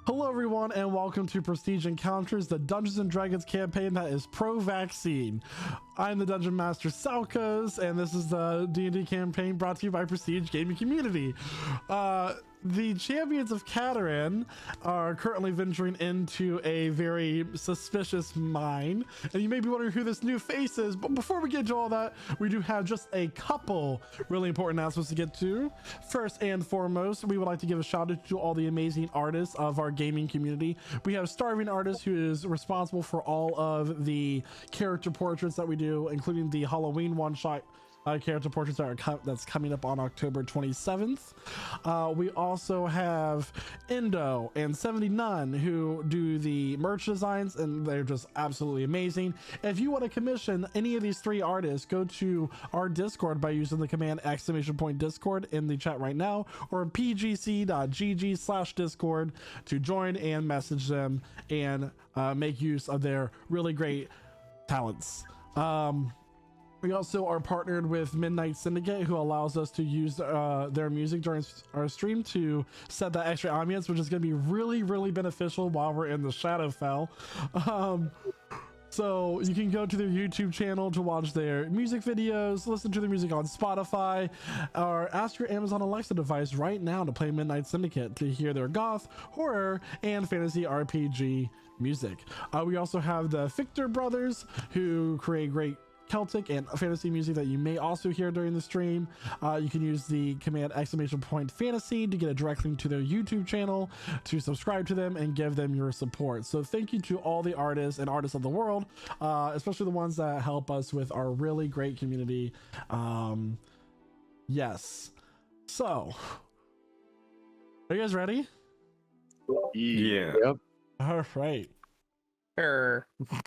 Hello everyone and welcome to Prestige Encounters, the Dungeons & Dragons campaign that is pro-vaccine. I'm the Dungeon Master Salkos, and this is the D&D campaign brought to you by Prestige Gaming Community. The champions of Cataran are currently venturing into a very suspicious mine, and you may be wondering who this new face is, but before we get to all that, we do have just a couple really important announcements to get to. First and foremost, we would like to give a shout out to all the amazing artists of our gaming community. We have Starving Artist, who is responsible for all of the character portraits that we do, including the Halloween one-shot character portraits that's coming up on October 27th. We also have Indo and S79 who do the merch designs, and they're just absolutely amazing. If you want to commission any of these three artists, go to our Discord by using the command !Discord in the chat right now, or pgc.gg/discord to join and message them and make use of their really great talents. We also are partnered with Midnight Syndicate, who allows us to use their music during our stream to set that extra ambience, which is going to be really beneficial while we're in the Shadowfell. So you can go to their YouTube channel to watch their music videos, listen to their music on Spotify, or ask your Amazon Alexa device right now to play Midnight Syndicate to hear their goth, horror, and fantasy RPG music. We also have the Victor Brothers, who create great Celtic and fantasy music that you may also hear during the stream. You can use the command !Fantasy to get a direct link to their YouTube channel, to subscribe to them and give them your support. So thank you to all the artists and artists of the world, especially the ones that help us with our really great community. Yes. So, are you guys ready? Yeah. Yep. All right.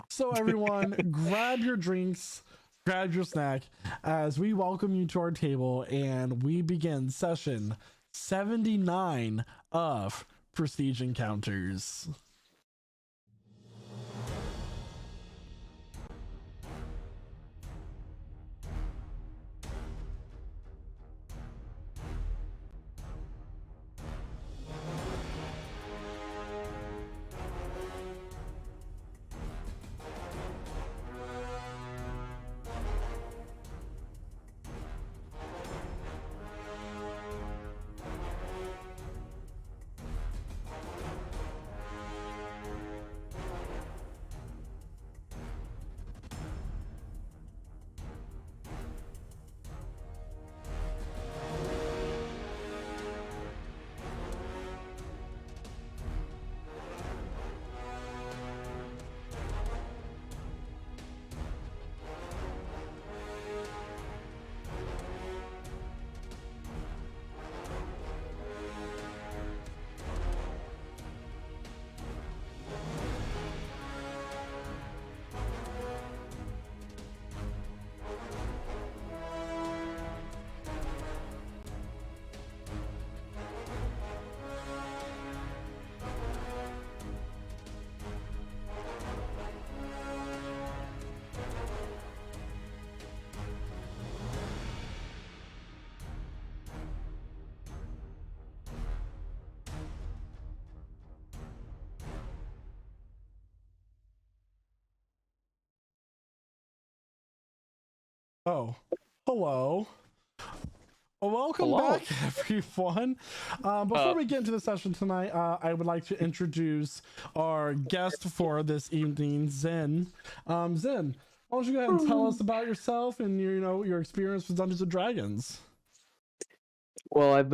So everyone, grab your drinks, grab your snack, as we welcome you to our table and we begin session 79 of Prestige Encounters. Oh, hello. Welcome back, everyone. Before we get into the session tonight, I would like to introduce our guest for this evening, Zen. Zen, why don't you go ahead and tell us about yourself and your experience with Dungeons and Dragons? Well, I've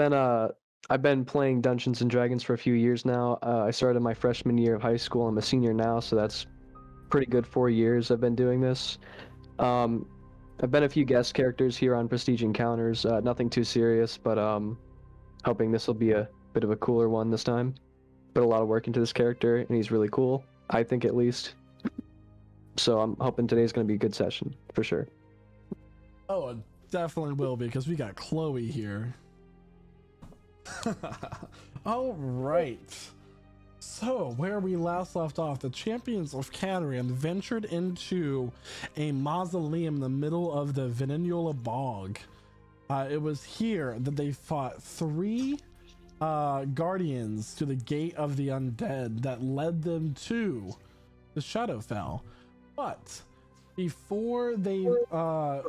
been playing Dungeons and Dragons for a few years now. I started my freshman year of high school. I'm a senior now, so that's pretty good 4 years I've been doing this. I've been a few guest characters here on Prestige Encounters. Nothing too serious, but hoping this will be a bit of a cooler one this time. Put a lot of work into this character, and he's really cool, I think at least. So I'm hoping today's going to be a good session, for sure. Oh, it definitely will be, because we got Chloe here. All right. So, where we last left off, the champions of Cataran ventured into a mausoleum in the middle of the Veninola Bog. It was here that they fought three guardians to the gate of the undead that led them to the Shadowfell. But before they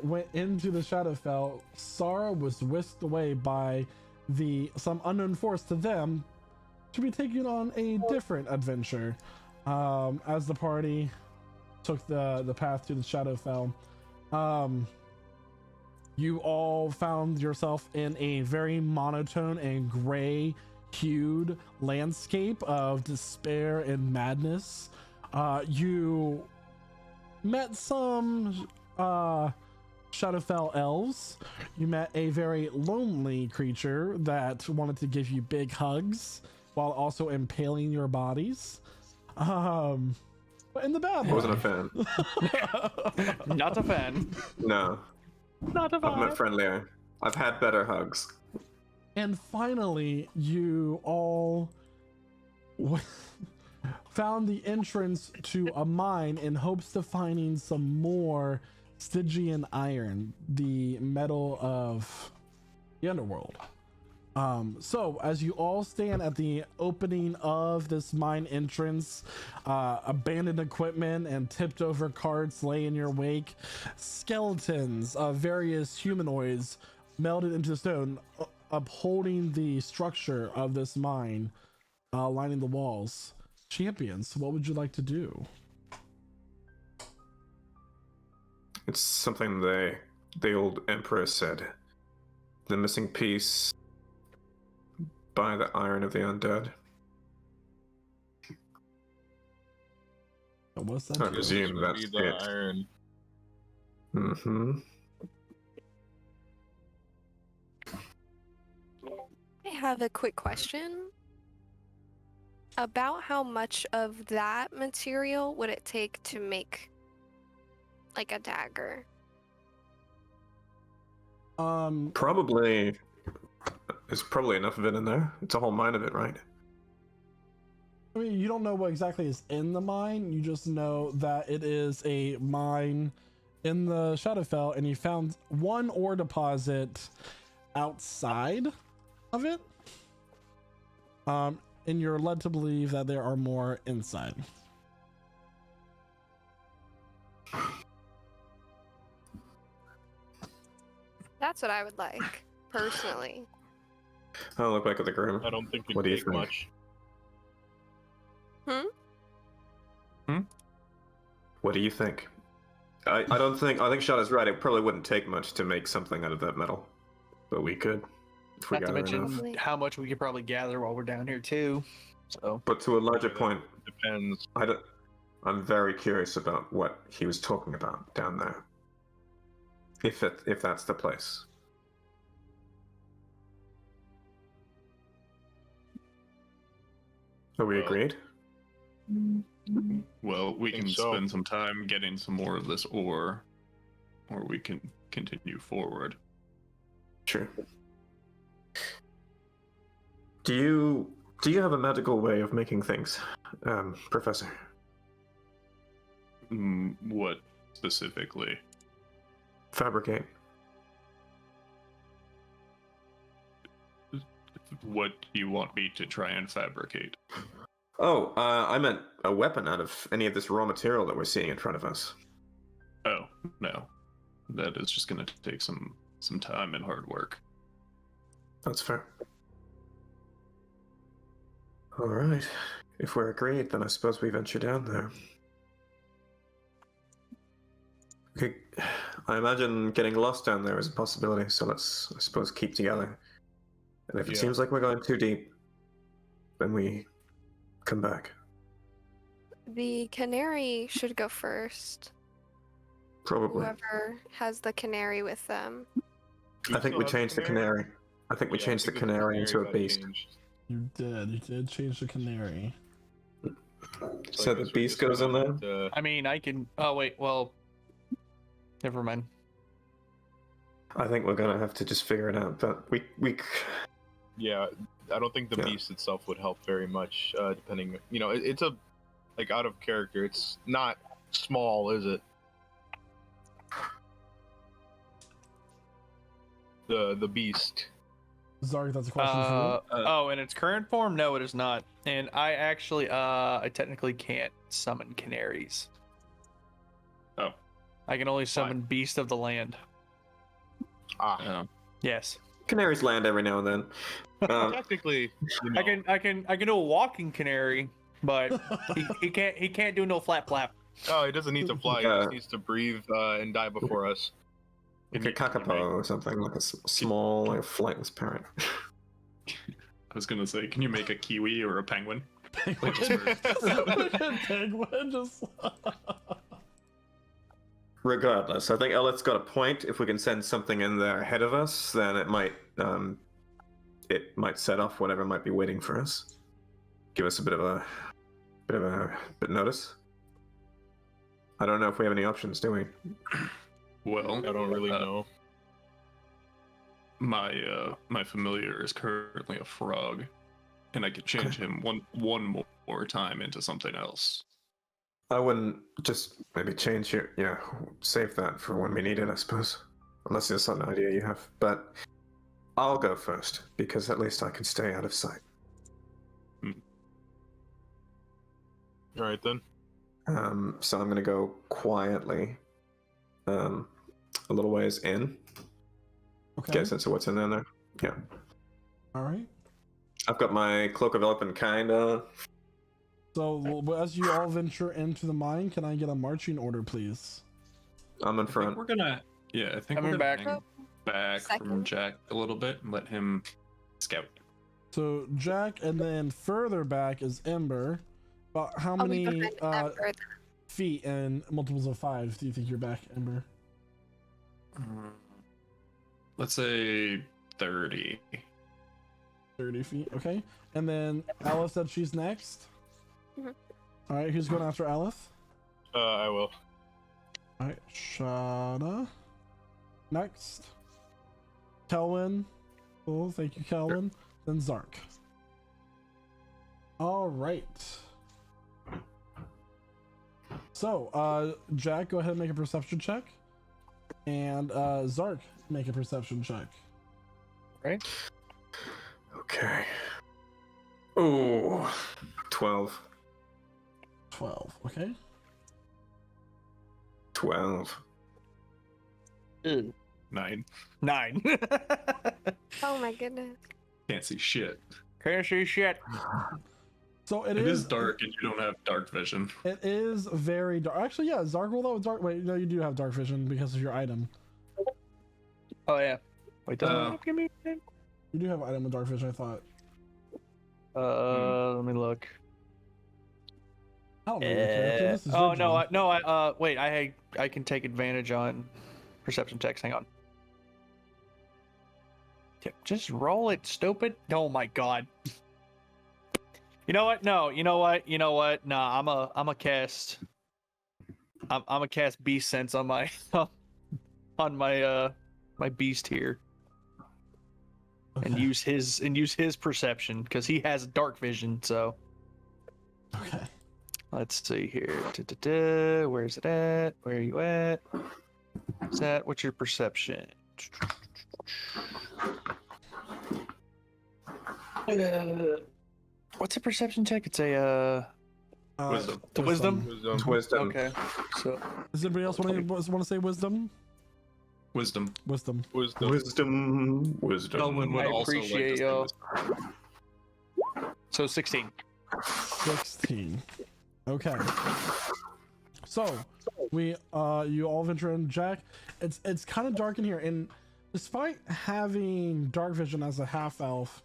went into the Shadowfell, Sara was whisked away by some unknown force to them to be taken on a different adventure as the party took the path to the Shadowfell. You all found yourself in a very monotone and gray hued landscape of despair and madness. You met some Shadowfell elves. You met a very lonely creature that wanted to give you big hugs while also impaling your bodies. But in the bad way. I wasn't a fan. Not a fan. No. Not a I've fan. met friendlier. I've had better hugs. And finally, you all found the entrance to a mine in hopes of finding some more Stygian iron, the metal of the underworld. So as you all stand at the opening of this mine entrance, abandoned equipment and tipped over carts lay in your wake, skeletons of various humanoids melded into stone, upholding the structure of this mine, lining the walls. Champions, what would you like to do? It's something the old emperor said. The missing piece by the iron of the undead. What's I that? presume that's Be the it. iron. Mm-hmm. I have a quick question. About how much of that material would it take to make like a dagger? Probably. There's probably enough of it in there. It's a whole mine of it, right? I mean, you don't know what exactly is in the mine. You just know that it is a mine in the Shadowfell, and you found one ore deposit outside of it. And you're led to believe that there are more inside. That's what I would like, personally. I'll look back at the groom. I don't think What do you it'd take think? much. What do you think? I think Shada's right. It probably wouldn't take much to make something out of that metal. But we could. If we Not to gather mention enough. how much we could probably gather while we're down here too. So But to a larger point, Depends. I'm very curious about what he was talking about down there. If that's the place. Are we Well- agreed? Well, we Think can so. spend some time getting some more of this ore, or we can continue forward. Sure. Do you have a magical way of making things, Professor? What specifically? Fabricate. What do you want me to try and fabricate? Oh, I meant a weapon out of any of this raw material that we're seeing in front of us. Oh, no. That is just going to take some time and hard work. That's fair. All right. If we're agreed, then I suppose we venture down there. Okay. I imagine getting lost down there is a possibility, so let's, I suppose, keep together. And if it Yeah. seems like we're going too deep, then we come back. The canary should go first. Probably. Whoever has the canary with them. I think we changed the canary. I think we Yeah, I changed the think canary into a got beast. changed. You did change the canary. So I the guess we're beast just goes in gonna there? have to- I mean, I can. Oh wait, well, never mind. I think we're gonna have to just figure it out. But we Yeah, I don't think the Yeah. beast itself would help very much. Depending, it's a like out of character. It's not small, is it? The beast. Zark, that's a question for Oh, in its current form, no, it is not. And I actually, I technically can't summon canaries. Oh. I can only summon Beast of the Land. Ah, Yes. Canaries land every now and then. technically, you know, I can do a walking canary, but he can't do no flap flap. Oh, he doesn't need to fly. He Yeah. just needs to breathe and die before us. Like a kakapo or something, like a small, like, flightless parrot. I was gonna say, can you make a kiwi or a penguin? you. Like, just for- Penguin, just. Regardless, I think Ellet's got a point. If we can send something in there ahead of us, then it might set off whatever might be waiting for us. Give us a bit of notice. I don't know if we have any options, do we? Well, I don't really know. my familiar is currently a frog, and I could change him one more time into something else. I wouldn't just maybe change your save that for when we need it, I suppose. Unless there's some idea you have. But I'll go first, because at least I can stay out of sight. All right then. So I'm gonna go quietly, a little ways in. Okay. Get a sense of what's in there. Yeah. All right. I've got my Cloak of Elephant on. So as you all venture into the mine, can I get a marching order, please? I'm in I think front. we're gonna, I think Coming we're back. gonna hang back from Second. Jack a little bit and let him scout. So Jack, and then further back is Ember. About how I'll be many behind Ember. feet and multiples of 5 do you think you're back, Ember? Let's say 30. 30 feet, okay. And then Alice said she's next. Mhm. All right, who's going after Alice? I will. All right, Shada. Next. Kelwin. Oh, thank you, Kelwin. Then Zark. All right. So, Jack, go ahead and make a perception check. And Zark, make a perception check. Right? Okay. Oh, 12. 12, okay? 12. 9. 9. Oh my goodness. Can't see shit. Can't see shit. So It is dark and you don't have dark vision. It is very dark. Actually, yeah, Zark rolled out with dark. Wait, no, you do have dark vision because of your item. Oh yeah. Wait, doesn't it give me? You do have an item with dark vision, I thought. Let me look. I don't know your character. This is your Oh no, job. wait. I can take advantage on perception checks. Hang on. Yeah, just roll it, stupid. Oh my god. You know what? No. You know what? Nah, I'm a cast. I'm a cast beast sense on my my beast here, and Okay. use his perception because he has dark vision. So Okay. let's see here. Da-da-da. Where's it at? Where are you at? What's that? What's your perception? What's a perception check? It's a Wisdom. wisdom. Wisdom. Okay. So Does anybody else want to say wisdom? Wisdom. Wisdom. Wisdom. Elwin would I also appreciate like to y'all. say wisdom. so 16. 16. Okay. So we you all venture in, Jack. It's kind of dark in here, and despite having dark vision as a half elf,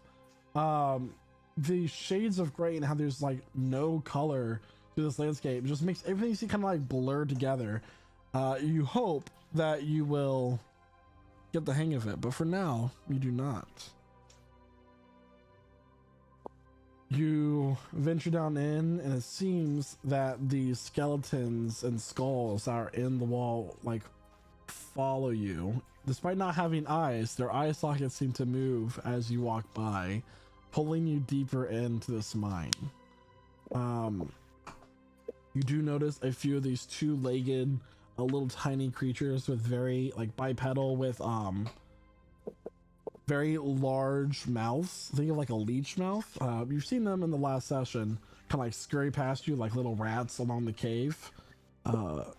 the shades of gray and how there's like no color to this landscape just makes everything seem kind of like blurred together. You hope that you will get the hang of it, but for now you do not. You venture down in, and it seems that the skeletons and skulls that are in the wall like follow you. Despite not having eyes, their eye sockets seem to move as you walk by, pulling you deeper into this mine. You do notice a few of these two-legged, little tiny creatures with very like bipedal with very large mouths. Think of like a leech mouth. You've seen them in the last session, kind of like scurry past you like little rats along the cave. But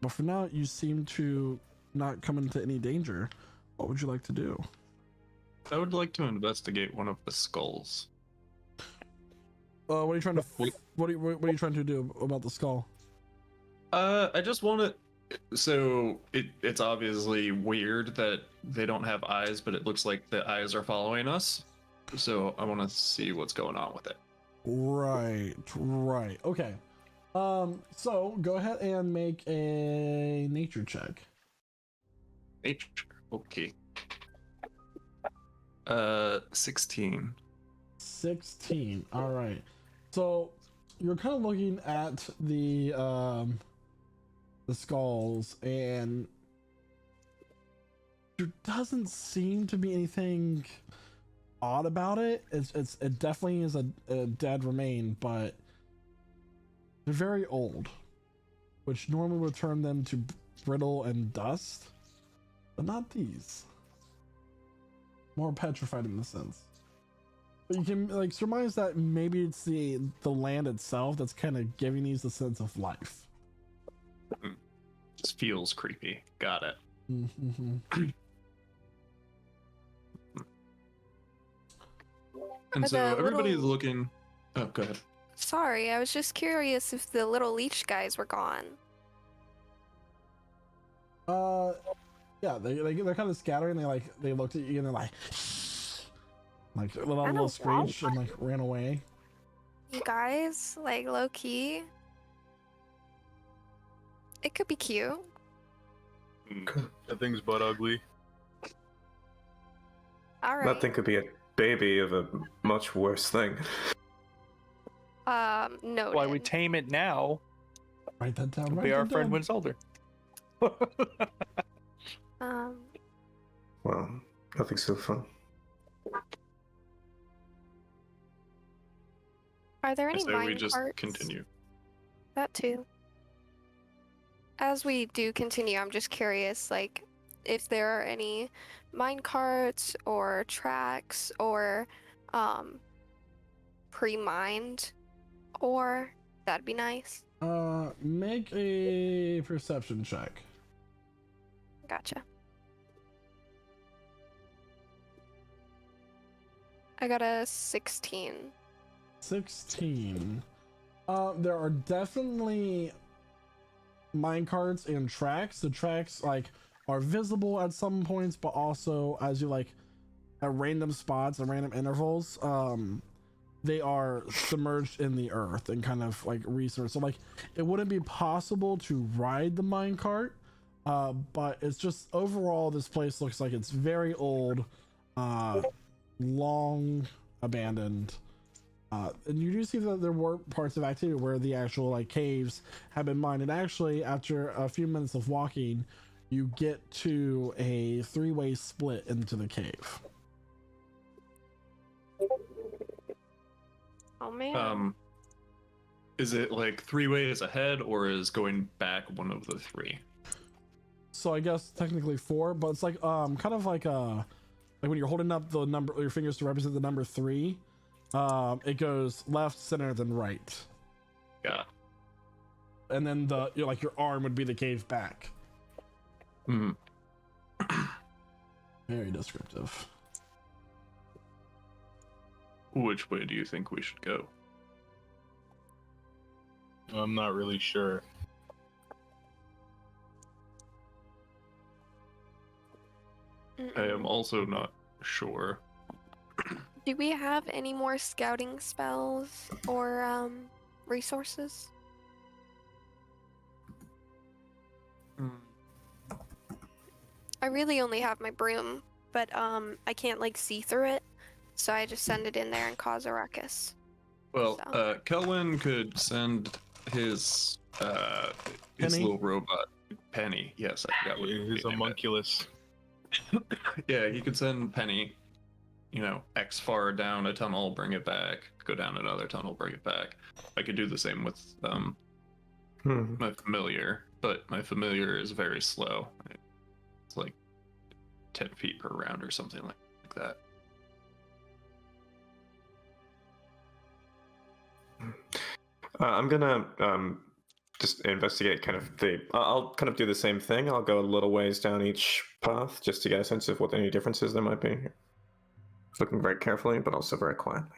for now, you seem to not come into any danger. What would you like to do? I would like to investigate one of the skulls. What are you trying to? What are you trying to do about the skull? I just want to. So it's obviously weird that they don't have eyes, but it looks like the eyes are following us. So I want to see what's going on with it. Right. Okay. So go ahead and make a nature check. Nature. Okay. 16. 16. All right. So you're kind of looking at the skulls, and there doesn't seem to be anything odd about it. It definitely is a dead remain, but they're very old, which normally would turn them to brittle and dust, but not these. More petrified in the sense. But you can like surmise that maybe it's the land itself that's kind of giving these a sense of life. Just feels creepy. Got it. Mm-hmm. And Are so the everybody's little- looking. Oh, go ahead. Sorry, I was just curious if the little leech guys were gone. Yeah, they're kind of scattering. They looked at you and they're like a little don't screech and like ran away. You guys, like low key. It could be cute. That thing's butt ugly. All right. That thing could be a baby of a much worse thing. Noted. Why we tame it now? Write that down. It'll Write be our that friend down. when it's older. Well, nothing so fun. Are there I any say we mine just carts? continue. That too. As we do continue, I'm just curious, like, if there are any mine carts or tracks or pre-mined, or that'd be nice. Make a perception check. Gotcha. I got a 16. 16. There are definitely minecarts and tracks. The tracks like are visible at some points, but also as you like at random spots and random intervals, they are submerged in the earth and kind of like research. So like it wouldn't be possible to ride the minecart, but it's just overall this place looks like it's very old, long abandoned. And you do see that there were parts of activity where the actual like caves have been mined, and actually after a few minutes of walking you get to a three-way split into the cave. Oh man. Is it like 3 ways ahead, or is going back one of the 3? So I guess technically 4, but it's like kind of like when you're holding up the number, your fingers to represent the number 3, it goes left, center, then right. Yeah. And then your arm would be the cave back. Hmm. Very descriptive. Which way do you think we should go? I'm not really sure. I am also not sure. Do we have any more scouting spells or resources? I really only have my broom, but I can't like see through it, so I just send it in there and cause a ruckus. Well, So. Kelwin could send his Penny? little robot Penny. Yes, I forgot what It is the name homunculus. Yeah, he could send Penny, X far down a tunnel, bring it back, go down another tunnel, bring it back. I could do the same with my familiar, but my familiar is very slow. It's like 10 feet per round or something like like that. I'm gonna just investigate kind of I'll kind of do the same thing. I'll go a little ways down each path just to get a sense of what any differences there might be. Looking very carefully, but also very quietly.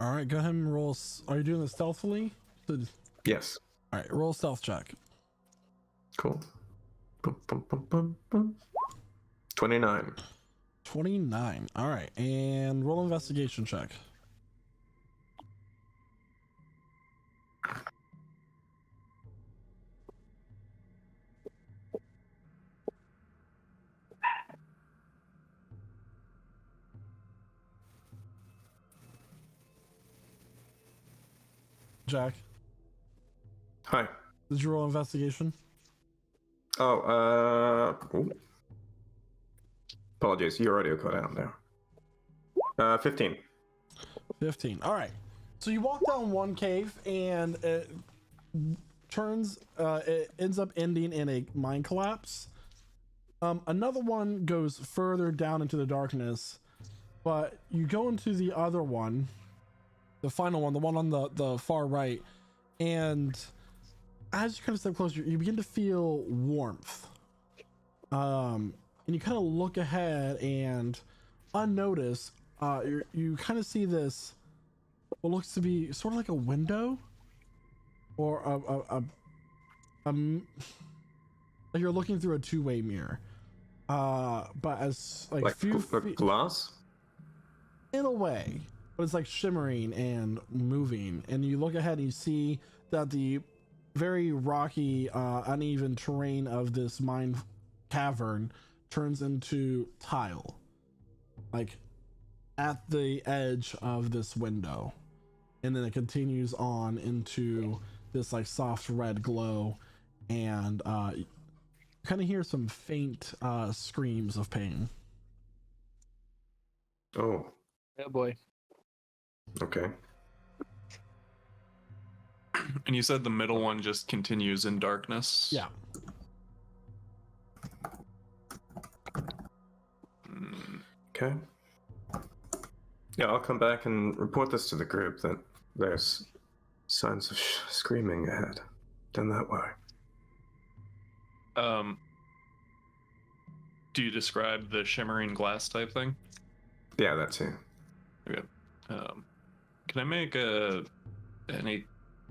All right, go ahead and roll. Are you doing this stealthily? Yes. All right, roll stealth check. Cool. Boom, boom, boom, boom, boom. 29. 29. All right, and roll investigation check. Jack, Hi. did you roll investigation? Ooh. Apologies, your audio cut out there. 15. 15. All right. So you walk down one cave and it ends up ending in a mine collapse. Another one goes further down into the darkness, but you go into the other one, the final one, the one on the far right, and as you kind of step closer, you begin to feel warmth. And you kind of look ahead and unnoticed, you kind of see this, what looks to be sort of like a window or like you're looking through a two-way mirror. But as like few feet, glass? in a way, but it's like shimmering and moving, and you look ahead and you see that the very rocky, uneven terrain of this mine cavern turns into tile, like at the edge of this window, and then it continues on into this like soft red glow, and you kind of hear some faint screams of pain. Oh, Yeah, boy. okay. And you said the middle one just continues in darkness? Yeah. Okay. Yeah, I'll come back and report this to the group that there's signs of screaming ahead. Down that way. Do you describe the shimmering glass type thing? Yeah, that too. Okay. Can I make any?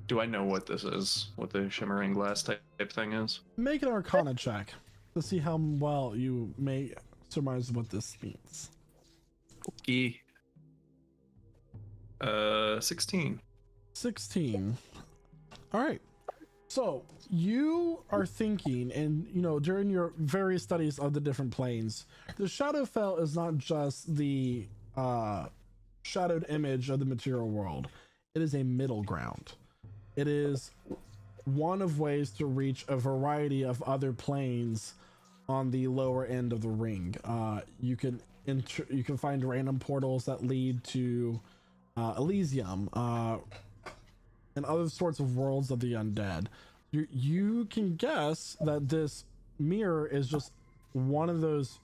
Do I know what this is? What the shimmering glass type thing is? Make an Arcana check to see how well you may surmise what this means. E. 16. 16. All right. So you are thinking, and you know, during your various studies of the different planes, the Shadowfell is not just the shadowed image of the material world. It is a middle ground. It is one of ways to reach a variety of other planes on the lower end of the ring. You can find random portals that lead to Elysium and other sorts of worlds of the undead. You can guess that this mirror is just one of those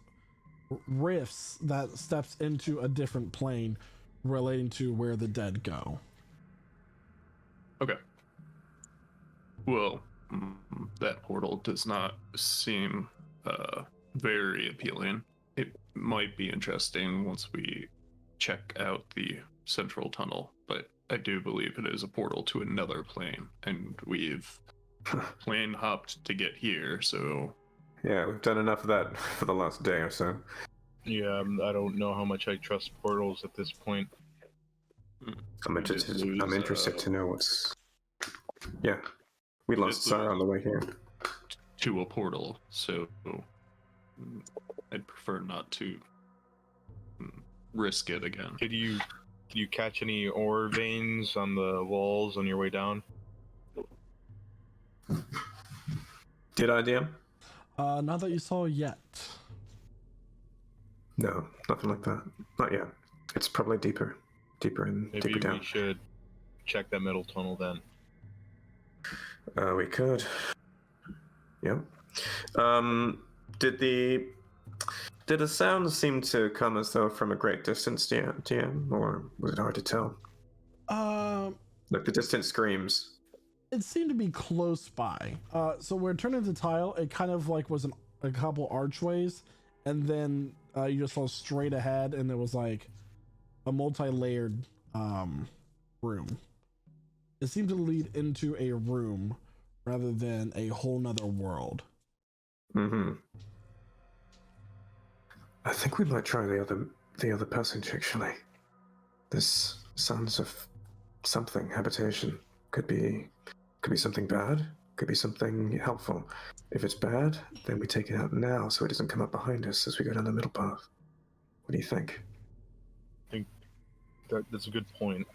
rifts that steps into a different plane relating to where the dead go. Okay. Well, that portal does not seem very appealing. It might be interesting once we check out the central tunnel, but I do believe it is a portal to another plane, and we've plane hopped to get here, so... Yeah, we've done enough of that for the last day or so. Yeah, I don't know how much I trust portals at this point. I'm interested to know what's... Yeah, we lost Sarah on the way here. To a portal, so I'd prefer not to risk it again. Did you catch any ore veins on the walls on your way down? Did I, DM? Not that you saw yet. No, nothing like that. Not yet. It's probably deeper Maybe down. we should check that middle tunnel then. We could. Yeah. Did Did the sound seem to come as though from a great distance, DM, or was it hard to tell? Like the distant screams. It seemed to be close by. So where it turned into tile, it kind of like was a couple archways, and then you just saw straight ahead, and there was like a multi-layered room. It seemed to lead into a room rather than a whole nother world. Mm-hmm. I think we might try the other passage actually. This sounds of something habitation. Could be something bad. Could be something helpful. If it's bad, then we take it out now so it doesn't come up behind us as we go down the middle path. What do you think? I think that's a good point.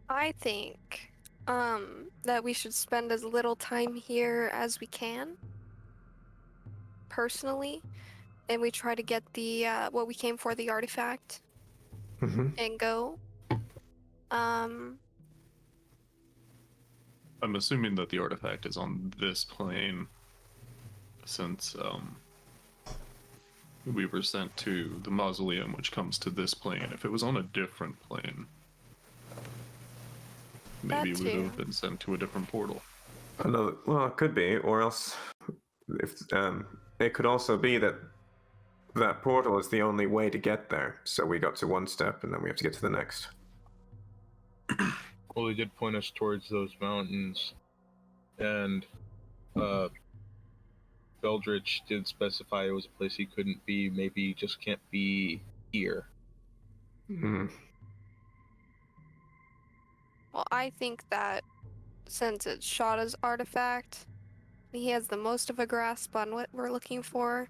I think that we should spend as little time here as we can, personally, and we try to get the what we came for, the artifact, and go. I'm assuming that the artifact is on this plane, since we were sent to the mausoleum, which comes to this plane. If it was on a different plane, maybe we would have been sent to a different portal. Well, it could be, or else, if it could also be that that portal is the only way to get there. So we got to one step, and then we have to get to the next. Well, they did point us towards those mountains, and Beldritch did specify it was a place he couldn't be. Maybe he just can't be here. Mm-hmm. Well, I think that since it's Shada's artifact, he has the most of a grasp on what we're looking for,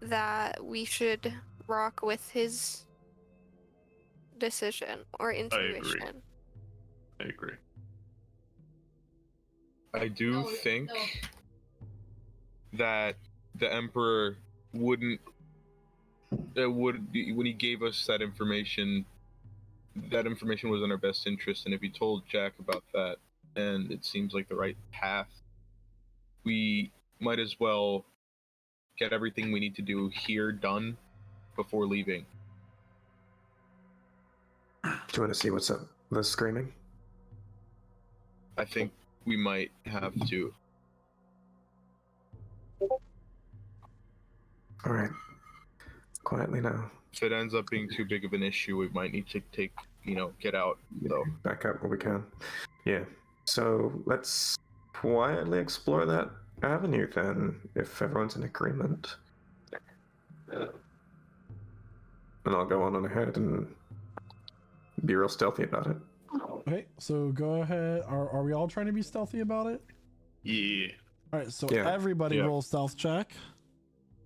that we should rock with his decision or intuition. I agree. I do think that the Emperor when he gave us that information was in our best interest, and if he told Jack about that, and it seems like the right path, we might as well get everything we need to do here done before leaving. Do you want to see what's up? The screaming? I think we might have to. Alright. Quietly now. If it ends up being too big of an issue, we might need to get out, though. Back up where we can. Yeah. So let's quietly explore that avenue then, if everyone's in agreement. And I'll go on ahead and be real stealthy about it. Okay, so go ahead. Are we all trying to be stealthy about it? Yeah. All right, so Yeah. everybody roll stealth check.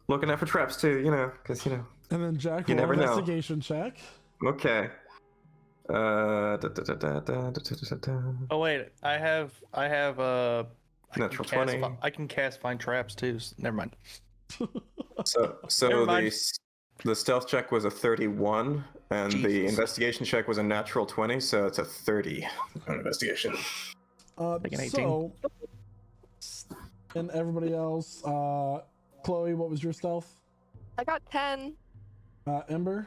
Looking out for traps too, because And then Jack You roll never know. investigation check. Okay. Oh wait, I have Natural 20. I can cast find traps too. Never mind. So Never mind. the stealth check was a 31, and the Jesus. investigation check was a natural 20, so it's a 30 on investigation. Like an 18. So, and everybody else, Chloe, what was your stealth? I got 10. Ember?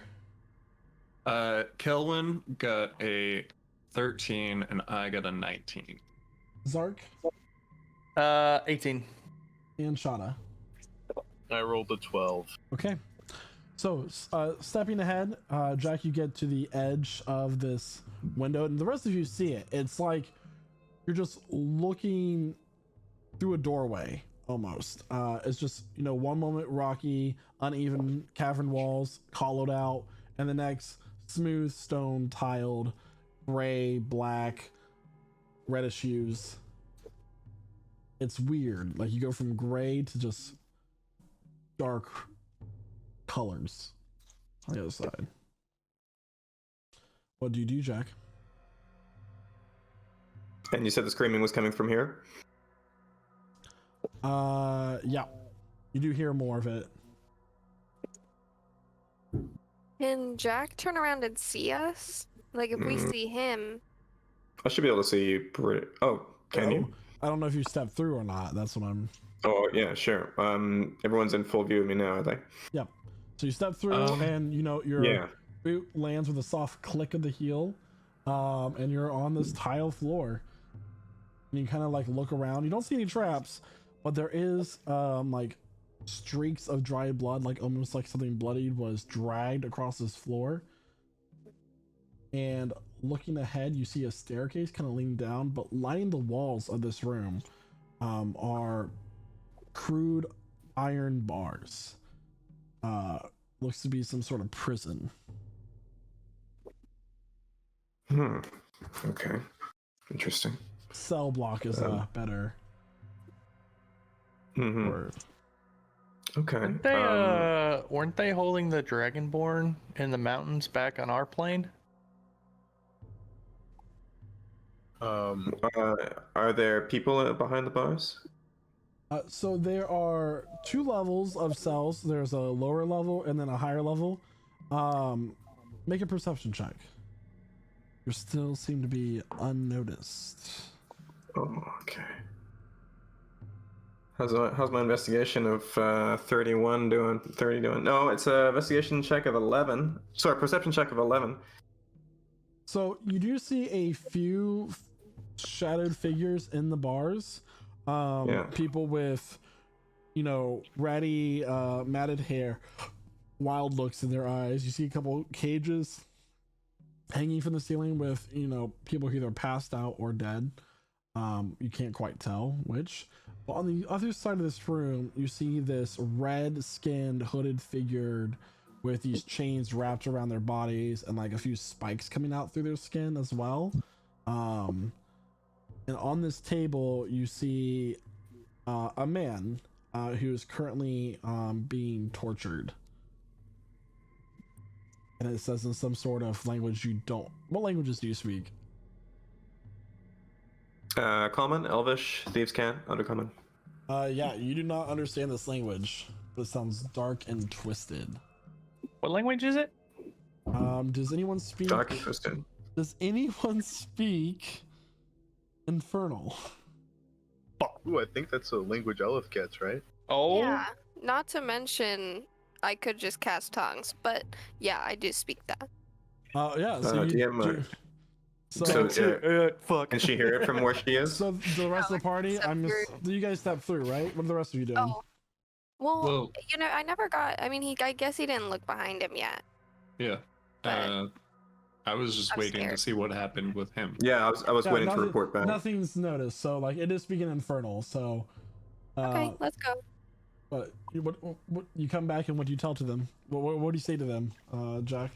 Kelvin got a 13, and I got a 19. Zark? 18. And Shada. I rolled a 12. Okay. So, stepping ahead, Jack, you get to the edge of this window, and the rest of you see it. It's like you're just looking through a doorway, almost. It's just, one moment rocky, uneven cavern walls, hollowed out, and the next smooth stone tiled, gray, black, reddish hues. It's weird. Like you go from gray to just dark colors on the other side. What do you do, Jack? And you said the screaming was coming from here? Yeah. You do hear more of it. Can Jack turn around and see us? Like if we see him. I should be able to see you pretty... Oh, can you? I don't know if you stepped through or not. That's what I'm. Oh yeah, sure. Everyone's in full view of me now, are they? Yep. So you step through, and your Yeah. boot lands with a soft click of the heel, and you're on this tile floor. And you kind of like look around. You don't see any traps, but there is like streaks of dry blood, like almost like something bloodied was dragged across this floor. And looking ahead, you see a staircase kind of leaning down, but lining the walls of this room are crude iron bars. Looks to be some sort of prison. Okay. Interesting. Cell block is a better word. Okay. Weren't they holding the Dragonborn in the mountains back on our plane? Are there people behind the bars? So there are 2 levels of cells. There's a lower level and then a higher level. Make a perception check. You still seem to be unnoticed. Oh, okay. How's my investigation of 31 doing? 30 doing? No, it's a investigation check of 11. Sorry, perception check of 11. So you do see a few shadowed figures in the bars. People with, ratty, matted hair, wild looks in their eyes. You see a couple cages hanging from the ceiling with, people who either passed out or dead. You can't quite tell which. But on the other side of this room, you see this red-skinned, hooded figure with these chains wrapped around their bodies and like a few spikes coming out through their skin as well. And on this table, you see a man who is currently being tortured. And it says in some sort of language you don't... What languages do you speak? Common, Elvish, Thieves' Cant, Undercommon. Yeah, you do not understand this language. This sounds dark and twisted. What language is it? Does anyone speak... Dark and twisted. Does anyone speak Infernal? Ooh, I think that's a language Elf gets, right? Oh. Yeah. Not to mention, I could just cast tongues, but yeah, I do speak that. Yeah. So you DM, fuck. Can she hear it from where she is? So the rest of the party, you guys step through, right? What are the rest of you doing? Oh. Well, I never got. I mean, I guess he didn't look behind him yet. Yeah. But I was just I'm waiting to scared. see what happened with him. Yeah, I was waiting to report back. Nothing's noticed. So like it is speaking Infernal. So. Okay, let's go. But what you come back and what do you tell to them? What do you say to them, Jack?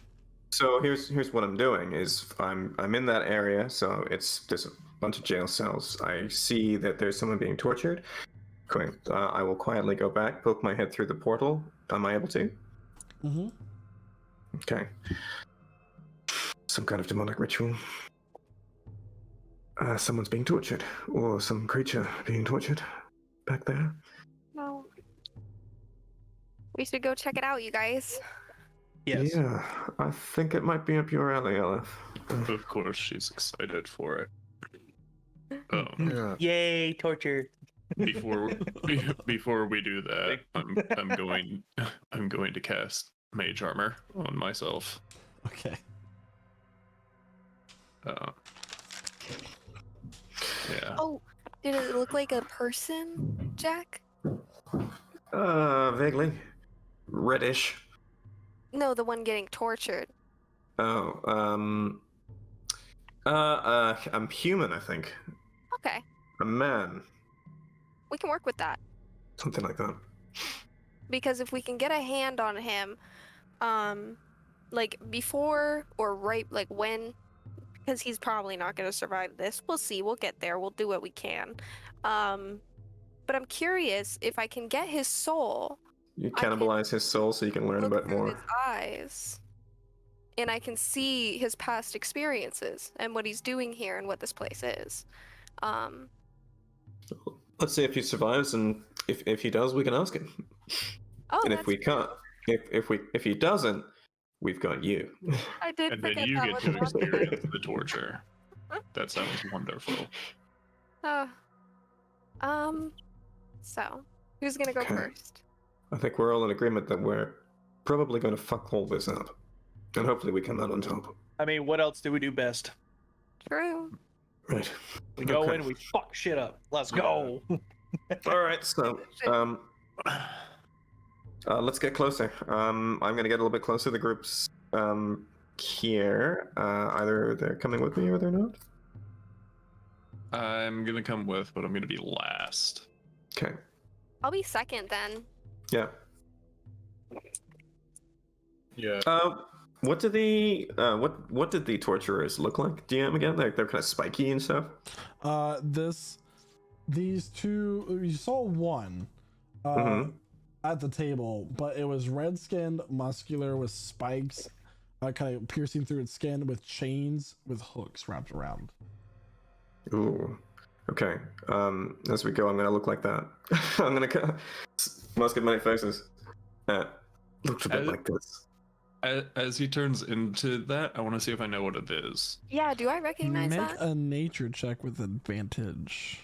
So here's what I'm doing is I'm in that area, so there's a bunch of jail cells. I see that there's someone being tortured. I will quietly go back, poke my head through the portal. Am I able to? Mm-hmm. Okay. Some kind of demonic ritual. Someone's being tortured, or some creature being tortured back there. No. We should go check it out, you guys. Yes. Yeah, I think it might be up your alley, Aleph. Of course, she's excited for it. Yeah. Yay, torture. Before we do that, I'm going to cast Mage Armor on myself. Okay. Yeah. Oh, did it look like a person, Jack? Vaguely. Reddish. No, the one getting tortured. Oh, I'm human, I think. Okay, A man. we can work with that. Something like that. Because if we can get a hand on him, like before or right, like when, because he's probably not going to survive this. We'll see. We'll get there. We'll do what we can. But I'm curious if I can get his soul. You cannibalize his soul so you can learn a Look bit through more. his eyes, and I can see his past experiences and what he's doing here and what this place is. Let's see if he survives, and if he does, we can ask him. Oh, And if we can't, if he doesn't, we've got you. I did And then forget you that get was to one thing. experience the torture. That sounds wonderful. Oh, So who's gonna go Okay. first? I think we're all in agreement that we're probably going to fuck all this up. And hopefully we come out on top. I mean, what else do we do best? True. Right. We go Okay. in, we fuck shit up. Let's go. All right, so let's get closer. I'm gonna get a little bit closer. The group's here. Either they're coming with me or they're not. I'm gonna come with, but I'm gonna be last. Okay. I'll be second then. Yeah. Yeah. What did the what did the torturers look like? Do you know them again? They're kind of spiky and stuff. These two, you saw one at the table, but it was red-skinned, muscular, with spikes, kind of piercing through its skin, with chains with hooks wrapped around. Ooh. Okay. As we go, I'm gonna look like that. I'm gonna must get many faces. Looks a bit like this. As he turns into that, I want to see if I know what it is. Yeah, do I recognize Make that? a nature check with advantage.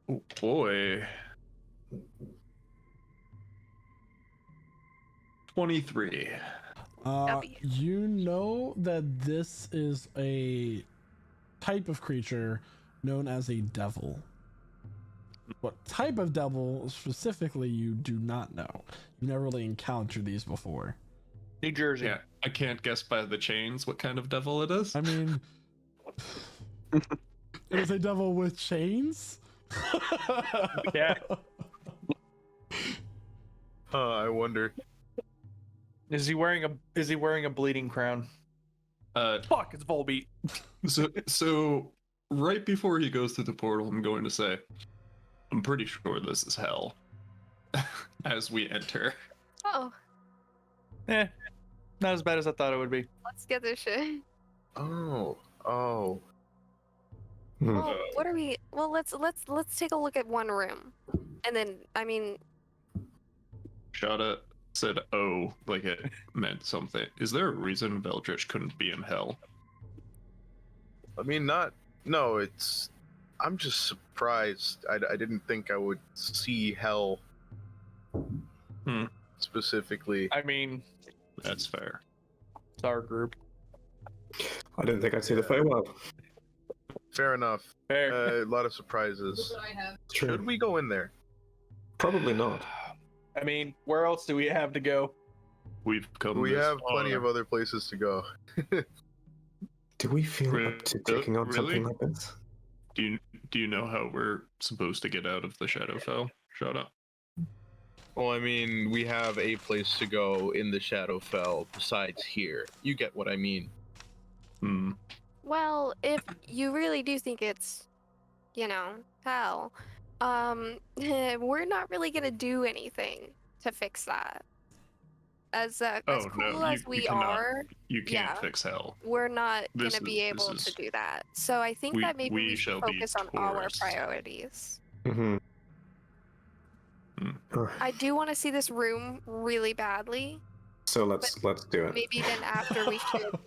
Oh boy. 23. W. You know that this is a type of creature known as a devil. What type of devil specifically you do not know. You've never really encountered these before. New Jersey. Yeah, I can't guess by the chains what kind of devil it is. I mean, it is a devil with chains? Yeah. I wonder. Is he wearing a bleeding crown? Fuck, it's Volbeat. So right before he goes through the portal, I'm going to say, I'm pretty sure this is hell. As we enter. Oh, Eh, not as bad as I thought it would be. let's get this shit. Oh. Hmm. Well, what are we? Well, let's take a look at one room, and then I mean, Shada said, oh, like it meant something. Is there a reason Veldritch couldn't be in hell? I mean, not. No, it's. I'm just surprised. I didn't think I would see hell. Specifically. I mean, That's fair. it's our group. I didn't think I'd see the Feywild. Fair enough. Fair. A lot of surprises. True. Should we go in there? Probably not. I mean, where else do we have to go? We've come We this have plenty far. of other places to go. Do we feel up to taking on something Really? like this? Do you know how we're supposed to get out of the Shadowfell? Shada? Well, I mean, we have a place to go in the Shadowfell besides here. You get what I mean. Hmm. well, if you really do think it's, hell, we're not really gonna do anything to fix that. As Oh, cool no, as you we cannot. are, You can't Yeah. fix hell. we're not This gonna be is- able this to is- do that. So I think we- that maybe we we should shall be focus on our tourists. priorities. Mm-hmm. I do want to see this room really badly. So let's do it. Maybe then after we should.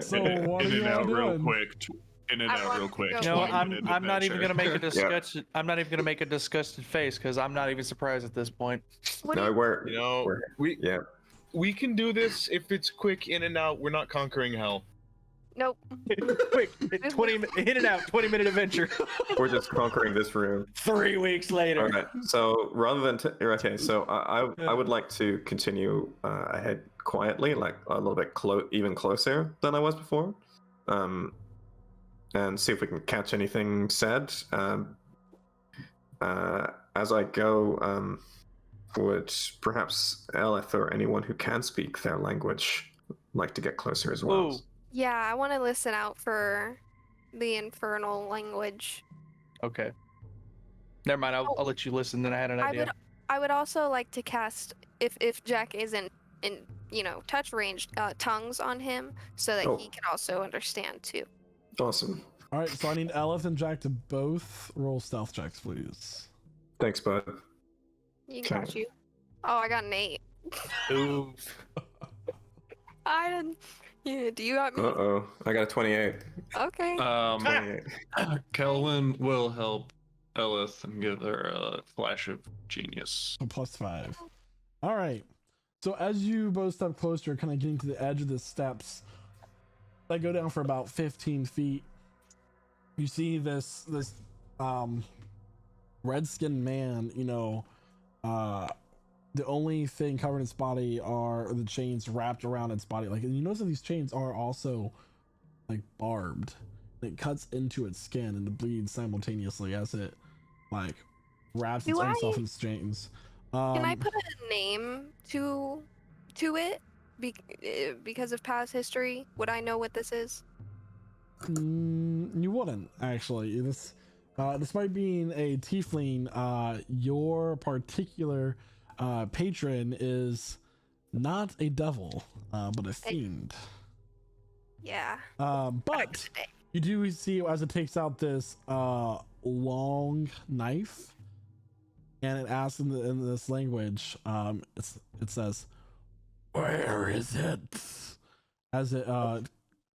So in what are and you all out real doing? quick. In and I out want real to quick. go- You know, 20-minute I'm not even gonna make a adventure. disgusted. I'm not even gonna make a disgusted face because I'm not even surprised at this point. What do No, you- we're You know, we're- yeah. we can do this if it's quick in and out. We're not conquering hell. Nope. Quick, 20 in and out, 20-minute adventure. We're just conquering this room. 3 weeks later. All right. So rather than okay, so I would like to continue ahead quietly, like a little bit even closer than I was before, and see if we can catch anything said. As I go, would perhaps Elith or anyone who can speak their language like to get closer as well? Ooh. Yeah, I want to listen out for the infernal language. Okay. Never mind. I'll let you listen. Then I had an idea. I would also like to cast if Jack isn't in touch range, tongues on him so that Oh. he can also understand too. Awesome. All right, so I need Elith and Jack to both roll stealth checks, please. Thanks, bud. You got you. Oh, I got an 8. Ooh. I didn't. Yeah, do you got me? I got a 28. Okay. 28. Kelvin will help Elith and give her a flash of genius. So +5. All right. So as you both step closer, kind of getting to the edge of the steps that go down for about 15 feet, you see this red-skinned man. The only thing covering its body are the chains wrapped around its body. Like, and you notice that these chains are also like barbed. It cuts into its skin and it bleeds simultaneously as it like wraps its own self in its chains. Can I put a name to it because of past history? Would I know what this is? You wouldn't actually. Despite being a tiefling, your particular patron is not a devil, but a fiend. Yeah. But you do see as it takes out this long knife, and it asks in this language. It says, "Where is it?" As it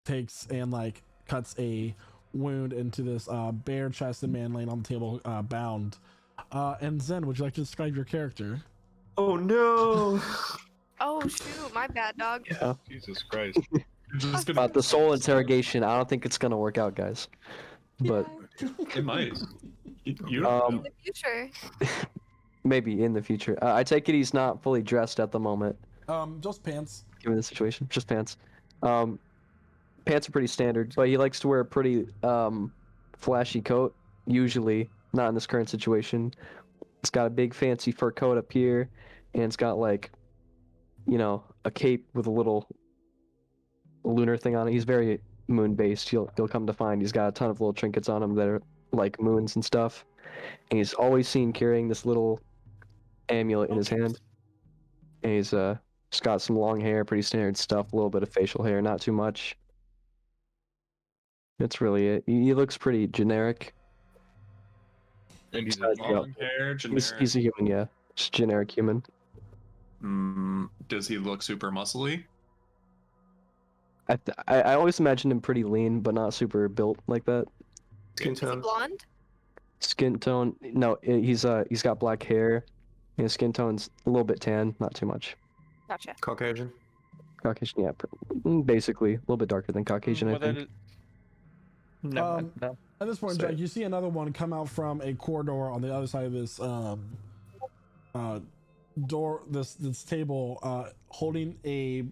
takes and like cuts a wound into this bare-chested man laying on the table, bound. And Zen, would you like to describe your character? Oh no! Oh shoot, my bad, dog. Yeah. Jesus Christ. Just About the soul interrogation, I don't think it's gonna work out, guys. But it might. You In the future. maybe in the future. I take it he's not fully dressed at the moment, Just pants. given the situation. Just pants. Pants are pretty standard, but he likes to wear a pretty flashy coat. Usually, not in this current situation. It's got a big fancy fur coat up here, and it's got like, a cape with a little lunar thing on it. He's very moon-based. You'll come to find he's got a ton of little trinkets on him that are like moons and stuff. And he's always seen carrying this little amulet in his hand. And he's just got some long hair, pretty standard stuff. A little bit of facial hair, not too much. That's really it. He looks pretty generic. And he's Besides, long hair, generic. He's a human, yeah. Just generic human. Does he look super muscly? I always imagined him pretty lean, but not super built like that. Skin Is he tone. blonde? Skin tone, no, he's got black hair. And his skin tone's a little bit tan, not too much. Gotcha. Caucasian. Caucasian, yeah, basically a little bit darker than Caucasian, I think. No. At this point, Say- Jack, you see another one come out from a corridor on the other side of this door, this table, holding a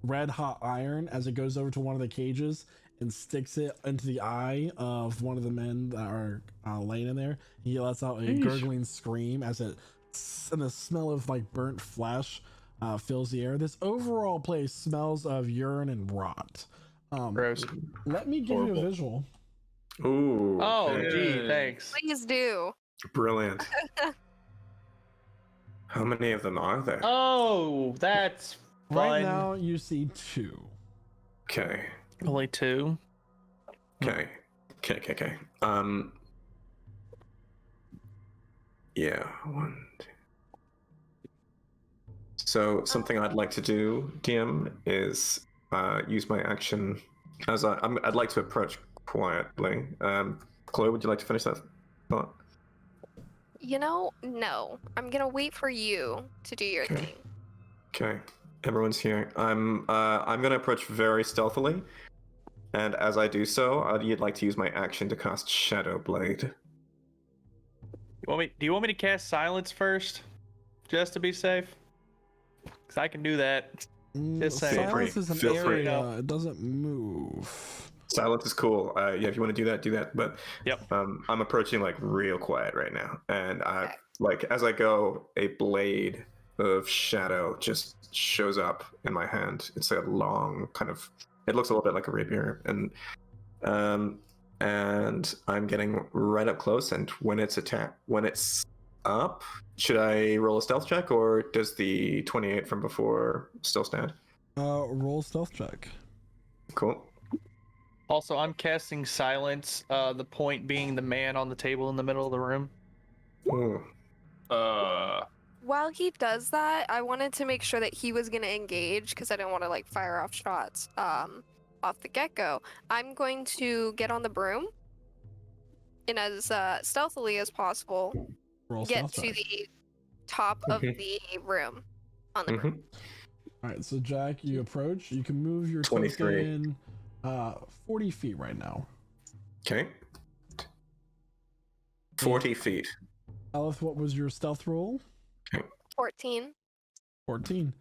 red hot iron as it goes over to one of the cages and sticks it into the eye of one of the men that are laying in there. He lets out a gurgling scream as and the smell of like burnt flesh fills the air. This overall place smells of urine and rot. Gross. Let me give you Horrible. a visual. Ooh. Oh, Yeah. gee, thanks. Please do. Brilliant. How many of them are there? Oh, that's fun. Right now, you see 2. Okay. Only 2. Okay. Okay. Yeah, 1, 2. So something I'd like to do, DM, is use my action as I'd like to approach quietly. Chloe, would you like to finish that thought? No. I'm gonna wait for you to do your Okay. thing. Okay, everyone's here. I'm gonna approach very stealthily, and as I do so, I'd like to use my action to cast Shadow Blade. Do you want me to cast silence first, just to be safe? Because I can do that. Just saying. Feel free. Silence is an Feel free. area. It doesn't move. Silence is cool. Yeah, if you want to do that. But Yep. I'm approaching like real quiet right now, and Okay. like as I go, a blade of shadow just shows up in my hand. It's a long kind of. It looks a little bit like a rapier, and I'm getting right up close. And when it's up, should I roll a stealth check, or does the 28 from before still stand? Roll stealth check. Cool. Also, I'm casting silence. The point being the man on the table in the middle of the room. Ooh. While he does that, I wanted to make sure that he was gonna engage because I didn't want to like fire off shots off the get-go. I'm going to get on the broom in as stealthily as possible, Roll get stealth to check. the top of the room on the roof. All right, so Jack, you approach. You can move your 23. token 40 feet right now. Okay. 40 feet. Elif, what was your stealth roll? 14. 14.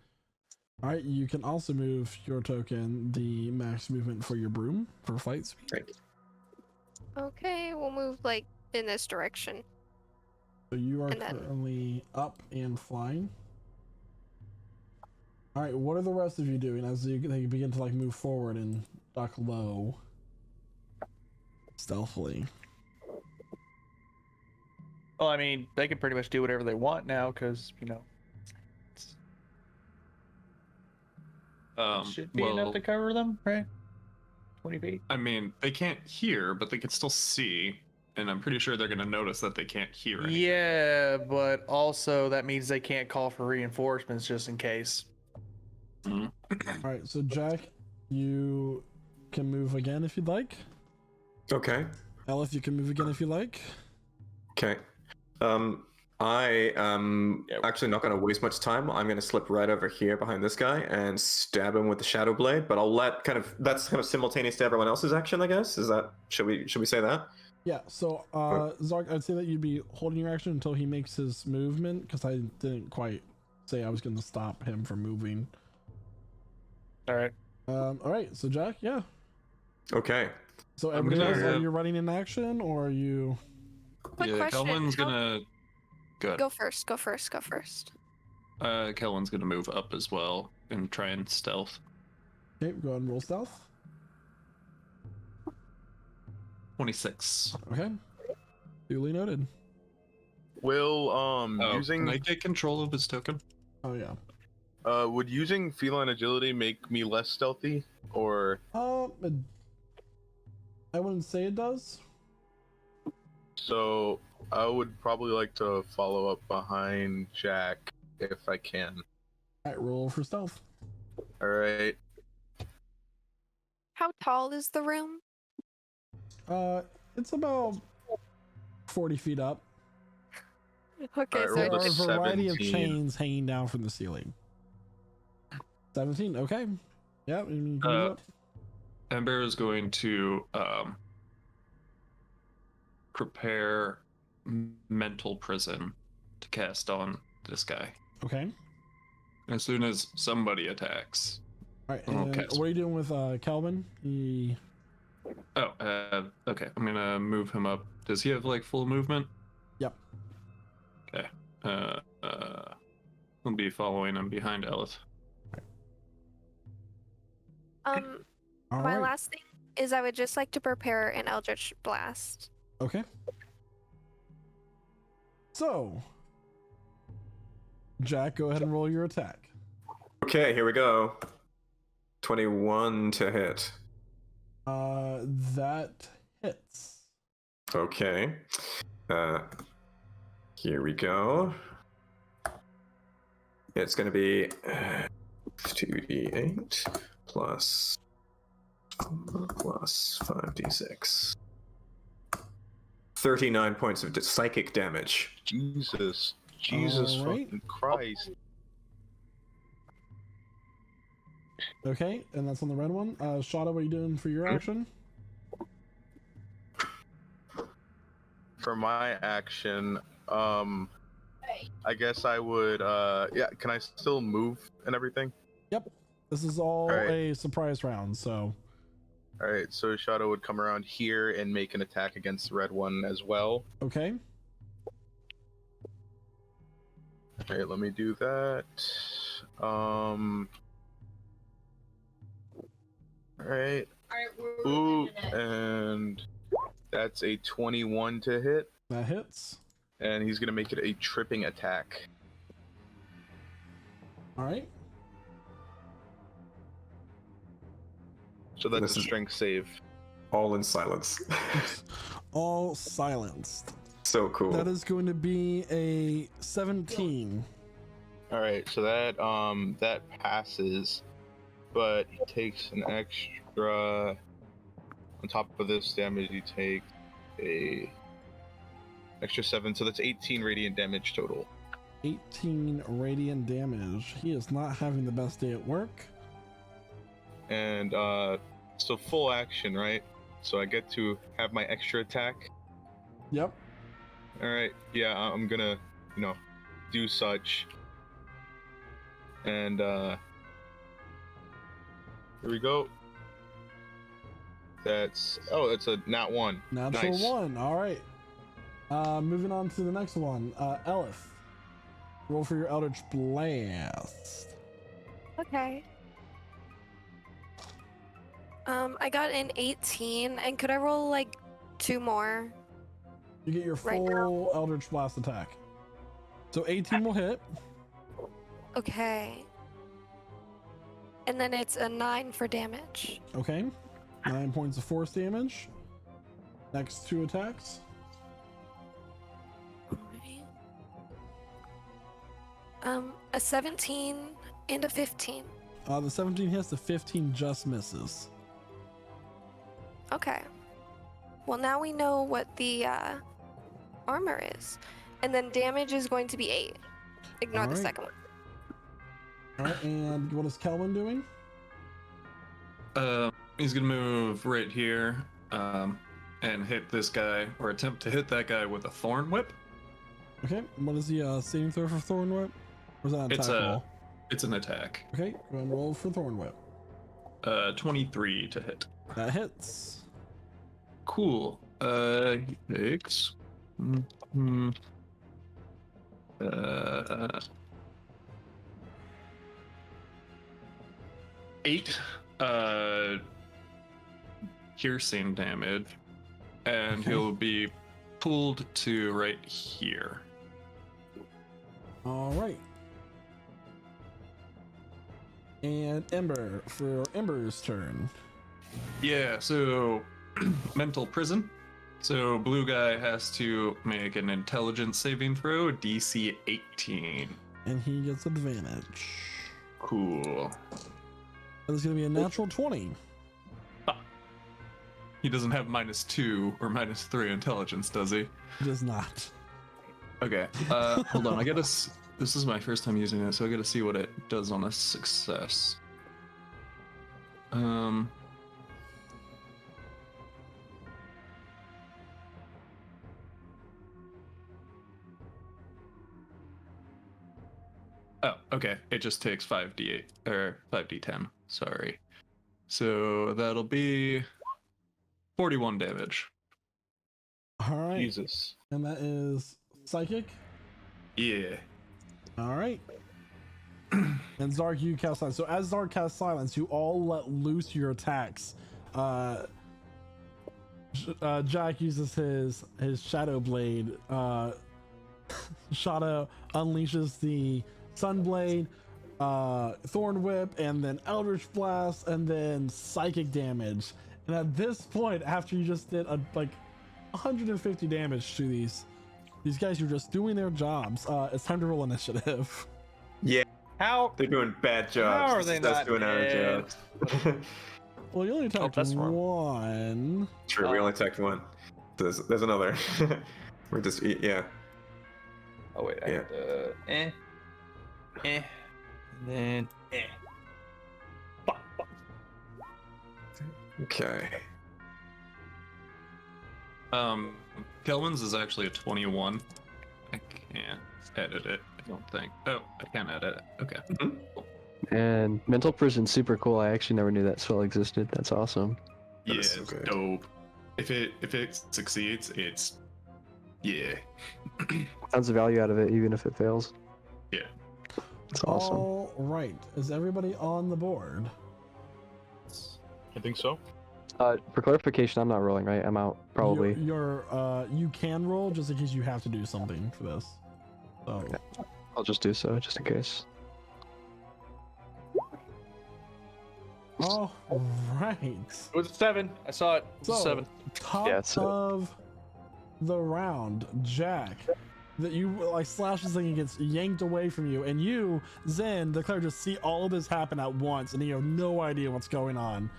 All right, you can also move your token the max movement for your broom for flight speed. Thank you. Okay, we'll move like in this direction. So you are And then- currently up and flying. All right, what are the rest of you doing as they begin to like move forward and duck low, stealthily? Well, I mean, they can pretty much do whatever they want now, because should be enough to cover them, right? 20 feet. I mean, they can't hear, but they can still see, and I'm pretty sure they're going to notice that they can't hear anything. Yeah, but also that means they can't call for reinforcements just in case. All right, so Jack, you can move again if you'd like. Okay. Elif, you can move again if you like. Okay. I am actually not going to waste much time. I'm going to slip right over here behind this guy and stab him with the Shadow Blade. But I'll let that's kind of simultaneous to everyone else's action, I guess. Is that should we say that? Yeah. So Zark, I'd say that you'd be holding your action until he makes his movement, because I didn't quite say I was going to stop him from moving. All right. All right. So Jack, yeah. Okay. So I'm everybody gonna- else, are you running in action or are you? Quick Yeah, question. Kelvin's how- gonna Go first. Go first. Go first. Kelvin's gonna move up as well and try and stealth. Okay, go ahead and roll stealth. 26. Okay. Duly noted. Will Oh, using can I get control of his token? Oh yeah. would using feline agility make me less stealthy, or I wouldn't say it does. so? I would probably like to follow up behind Jack if I can. All right, roll for stealth. All right. How tall is the room? It's about 40 feet up. Okay, I so There rolled are a a variety of 17. chains hanging down from the ceiling. 17. Okay. Yeah. You can move up. Ember is going to prepare mental prison to cast on this guy Okay. as soon as somebody attacks. All right. I'll And cast. what are you doing with Kelvin? Okay. I'm gonna move him up. Does he have like full movement? Yep. Okay. I'll be following him behind Ellis. All My right. last thing is I would just like to prepare an Eldritch Blast. Okay. So, Jack, go ahead and roll your attack. Okay, here we go. 21 to hit. That hits. Okay. Here we go. It's going to be 2d8 plus 5d6. 39 points of psychic damage. Jesus All right. fucking Christ. Okay, and that's on the red one. Shada, what are you doing for your action? For my action, I guess I would, yeah, can I still move and everything? Yep. This is all All right. a surprise round, so. Alright, so Shadow would come around here and make an attack against the red one as well. Okay. Alright, let me do that. Alright. Ooh, and that's a 21 to hit, That hits. and he's gonna make it a tripping attack. All right. So that's This a is- strength save. All in silence. All silenced. So cool. That is going to be a 17. Alright, so that that passes, but he takes an extra on top of this damage. He takes a extra 7, so that's 18 radiant damage total. 18 radiant damage. He is not having the best day at work. And so full action, right? So I get to have my extra attack. Yep. All right, yeah, I'm gonna, do such. And here we go. That's a nat 1. Natural Nice. 1. All right. Moving on to the next one. Elif, roll for your Eldritch Blast. Okay. I got an 18, and could I roll like 2 more? You get your Right full Eldritch Blast attack. So 18 will hit. Okay. And then it's a 9 for damage. Okay. 9 points of force damage. Next 2 attacks. A 17 and a 15. The 17 hits, the 15 just misses. Okay. Well, now we know what the armor is. And then damage is going to be 8. Ignore the Alright. second one. Alright, and what is Kelvin doing? He's gonna move right here, and hit this guy, or attempt to hit that guy with a Thorn Whip. Okay, what is the saving throw for Thorn Whip? Or is that an attack roll? It's an attack. Okay, go and roll for Thorn Whip. 23 to hit. That hits. Cool. He takes. Eight piercing damage, and Okay. he'll be pulled to right here. Alright. And Ember, for Ember's turn. Yeah, so mental prison. So blue guy has to make an intelligence saving throw, DC 18. And he gets advantage. Cool. That is going to be a natural 20. He doesn't have -2 or -3 intelligence, does he? It does not. Okay. Hold on. This is my first time using it, so I gotta see what it does on a success. Oh, okay. It just takes 5d8 or 5d10. Sorry. So that'll be 41 damage. Alright. Jesus. And that is Psychic. Yeah. Alright. And Zark, you cast silence. So as Zark casts silence, you all let loose your attacks. Jack uses his Shadow Blade. Shadow unleashes the Sunblade, Thorn Whip, and then Eldritch Blast, and then Psychic damage. And at this point, after you just did like 150 damage to these guys who are just doing their jobs, it's time to roll initiative. Yeah, How? they're doing bad jobs. How are they That's not doing our dead? jobs. Well, you only attacked that's wrong. one. True, we only attacked one. There's another. We're just yeah. Oh wait, I Yeah. have to and then Fuck. Okay. Kelvin's is actually a 21. I can't edit it, I don't think. Oh, I can edit it. Okay. And mental prison's super cool. I actually never knew that spell existed. That's awesome. That Yeah, is so it's good. dope. If it succeeds, it's yeah. Oh. Tons of value out of it, even if it fails. Yeah. It's awesome. All right. Is everybody on the board? I think so. For clarification, I'm not rolling, right? I'm out, probably. You can roll just in case you have to do something for this. So Okay. I'll just do so, just in case. all right. It was a 7. I saw it. It was So, a 7. top Yeah, so- of the round, Jack, that you like slash this thing and gets yanked away from you, and you, Zen, the cleric, just see all of this happen at once, and you have no idea what's going on.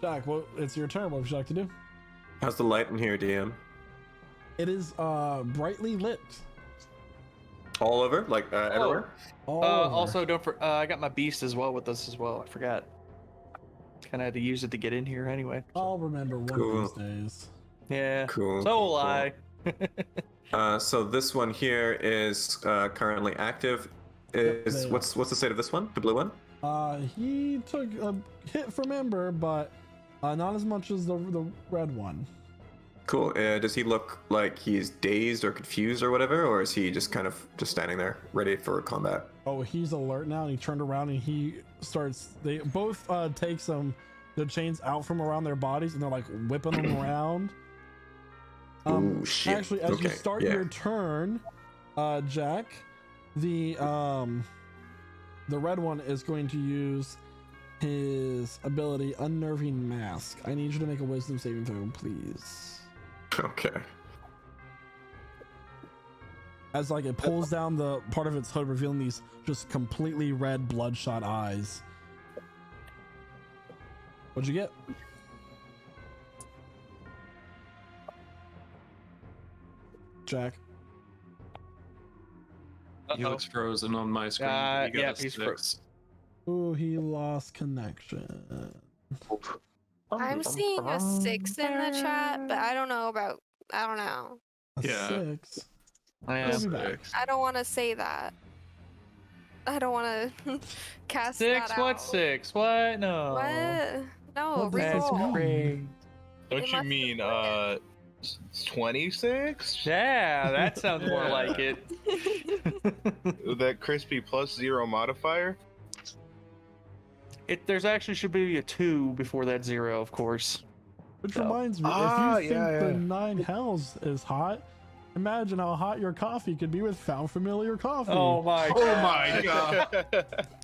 Jack, well, it's your turn. What would you like to do? How's the light in here, DM? It is brightly lit. All over, like everywhere. All over. Also, don't for I got my beast as well with us as well. I forgot. Kind of had to use it to get in here anyway. I'll remember one Cool. of these days. Yeah. Cool. So cool, will cool. I. So this one here is currently active. Is they what's the state of this one? The blue one? He took a hit from Ember, but not as much as the red one. Cool. Does he look like he's dazed or confused or whatever, or is he just kind of just standing there ready for combat? Oh, he's alert now, and he turned around and he starts. They both take the chains out from around their bodies, and they're like whipping them around. Ooh, shit. Actually, as you Okay, start yeah. your turn, Jack, the red one is going to use his ability Unnerving Mask. I need you to make a Wisdom saving throw, please. Okay. As like it pulls down the part of its hood, revealing these just completely red, bloodshot eyes. What'd you get? Jack. He looks frozen on my screen. He got yeah, a he's 6. Oh, he lost connection. I'm seeing a 6 in the chat, but I don't know. A Yeah. 6. Yeah. He'll be back. I don't want to say that. I don't want to cast Six? that What out. 6? What? No. What? No, What does this reroll. mean? Great. Don't It you must mean have 26? Yeah, that sounds more like it. That crispy +0 modifier? There's actually should be a 2 before that 0, of course. Which So- reminds me, Ah, if you think yeah, the yeah. 9 hells is hot, imagine how hot your coffee could be with Found Familiar coffee. Oh my Oh god. my god.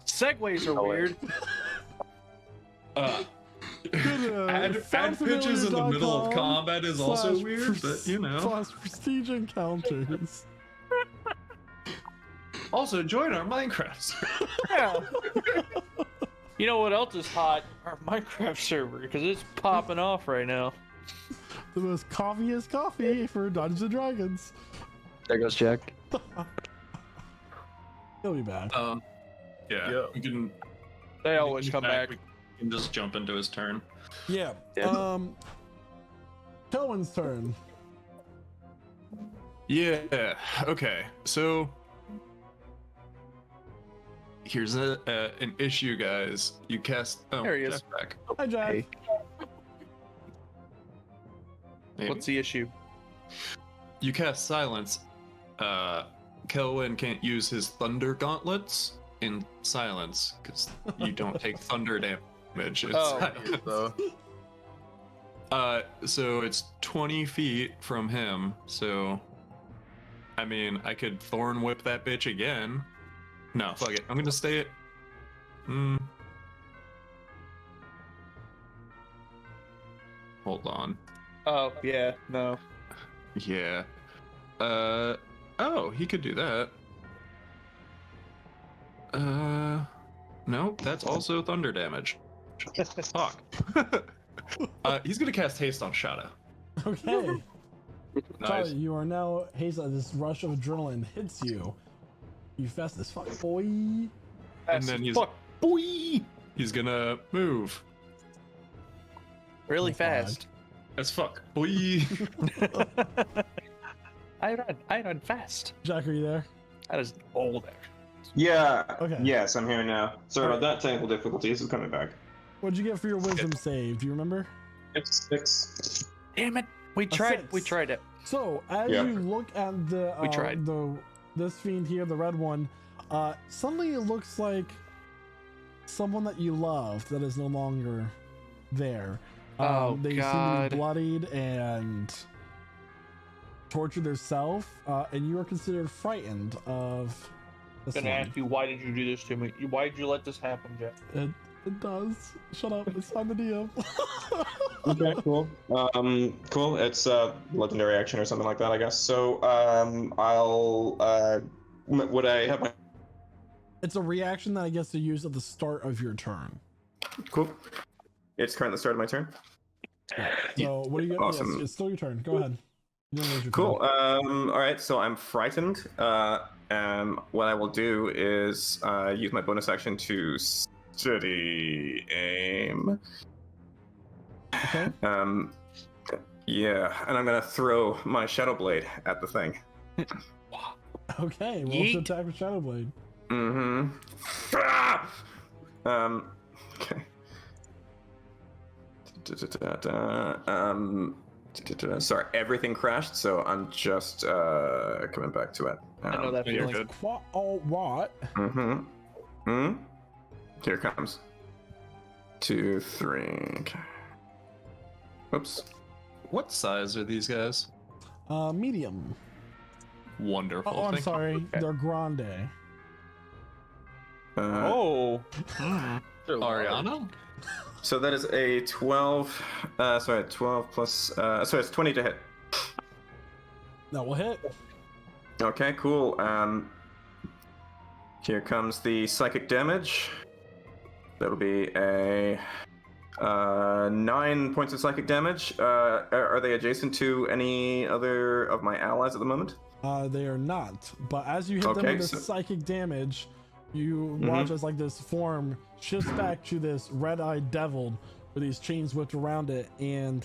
Segways are weird. Add pitches in the middle of combat is also weird, but you know. Plus prestige encounters. Also, join our Minecraft server. Yeah. You know what else is hot? Our Minecraft server, because it's popping off right now. The most coffeeest coffee for Dungeons and Dragons. There goes Jack. He'll be back. Yeah, Yeah. we can. They always come back. We can just jump into his turn. Yeah. Yeah. Kelvin's turn. Yeah. Okay. So here's an issue, guys. You cast. Oh, There he is. Jack's back. Hi, Jack. Hey. Maybe. What's the issue? You cast silence. Kelvin can't use his thunder gauntlets in silence because you don't take thunder damage. in Oh. silence. So, So it's 20 feet from him. So, I mean, I could Thorn Whip that bitch again. No, fuck it. I'm gonna stay at. Hold on. Oh, yeah, no. Yeah. Oh, he could do that. Nope, that's also thunder damage. Fuck. He's gonna cast haste on Shadow. Okay. Nice. Charlie, you are now hazel. This rush of adrenaline hits you. You fast as fuck, boy. And then he's Fuck, boy! he's gonna move. Really Oh, fuck. fast. As fuck. Boy. I run fast. Jack, are you there? That is old. Yeah. Okay. Yes, I'm here now. Sorry about that. Technical difficulties. I'm coming back. What'd you get for your wisdom save? Do you remember? It's 6. Damn it! We tried. six. We tried it. So as Yeah. you look at the We tried. this fiend here, the red one, suddenly it looks like someone that you loved that is no longer there. Oh, they seem to God. be bloodied and tortured themselves, and you are considered frightened of this I'm gonna one. ask you, why did you do this to me? Why did you let this happen, Jeff? It does. Shut up. It's on the DM. Okay, cool. Cool. It's legendary action or something like that, I guess. So, would I have my? It's a reaction that I guess to use at the start of your turn. Cool. It's currently the start of my turn. So what are you gonna? Awesome. Yes, it's still your turn. Go ahead. You don't lose your Cool. turn. All right. So I'm frightened. What I will do is use my bonus action to steady aim. Okay. Yeah, and I'm gonna throw my shadow blade at the thing. Okay. Roll to Yeet. attack with Shadow Blade. Mm-hmm. Okay. Sorry, everything crashed, so I'm just coming back to it. I know that you're feeling. good. What? Here it comes. 2, 3. Okay. Oops. What size are these guys? Medium. Wonderful. Oh, I'm Thank sorry. Okay. They're grande. Oh. Ariana? So that is a 12. 12 plus. So it's 20 to hit. That will hit. Okay, cool. Here comes the psychic damage. That'll be a 9 points of psychic damage. Are they adjacent to any other of my allies at the moment? They are not. But as you hit them Okay, with this psychic damage, you watch as like this form shifts back to this red-eyed devil with these chains whipped around it, and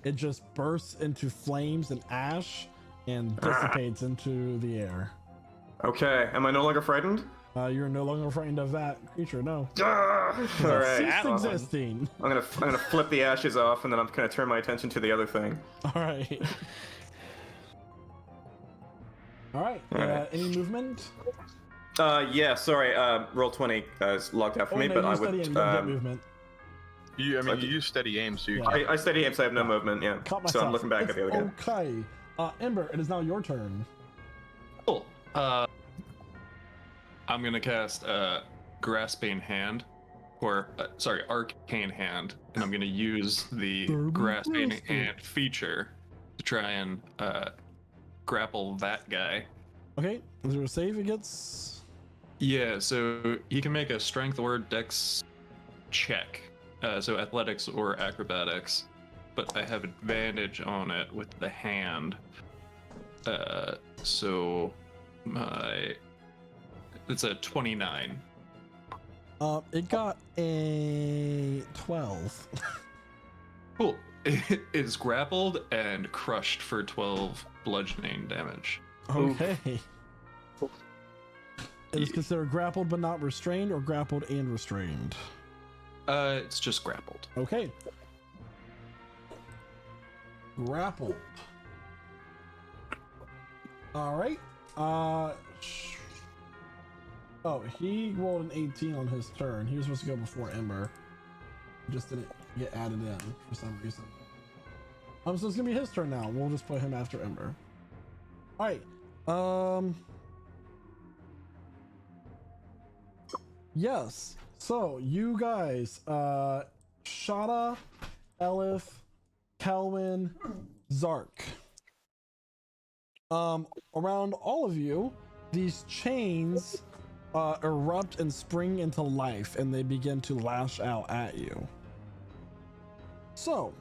it just bursts into flames and ash and dissipates into the air. Okay, am I no longer frightened? You're no longer frightened of that creature, no. All right. Ceased awesome. existing. I'm gonna flip the ashes off, and then I'm gonna turn my attention to the other thing. All right. All right. Alright. Any movement? Yeah. Sorry. Roll 20 is logged out for me, no, but you I steady would. aim, you don't get movement. You use steady aim, so you Yeah. I steady aim, so I have no movement. Yeah. Caught So myself. I'm looking back It's at the other guy. Okay. Ember, it is now your turn. Cool. I'm gonna cast Grasping Hand, or sorry, Arcane Hand, and I'm gonna use the Derby Grasping Grasping. Hand feature to try and grapple that guy. Okay. Is there a save it gets? Yeah, so he can make a Strength or Dex check, so athletics or acrobatics, but I have advantage on it with the hand. So it's a 29. It got a 12. Cool. It is grappled and crushed for 12 bludgeoning damage. Okay. It is considered grappled but not restrained, or grappled and restrained. It's just grappled. Okay. Grappled. All right. Oh, he rolled an 18 on his turn. He was supposed to go before Ember. Just didn't get added in for some reason. So it's gonna be his turn now. We'll just put him after Ember. All right. Yes. So you guys, Shada, Elif, Kelwin, Zark. Around all of you, these chains erupt and spring into life, and they begin to lash out at you. So,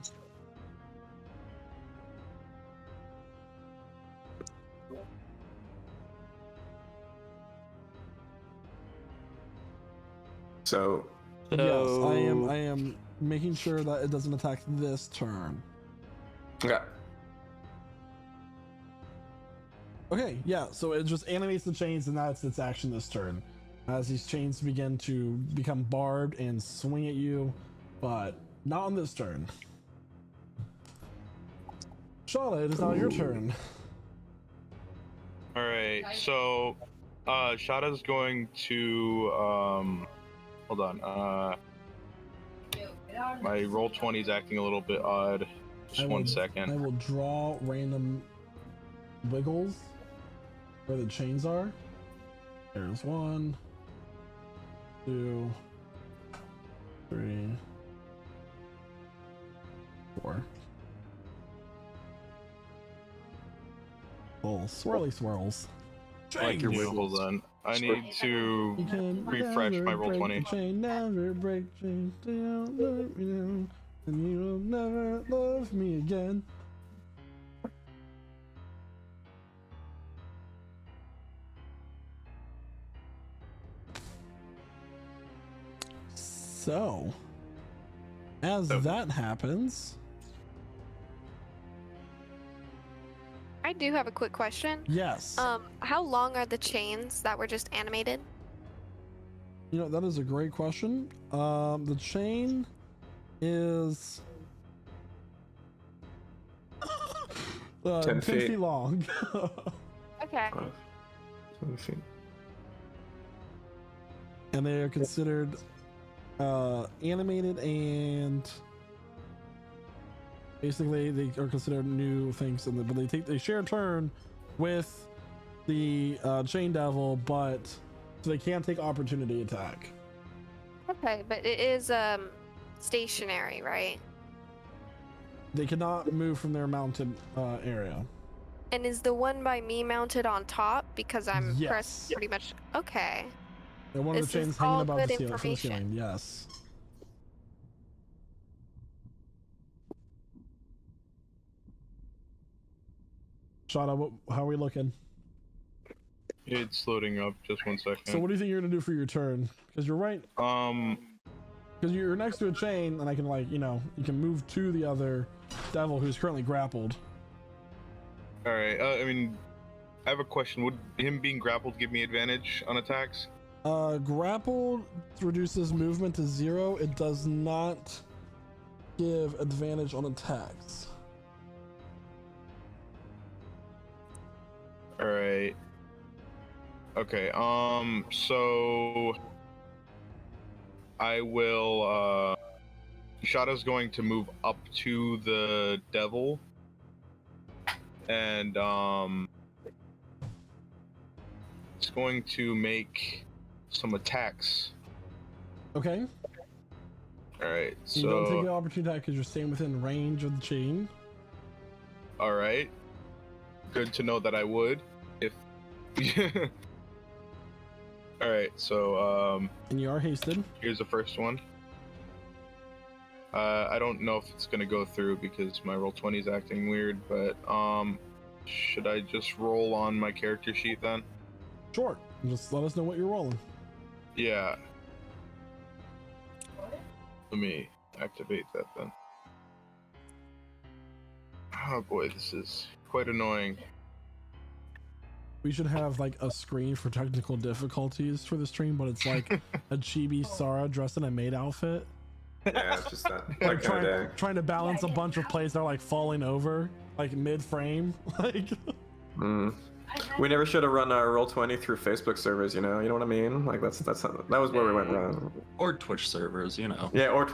So yes, I am making sure that it doesn't attack this turn. okay. Okay, yeah, so it just animates the chains, and that's its action this turn. As these chains begin to become barbed and swing at you, but not on this turn. Shada, it is now your turn. All right, so Shada's going to hold on. My roll 20 is acting a little bit odd. Just one I second. will draw random wiggles where the chains are. There's 1, 2, 3, 4. Little swirly swirls. Like your Hold wiggles. on. I need to You can refresh never my roll break 20. the chain, never break the chain, don't let me down, and you will never love me again. So, as that happens, I do have a quick question. yes. How long are the chains that were just animated? You know, that is a great question. The chain is 10 feet. feet long. Okay. 20 feet. And they are considered animated, and basically they are considered new things. But they share a turn with the chain devil, but so they can't take opportunity attack. Okay, but it is stationary, right? They cannot move from their mounted area. And is the one by me mounted on top? Because I'm Yes. pressed pretty much. Okay. And one of This the is chains hanging all above good the ceiling, from the information. ceiling. Yes. Shada, how are we looking? It's loading up. Just 1 second. So what do you think you're gonna do for your turn? Because you're right. Because you're next to a chain, and I can, like, you know, you can move to the other devil who's currently grappled. All right. I mean, I have a question. Would him being grappled give me advantage on attacks? Grappled reduces movement to 0. It does not give advantage on attacks. All right. Okay. So I will. Shada's going to move up to the devil, and it's going to make some attacks. Okay. All right. You don't take an So opportunity attack because you're staying within range of the chain. all right. Good to know that I would if. All right. So And you are hasted. here's the first one. I don't know if it's gonna go through because my roll 20 is acting weird, but should I just roll on my character sheet then? Sure. Just let us know what you're rolling. Yeah. Let me activate that then. Oh boy, this is quite annoying. We should have like a screen for technical difficulties for the stream, but it's like a chibi Sarah dressed in a maid outfit. Yeah, it's just that. Like kind of day. trying to balance a bunch of plays that are like falling over, like mid-frame. Like, We never should have run our Roll20 through Facebook servers, you know what I mean? Like that was where we went wrong. Or Twitch servers, you know. Yeah, or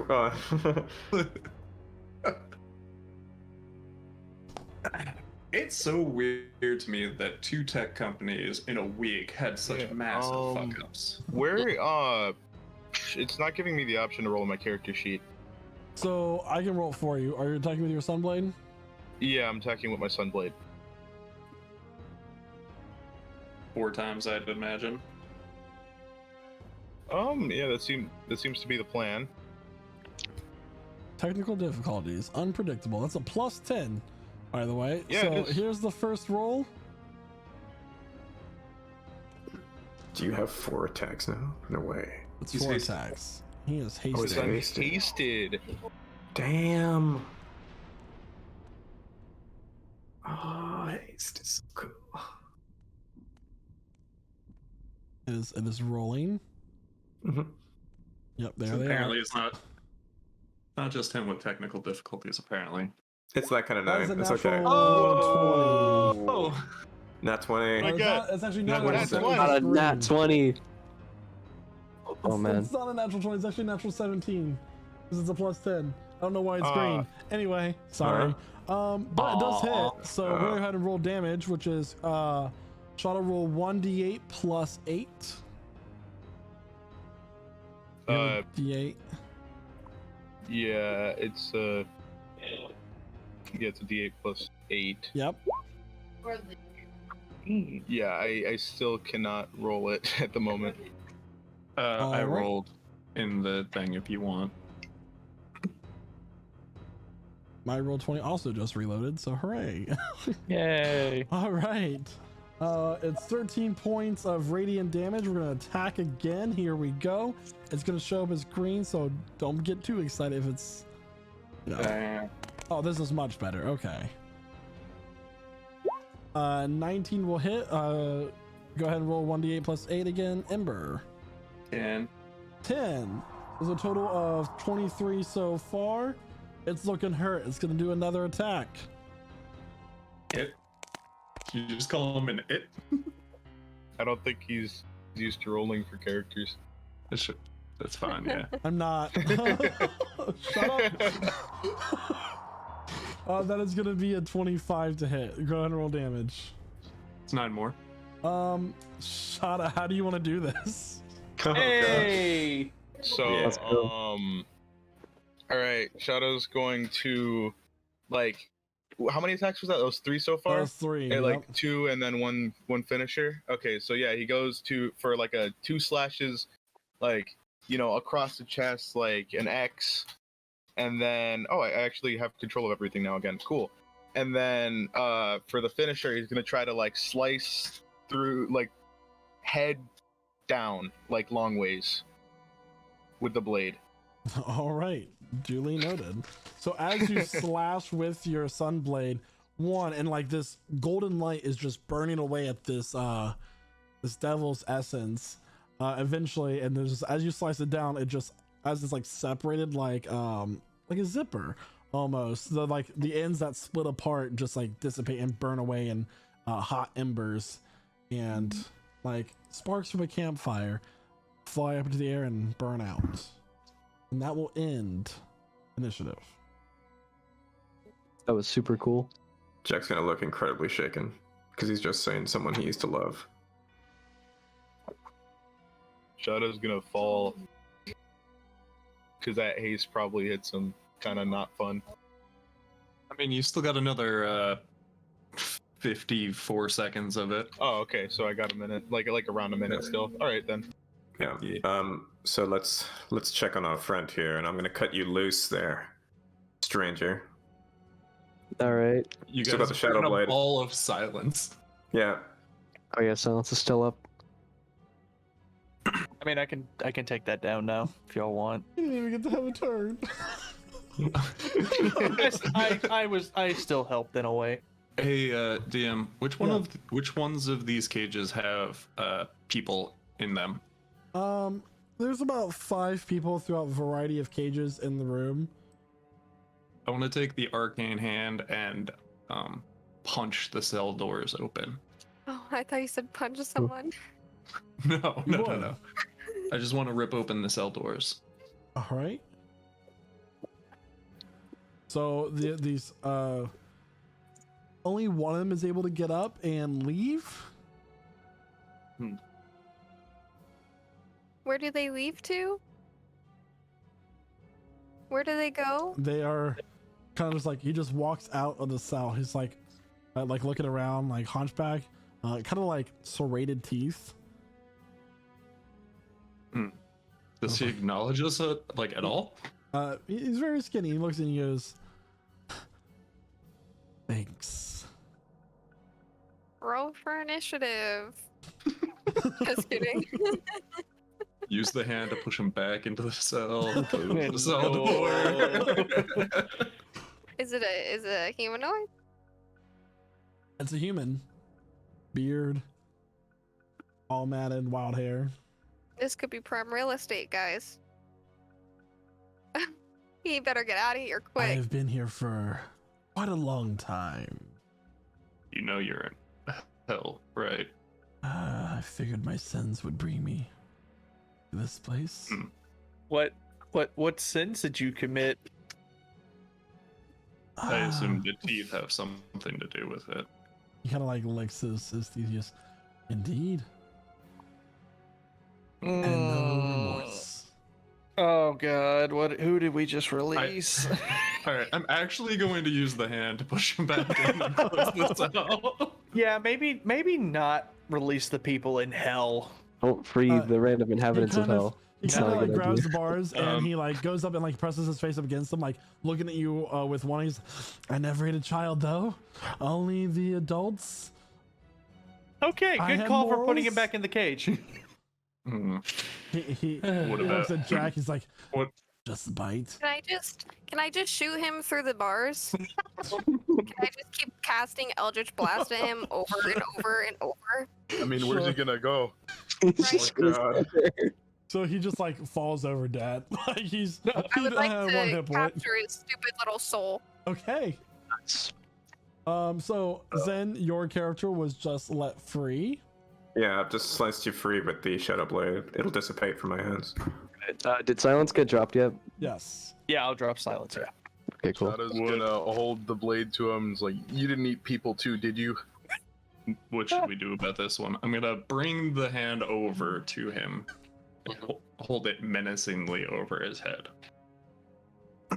It's so weird to me that 2 tech companies in a week had such Yeah, massive fuck-ups. Where it's not giving me the option to roll my character sheet. so I can roll for you. Are you attacking with your Sunblade? Yeah, I'm attacking with my Sunblade. 4 times, I'd imagine. Yeah, that seems to be the plan. Technical difficulties, unpredictable. That's a +10, by the way. Yeah, so it is. here's the first roll. Do you have 4 attacks now? No way. It's He's 4 hasted. attacks. He is hasted. is Because I'm Hasted. hasted. Damn. Oh, haste is so cool. It is rolling. Mhm. Yep, there So they apparently are. it's not just him with technical difficulties, apparently. It's that kind of That is night. a It's okay. natural 20. Oh! Nat 20. My God. It's actually not Nat a natural 20. Not a green. nat 20. Oh It's- man. It's not a natural 20, it's actually a natural 17. Because it's a +10. I don't know why it's green. Anyway, sorry. But it does hit. So we're gonna go ahead and roll damage, which is try to roll 1d8 plus 8. D8. Yeah, it's a D8 plus 8. Yep. Yeah, I still cannot roll it at the moment. I Alright. rolled in the thing if you want. My roll 20 also just reloaded, so hooray. Yay. All right. It's 13 points of radiant damage. We're gonna attack again. Here we go. It's gonna show up as green, so don't get too excited if it's, Oh, this is much better. Okay. 19 will hit. Go ahead and roll 1d8 plus 8 again. Ember. 10. 10. There's a total of 23 so far. It's looking hurt. It's gonna do another attack. It. You just call him an it. I don't think he's used to rolling for characters. That's fine, yeah. I'm not. Shut up. That is gonna be a 25 to hit. Go ahead and roll damage. It's 9 more. Shada, how do you want to do this? Oh, Hey! So, Yeah. Let's go. all right, Shadow's going to, like, how many attacks was that? Those 3 so far? That's 3. Okay, like Yep. 2 and then one finisher. Okay, so yeah, he goes for like a 2 slashes, like, across the chest, like an X, and then I actually have control of everything now again. Cool. And then for the finisher, he's gonna try to like slice through, like, head down, like long ways with the blade. All right, duly noted. So as you slash with your sun blade, and like this golden light is just burning away at this devil's essence. Eventually, and there's as you slice it down, it just as it's like separated like a zipper almost. The ends that split apart just like dissipate and burn away in hot embers, and like sparks from a campfire fly up into the air and burn out. And that will end initiative. That was super cool. Jack's gonna look incredibly shaken because he's just saying someone he used to love. Shadow's gonna fall because that haste probably hits him kind of not fun. I mean, you still got another 54 seconds of it. Oh, okay, so I got a minute, like around a minute still. All right then. Yeah. Yeah. So let's check on our friend here, and I'm gonna cut you loose there, stranger. All right. You So guys about the Shadow put in a Blade. ball of silence. Yeah. Oh yeah, silence is still up. I mean, I can take that down now if y'all want. You didn't even get to have a turn. I still helped in a way. Hey, DM, which ones of these cages have people in them? There's about 5 people throughout a variety of cages in the room. I want to take the arcane hand and punch the cell doors open. Oh, I thought you said punch someone. No. What? I just want to rip open the cell doors. All right. So these only one of them is able to get up and leave. Where do they leave to? Where do they go? They are kind of just like, he just walks out of the cell. He's like looking around, like hunchback, kind of like serrated teeth. Does he acknowledge us at all? He's very skinny. He looks and he goes, "Thanks." Roll for initiative. Just kidding. Use the hand to push him back into the cell. Close the cell No. door. Is it a humanoid? It's a human, beard, all matted, wild hair. This could be prime real estate, guys. He better get out of here quick. I've been here for quite a long time. You know you're in hell, right? I figured my sins would bring me to this place. What sins did you commit? I assume Ah, the teeth have something to do with it. he kind of like licks his teeth. Yes, indeed. And no remorse. Oh God! Who did we just release? All right, I'm actually going to use the hand to push him back in and close the cell. Yeah, maybe not release the people in hell. Don't free the random inhabitants of hell. He It's kind not of a like good grabs idea. the bars and he like goes up and like presses his face up against them, like looking at you with one. He's, I never ate a child though, only the adults. Okay, I good have call for putting him morals. back in the cage. Hmm. He What looks about at Jack. He's like, what? just a bite. Can I just shoot him through the bars? Can I just keep casting Eldritch Blast at him over and over and over? I mean, where's he Sure. gonna go? He's Right. just gonna God. sit there. So he just like falls over dead. Like he's I would like one to hit point. capture his stupid little soul. Okay. Nice. So Zen, your character was just let free. Yeah, I've just sliced you free with the Shadow Blade. It'll dissipate from my hands. Did silence get dropped yet? Yes. Yeah, I'll drop silence. Yeah. Okay, cool. Shadow's What? gonna hold the blade to him. It's like, you didn't eat people too, did you? What should we do about this one? I'm gonna bring the hand over to him, and hold it menacingly over his head.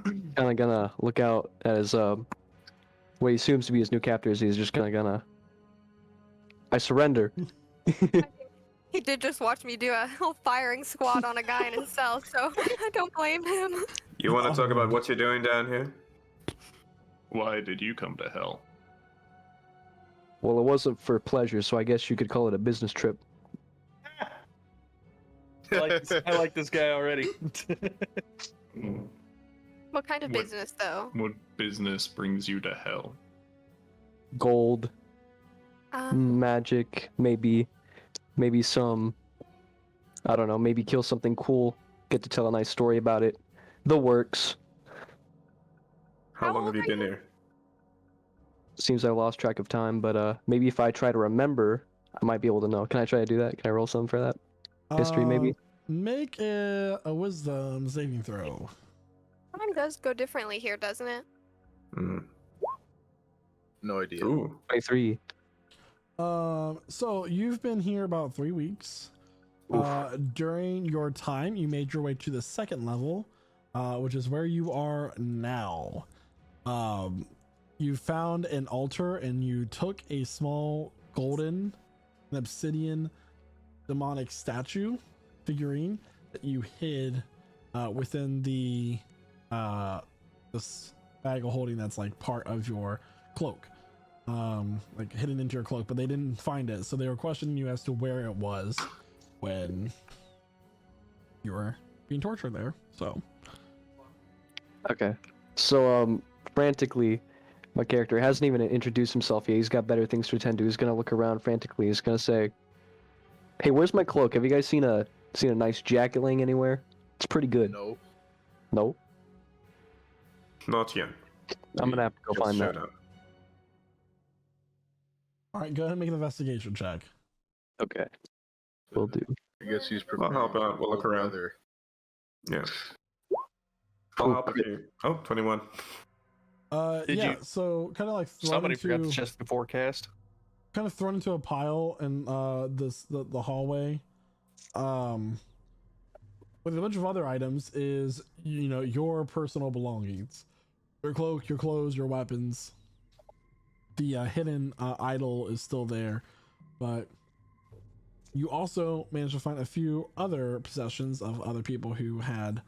Kind of gonna look out at his what he assumes to be his new captors. He's just gonna. I surrender. He did just watch me do a whole firing squad on a guy in his cell, so I don't blame him. You want to talk about what you're doing down here? Why did you come to hell? Well, it wasn't for pleasure, so I guess you could call it a business trip. I like this guy already. What kind of What- business, though? What business brings you to hell? Gold, Um, magic, maybe some. I don't know. Maybe kill something cool. Get to tell a nice story about it. The works. How How long have old you are been you? here? Seems I lost track of time, but maybe if I try to remember, I might be able to know. Can I try to do that? Can I roll some for that? History, maybe? Make a wisdom saving throw. time does go differently here, doesn't it? Mm. No idea. Ooh. 23. So you've been here about 3 weeks. During your time, you made your way to the second level, which is where you are now. You found an altar and you took a small golden and obsidian demonic statue figurine that you hid within the this bag of holding that's like part of your cloak, like hidden into your cloak, but they didn't find it, so they were questioning you as to where it was when you were being tortured there. So Okay. So, frantically, my character hasn't even introduced himself yet. He's got better things to attend to. He's gonna look around frantically. He's gonna say, "Hey, where's my cloak? Have you guys seen a nice jacket laying anywhere? It's pretty good." No. No? Not yet. I'm gonna have to go Just find showed that. up. all right, go ahead and make an investigation check. Okay. Will do. I guess he's Well, prepared. how about we'll look around. Yeah. I'll help if you. Oh, 21. Did Yeah, you- so kind of like thrown Somebody forgot to into, check the forecast. kind of thrown into a pile in the hallway, with a bunch of other items is, you know, your personal belongings, your cloak, your clothes, your weapons. The hidden idol is still there, but you also managed to find a few other possessions of other people who had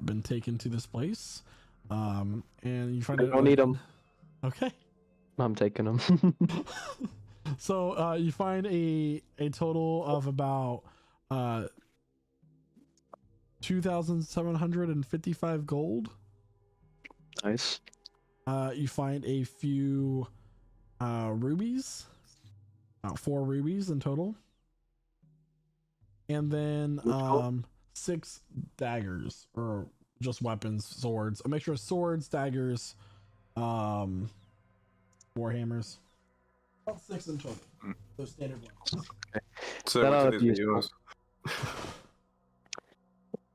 been taken to this place, and you find I it. don't need them. Okay. I'm taking them. So you find a total of about 2,755 gold. Nice. You find a few rubies, about 4 rubies in total, and then 6 daggers, or just weapons, swords, a mixture of swords, daggers, warhammers. About 6 in total. Those standard ones. So That which ought of to these be are yours?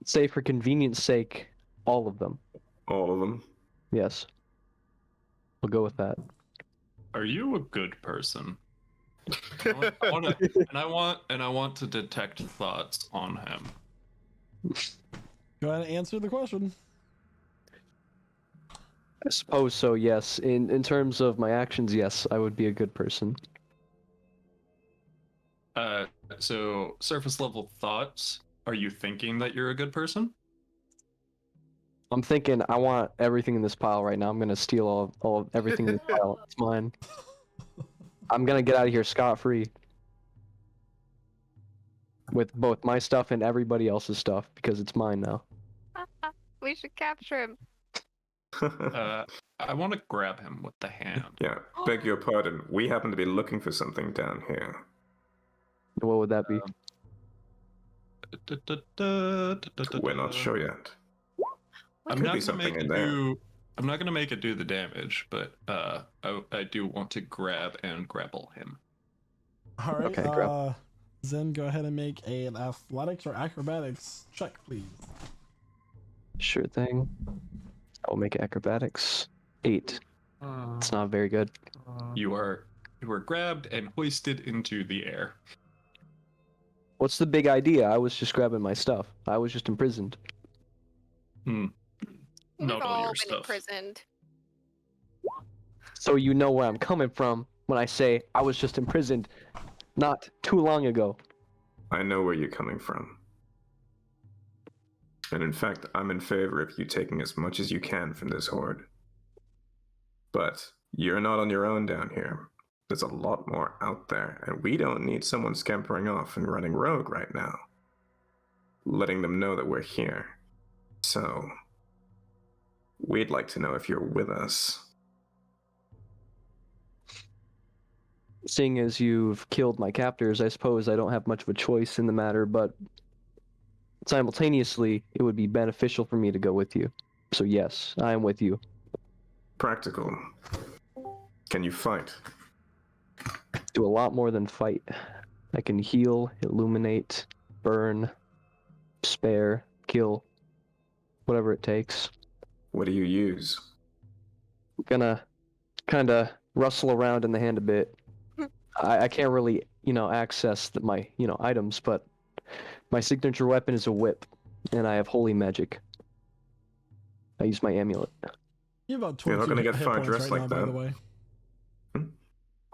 Say for convenience sake, all of them. All of them. Yes. We'll go with that. Are you a good person? I want to detect thoughts on him. Go ahead and answer the question. I suppose so, yes. In terms of my actions, yes, I would be a good person. So surface level thoughts. Are you thinking that you're a good person? I'm thinking I want everything in this pile right now. I'm gonna steal all of everything in this pile. It's mine. I'm gonna get out of here scot-free. With both my stuff and everybody else's stuff, because it's mine now. We should capture him. I want to grab him with the hand. Yeah, beg your pardon. We happen to be looking for something down here. What would that be? We're not sure yet. I'm Could not be gonna something make in it there. do. I'm not gonna make it do the damage, but I do want to grab and grapple him. All right. Okay, grab. Zen, go ahead and make an athletics or acrobatics check, please. Sure thing. I will make acrobatics. 8. It's not very good. You are grabbed and hoisted into the air. What's the big idea? I was just grabbing my stuff. I was just imprisoned. We've Not all all your been stuff. imprisoned. So you know where I'm coming from when I say I was just imprisoned not too long ago. I know where you're coming from. And in fact, I'm in favor of you taking as much as you can from this horde. But you're not on your own down here. There's a lot more out there, and we don't need someone scampering off and running rogue right now. Letting them know that we're here. So, we'd like to know if you're with us. Seeing as you've killed my captors, I suppose I don't have much of a choice in the matter, but simultaneously, it would be beneficial for me to go with you. So yes, I am with you. Practical. Can you fight? Do a lot more than fight. I can heal, illuminate, burn, spare, kill, whatever it takes. What do you use? I'm gonna kinda rustle around in the hand a bit. I can't really, access my, items, but my signature weapon is a whip, and I have holy magic. I use my amulet. You have about You're 22 not gonna get hit far points dressed right like now, by that. the way.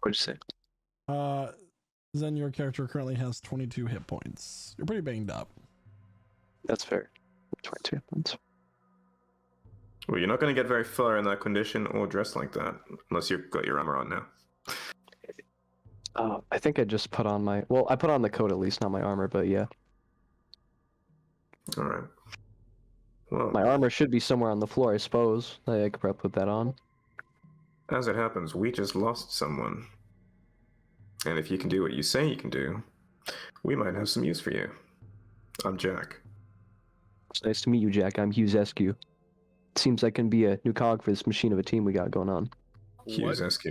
What'd you say? Zen, your character currently has 22 hit points. You're pretty banged up. That's fair. 22 hit points. Well, you're not going to get very far in that condition or dressed like that, unless you've got your armor on now. I think I just put on I put on the coat at least, not my armor, but yeah. Alright. Well, My armor should be somewhere on the floor, I suppose. I could probably put that on. as it happens, we just lost someone. And if you can do what you say you can do, we might have some use for you. I'm Jack. It's nice to meet you, Jack. I'm Hughes Eskew. It seems I can be a new cog for this machine of a team we got going on. Hughes SQ.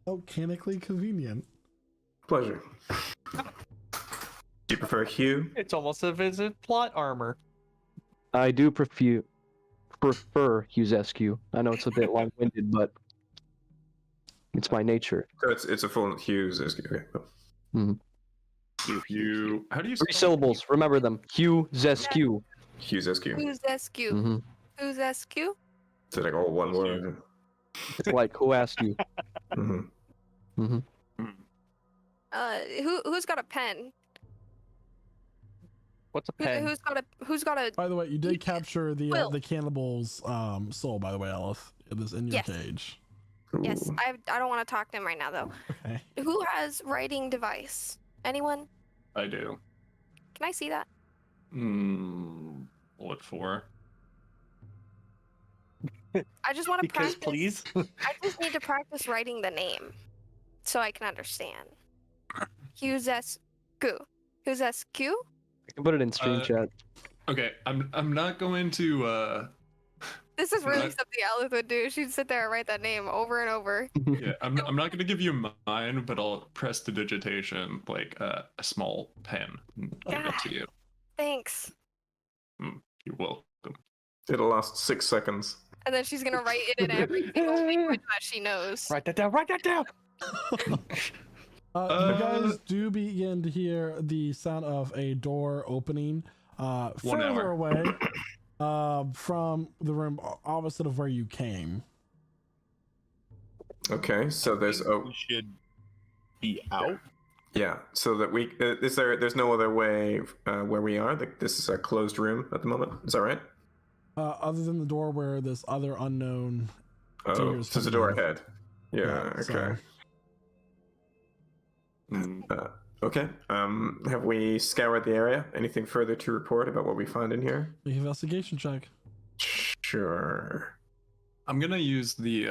Mechanically convenient. Pleasure. Do you prefer Hugh? It's almost as if it's a plot armor. I do prefer Hughes Eskew. I know it's a bit long-winded, but it's my nature. So it's a full Hughes SQ. Okay. cool. You. How do you? 3 spell syllables. Remember them. Hughes Eskew. Hughes SQ. Who's SQ? Mm-hmm. Who's SQ? It's like all one word. It's like, who asked you? hmm Mm-hmm. Who's got a pen? What's a pen? Who's got a By the way, you did capture the Will. the cannibal's soul, by the way, Alice. It is in your Yes. cage. Yes, Ooh. I don't want to talk to him right now though. Okay. Who has writing device? Anyone? I do. Can I see that? What for? I just want to Because practice. please. I just need to practice writing the name, so I can understand. Hughes SQ. Who's SQ? I can put it in stream chat. Okay, I'm not going to. This is really Right. something Alice would do. She'd sit there and write that name over and over. Yeah, I'm not going to give you mine, but I'll press the digitation like a small pen and give it to you. Thanks. You're welcome. It'll last 6 seconds. And then she's gonna write it in every single language that she knows. Write that down. Write that down. You guys do begin to hear the sound of a door opening further hour. away from the room opposite of where you came. Okay, so there's We should be out. yeah. So that we there's no other way where we are. This is a closed room at the moment. Is that right? Other than the door where this other unknown Oh, figures so there's a coming door in. ahead. Yeah. Yeah, so- okay. Okay. Have we scoured the area? Anything further to report about what we find in here? Make an investigation check. Sure. I'm gonna use the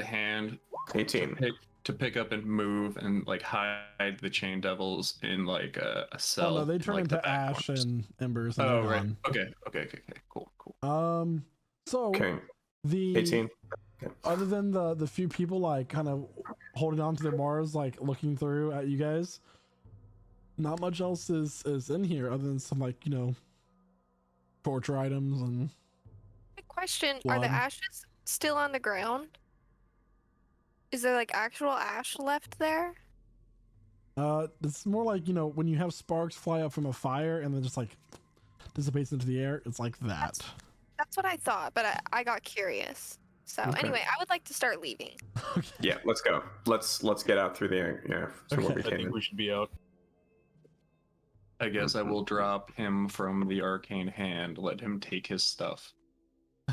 hand 18. to pick up and move and like hide the chain devils in like a Oh cell. no, they in, turn like, the into back ash corners. and embers. And Oh they're right. gone. Okay. Cool. So Okay. the 18. other than the few people like kind of holding on to their bars, like looking through at you guys, not much else is in here other than some like torture items and Quick question: are the blood. ashes still on the ground? Is there like actual ash left there? It's more like when you have sparks fly up from a fire and then just like dissipates into the air. It's like that. That's what I thought, but I got curious. So Okay. anyway, I would like to start leaving. Okay. Yeah, let's go. Let's get out through the through what we Okay. I came think in. we should be out. I guess I will drop him from the arcane hand. Let him take his stuff.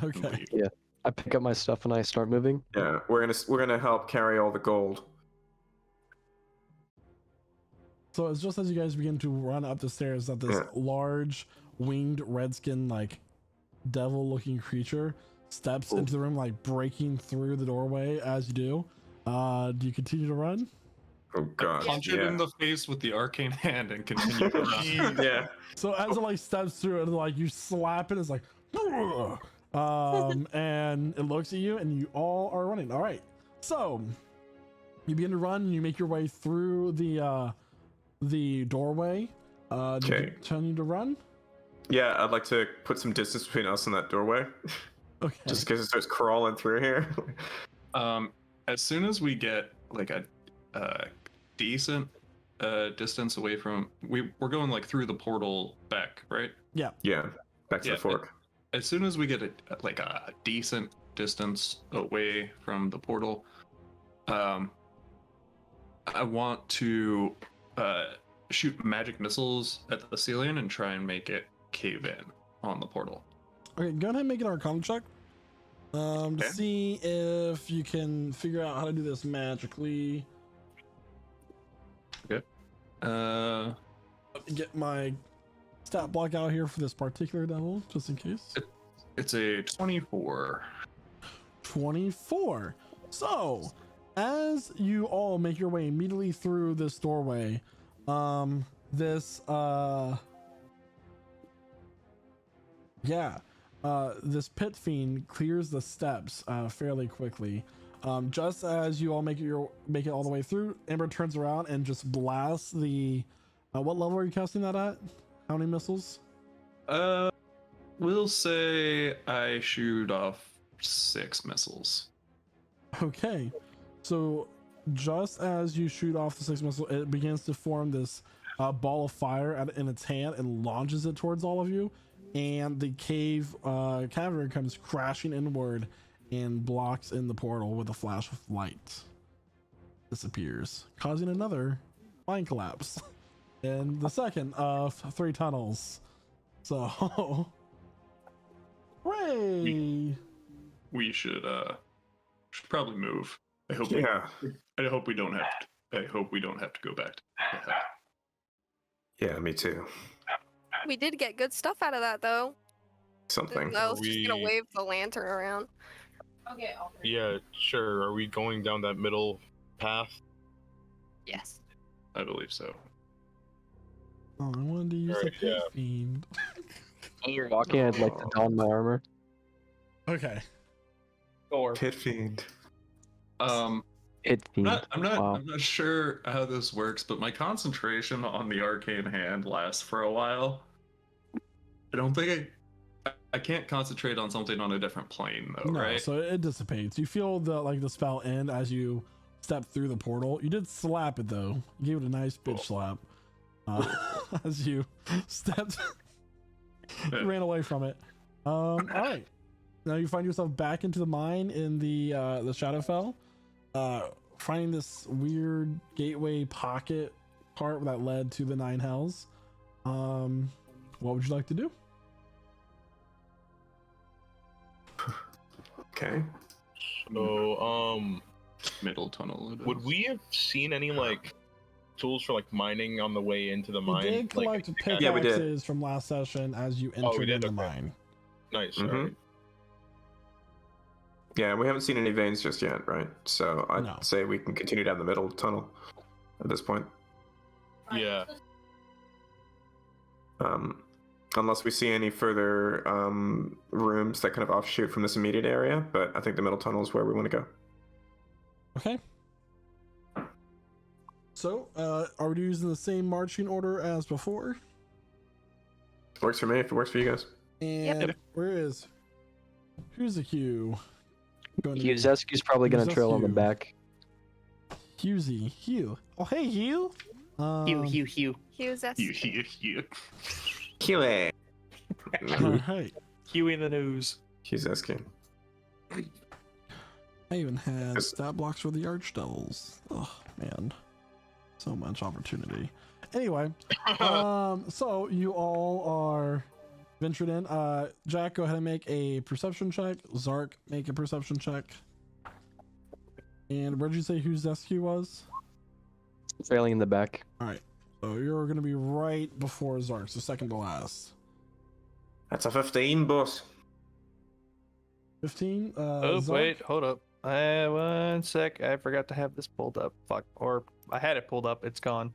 and Okay. leave. I pick up my stuff and I start moving. Yeah, we're gonna help carry all the gold. So it's just as you guys begin to run up the stairs that this Yeah. large winged redskin like devil looking creature steps into the room, like breaking through the doorway as you do. Do you continue to run? Oh god. Punch it in the face with the arcane hand and continue to run. Yeah. So as it like steps through and like you slap it, it's like and it looks at you and you all are running. All right. So you begin to run and you make your way through the doorway. Do you Okay. continue to run? Yeah, I'd like to put some distance between us and that doorway. Okay. Just because it starts crawling through here. As soon as we get like a decent distance away from, we're going like through the portal back, right? Yeah. Back to Yeah, the fork. As soon as we get a decent distance away from the portal, I want to shoot magic missiles at the ceiling and try and make it cave in on the portal. Okay, go ahead and make an Arcana check. To Okay. see if you can figure out how to do this magically. Get my stat block out here for this particular devil, just in case. It's a 24. 24. So, as you all make your way immediately through this doorway, this pit fiend clears the steps fairly quickly. Just as you all make it all the way through, Amber turns around and just blasts the what level are you casting that at? How many missiles? We'll say I shoot off 6 missiles. Okay, so just as you shoot off the 6 missile, it begins to form this ball of fire in its hand and launches it towards all of you, and the cavern comes crashing inward and blocks in the portal with a flash of light. Disappears, causing another mine collapse in the second of 3 tunnels. So, hooray! We should probably move. I hope Yeah. I hope we don't have to go back to hell. Yeah, me too. We did get good stuff out of that though. Something. I was just gonna We- wave the lantern around. Okay, I'll Yeah, sure. Are we going down that middle path? Yes. I believe so. Oh, I wanted to use Alright, the pit yeah. fiend. As you're walking, I'd like to don my armor. Okay. Door. Pit fiend. Hit fiend. I'm Wow. not sure how this works, but my concentration on the arcane hand lasts for a while. I don't think I can't concentrate on something on a different plane though, No, right? so it dissipates. You feel the spell end as you step through the portal. You did slap it though. You gave it a nice bitch slap as you stepped, ran away from it. All right. Now you find yourself back into the mine in the Shadowfell, finding this weird gateway pocket part that led to the 9 hells. What would you like to do? Okay. So, Middle tunnel. it would is. we have seen any like tools for like mining on the way into the We mine? did collect pickaxes Yeah, we did. from last session as you Oh, we entered did? in the Okay. mine. Nice. Mhm. Alright. Yeah, we haven't seen any veins just yet, right? So I'd No. say we can continue down the middle tunnel at this point. Yeah. Unless we see any further rooms that kind of offshoot from this immediate area, but I think the middle tunnel is where we want to go. Okay. So, are we using the same marching order as before? Works for me if it works for you guys. And where is Huzaku? Zesky's probably gonna trail on the Hugh. back. Hugh. Oh, hey, Hugh. Hugh. Hughes, that's You. Huey. Alright. Hugh in the news. He's asking. I even had stat blocks for the Archdevils. Oh, man. So much opportunity. Anyway, so you all are ventured in. Jack, go ahead and make a perception check. Zark, make a perception check. And where did you say whose SQ was? Trailing in the back. Alright. So you're going to be right before Zark, so second to last. That's a 15, boss. 15? Oh, Zark? wait, hold up. 1 sec. I forgot to have this pulled up. Fuck. Or I had it pulled up. It's gone.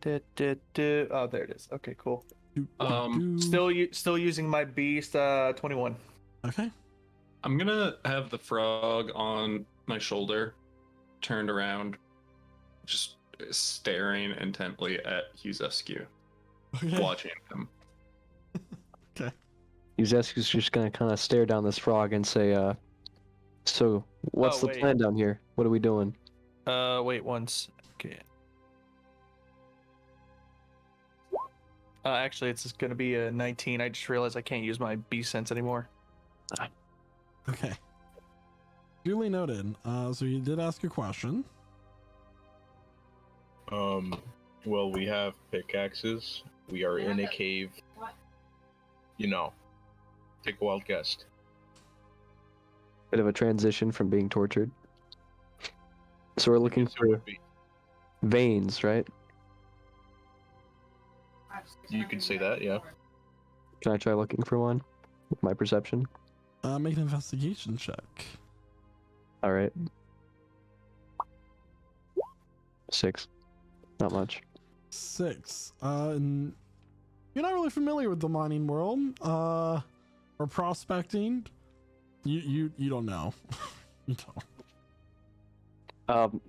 Oh, there it is. Okay, cool. Still using my beast 21. Okay. I'm gonna have the frog on my shoulder, turned around, just staring intently at Huzescu, Okay. watching him. Zesky's just gonna kind of stare down this frog and say, so what's the wait. plan down here? What are we doing? Wait once. Okay. Actually, it's just gonna be a 19. I just realized I can't use my beast sense anymore. Okay. Duly noted. So you did ask a question. Well, we have pickaxes. We are in a cave. You know, take a wild guess. Bit of a transition from being tortured. So we're looking Yes, it for would be. veins, right? You could say that, yeah. Can I try looking for one with my perception? Make an investigation check. All right. 6. Not much. 6. And you're not really familiar with the mining world, or prospecting. You don't know. You don't.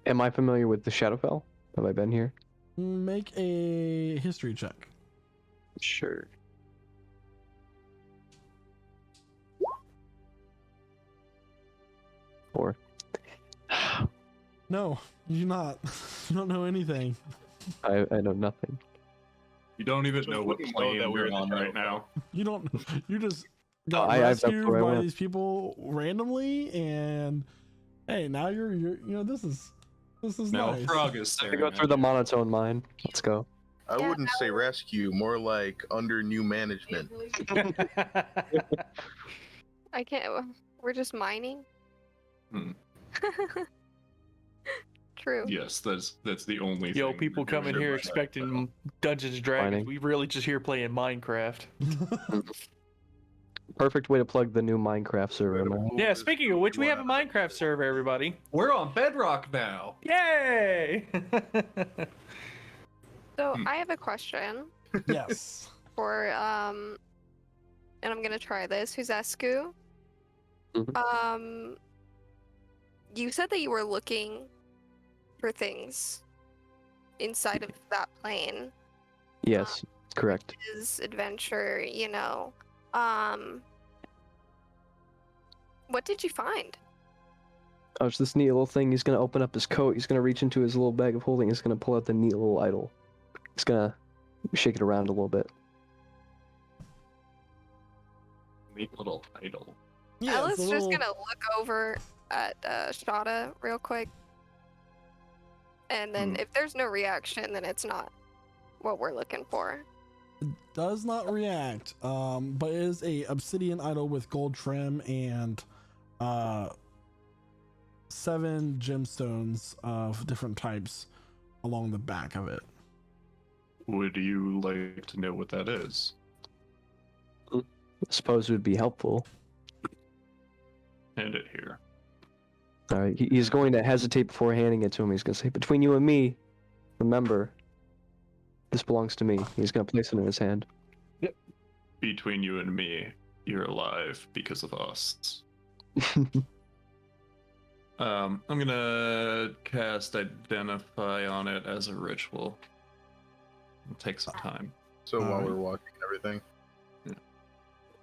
Am I familiar with the Shadowfell? Have I been here? Make a history check. Sure. Four. No, you not. You don't know anything. I know nothing. You don't even So know we what didn't know plane that we were we're in the on right Shadowfell. now. You don't. You just got I've rescued where I by went. these people randomly, and hey, now you're this is Now nice. a frog is To staring go at through the you. monotone mine. Let's go. I Yeah, wouldn't say no. rescue, more like under new management. I can't. We're just mining. Hmm. True. Yes, that's the only Yo, thing people we're doing coming here right now. expecting Dungeons and Dragons. Mining. We really just here playing Minecraft. Perfect way to plug the new Minecraft server. man. Yeah, speaking of which, we have a Minecraft server, everybody. We're on Bedrock now. Yay! So I have a question Yes. for and I'm gonna try this. Who's Esku? Mhm. You said that you were looking for things inside of that plane. Yes, correct. His adventure, what did you find? Oh, it's this neat little thing. He's gonna open up his coat. He's gonna reach into his little bag of holding. He's gonna pull out the neat little idol. He's gonna shake it around a little bit. Neat little idol. Yeah, Ella's it's a just little- gonna look over at Shada real quick. And then if there's no reaction, then it's not what we're looking for. does not react, but it is a obsidian idol with gold trim and 7 gemstones of different types along the back of it. Would you like to know what that is? I suppose it would be helpful. Hand it here. All right, he's going to hesitate before handing it to him. He's going to say, "Between you and me, remember, this belongs to me." He's going to place it in his hand. Between you and me, you're alive because of us. I'm gonna cast Identify on it as a ritual. It'll take some time. So while Alright. we're walking and everything.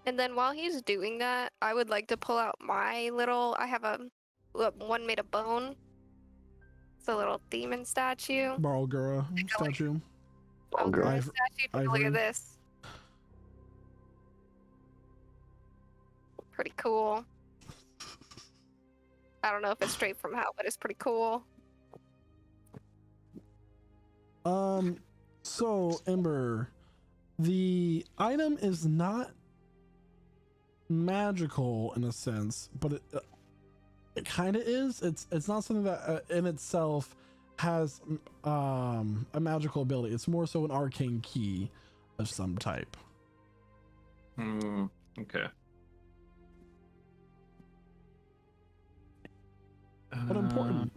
And then while he's doing that, I would like to pull out my little. I have a one made of bone. It's a little demon statue. Barlgura statue. Barlgura. Barlgura Iv- statue. Look ivory. at this. Pretty cool. I don't know if it's straight from hell, but it's pretty cool. So Ember, the item is not magical in a sense, but it kind of is. It's not something that in itself has a magical ability. It's more so an arcane key of some type. Okay. But important.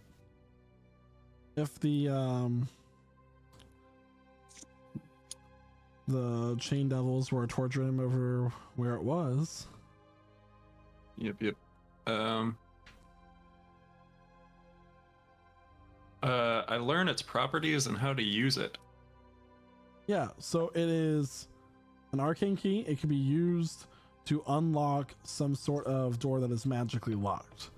If the chain devils were torturing him over where it was. Yep. I learn its properties and how to use it. Yeah, so it is an arcane key. It can be used to unlock some sort of door that is magically locked.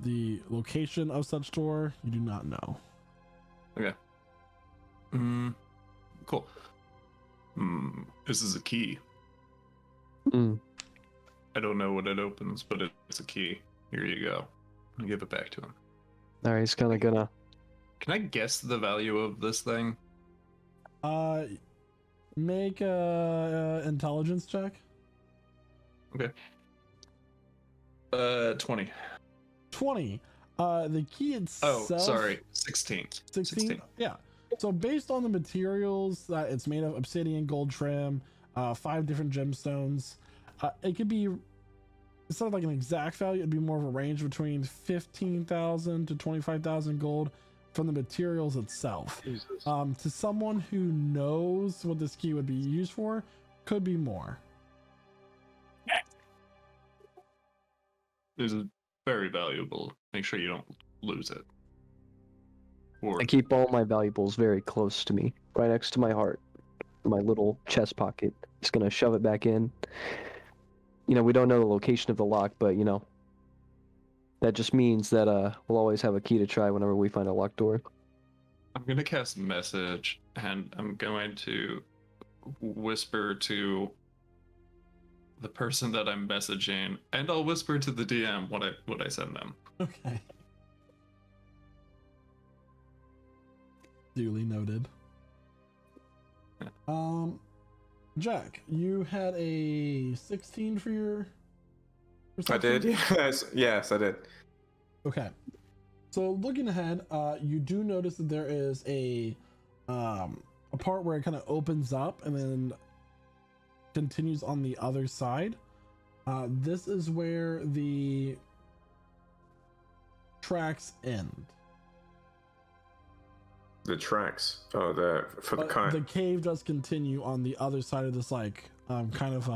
The location of such door, you do not know. Okay. Cool. This is a key. Mm. I don't know what it opens, but it's a key. Here you go. I'll give it back to him. All right, he's kind of gonna. Can I guess the value of this thing? Make a intelligence check. Okay. 20. 20. The key itself. Oh, sorry. 16. 16? Yeah. So based on the materials that it's made of, obsidian, gold trim, 5 different gemstones, it could be, instead of like an exact value, it'd be more of a range between 15,000 to 25,000 gold from the materials itself. Jesus. To someone who knows what this key would be used for, could be more. This is very valuable. Make sure you don't lose it. Or I keep all my valuables very close to me, right next to my heart, my little chest pocket. Just gonna shove it back in. You know, we don't know the location of the lock, but you know, that just means that we'll always have a key to try whenever we find a locked door. I'm gonna cast message, and I'm going to whisper to the person that I'm messaging, and I'll whisper to the DM what I send them. Okay. Duly noted. Jack, you had a 16 for your I perception? did, yes, I did. Okay. So looking ahead, you do notice that there is a part where it kind of opens up and then continues on the other side. This is where the tracks end. The tracks. Oh, for the But kind. the cave does continue on the other side of this kind of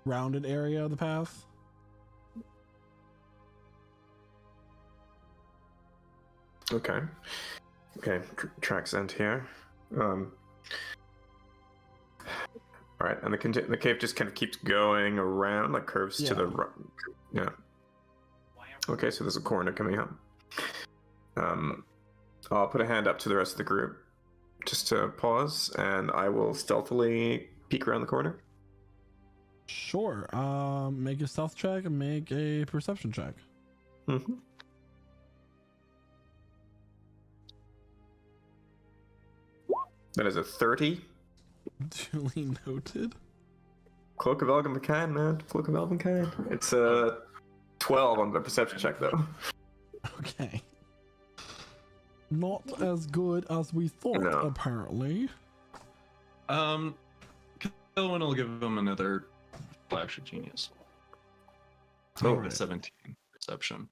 rounded area of the path. Okay. Tracks end here. All right, and the cave just kind of keeps going around, like curves to the right. Yeah. Okay, so there's a corner coming up. I'll put a hand up to the rest of the group just to pause, and I will stealthily peek around the corner. Sure. Make a stealth check and make a perception check. Mm-hmm. That is a 30. Duly noted. Cloak of Elgin McCann, man. Cloak of Elgin McCann. It's 12 on the perception check, though. Okay. Not as good as we thought, No. apparently. Kelvin will give him another flash of genius. Oh. Make it a 17 perception.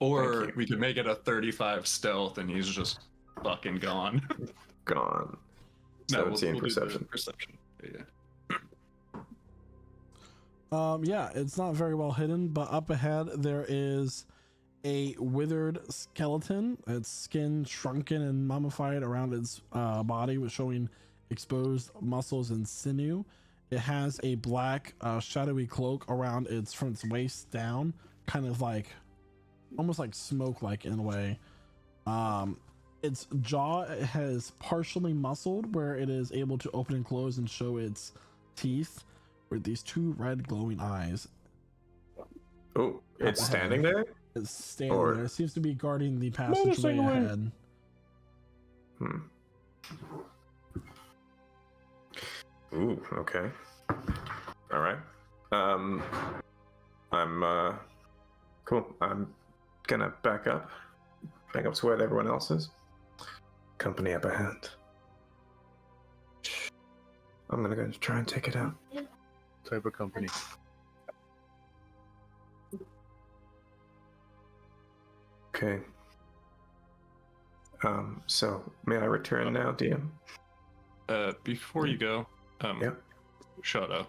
Or we could make it a 35 stealth and he's just fucking gone. Gone. No, 17 we'll do the perception. Perception. Yeah. Yeah, it's not very well hidden, but up ahead there is a withered skeleton. Its skin shrunken and mummified around its body, with showing exposed muscles and sinew. It has a black shadowy cloak around from its waist down, kind of like almost like smoke like in a way. Its jaw has partially muscled, where it is able to open and close and show its teeth with these two red glowing eyes. Oh, it's standing there? It's standing there. It seems to be guarding the passageway ahead. Ooh, okay. All right. Cool. I'm gonna back up to where everyone else is. Company up ahead. I'm gonna go try and take it out. Type of company. Okay. So may I return now, DM? Before you go, Yeah. Shada,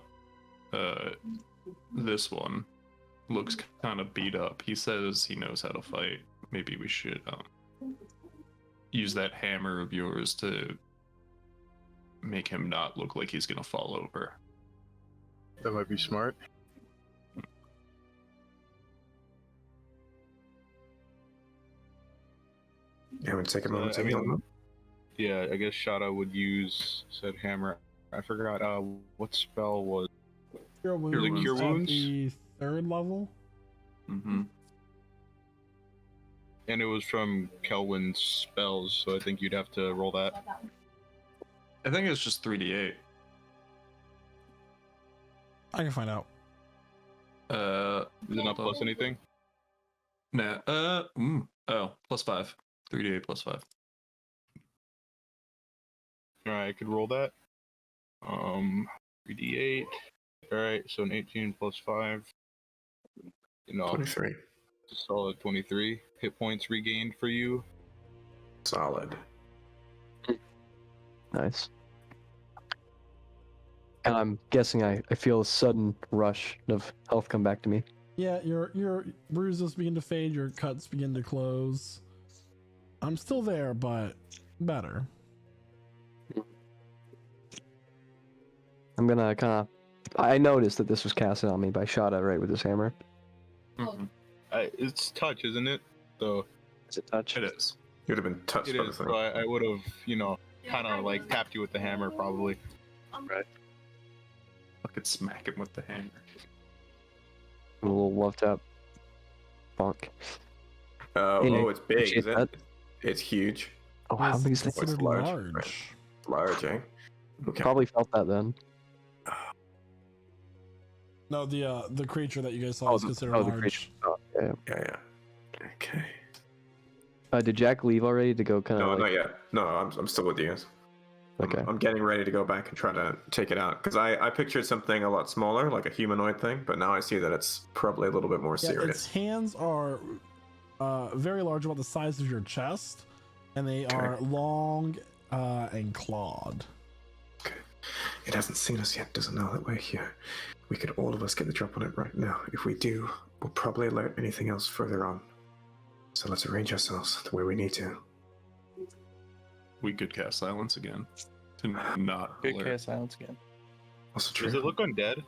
this one looks kind of beat up. He says he knows how to fight. Maybe we should use that hammer of yours to make him not look like he's gonna fall over. That might be smart. Yeah, we'll take a moment to I heal mean, him. Yeah, I guess Shada would use said hammer. I forgot what spell was. Cure wounds, Like cure at wounds? the 3rd level. Mm-hmm. And it was from Kelwin's spells, so I think you'd have to roll that. I think it's just 3d8. I can find out. Is it not plus anything? Nah. Oh, +5. 3d8 +5. Alright, I could roll that. 3d8. Alright, so an 18 plus 5. 23. Solid 23 hit points regained for you. Solid. Nice. And I'm guessing I feel a sudden rush of health come back to me. Yeah, your bruises begin to fade, your cuts begin to close. I'm still there, but better. I'm gonna kind of. I noticed that this was casted on me by Shada, right, with his hammer. Mm-hmm. It's touch, isn't it? So Is it touch? It is. You'd have been touched it by the is. thing. So I would have, kind of like tapped you with the hammer, probably. Right. I could smack him with the hammer. A little love tap. Bonk. It's big, appreciate is it? that. It's huge. Oh, how big is It's that? considered large, large. right. Large, eh? Okay. Probably felt that then. No, the creature that you guys saw is considered the large. creature. Oh, yeah. Yeah. Okay. Did Jack leave already to go kind of? No, not yet. No, I'm still with you guys. Okay. I'm getting ready to go back and try to take it out because I pictured something a lot smaller, like a humanoid thing, but now I see that it's probably a little bit more Yeah, its serious. hands are very large, about the size of your chest, and they are long and clawed. It hasn't seen us yet, doesn't know that we're here. We could all of us get the drop on it right now. If we do, we'll probably alert anything else further on. So let's arrange ourselves the way we need to. We could cast silence again to not Good alert. cast silence again. Also true. Does it look undead?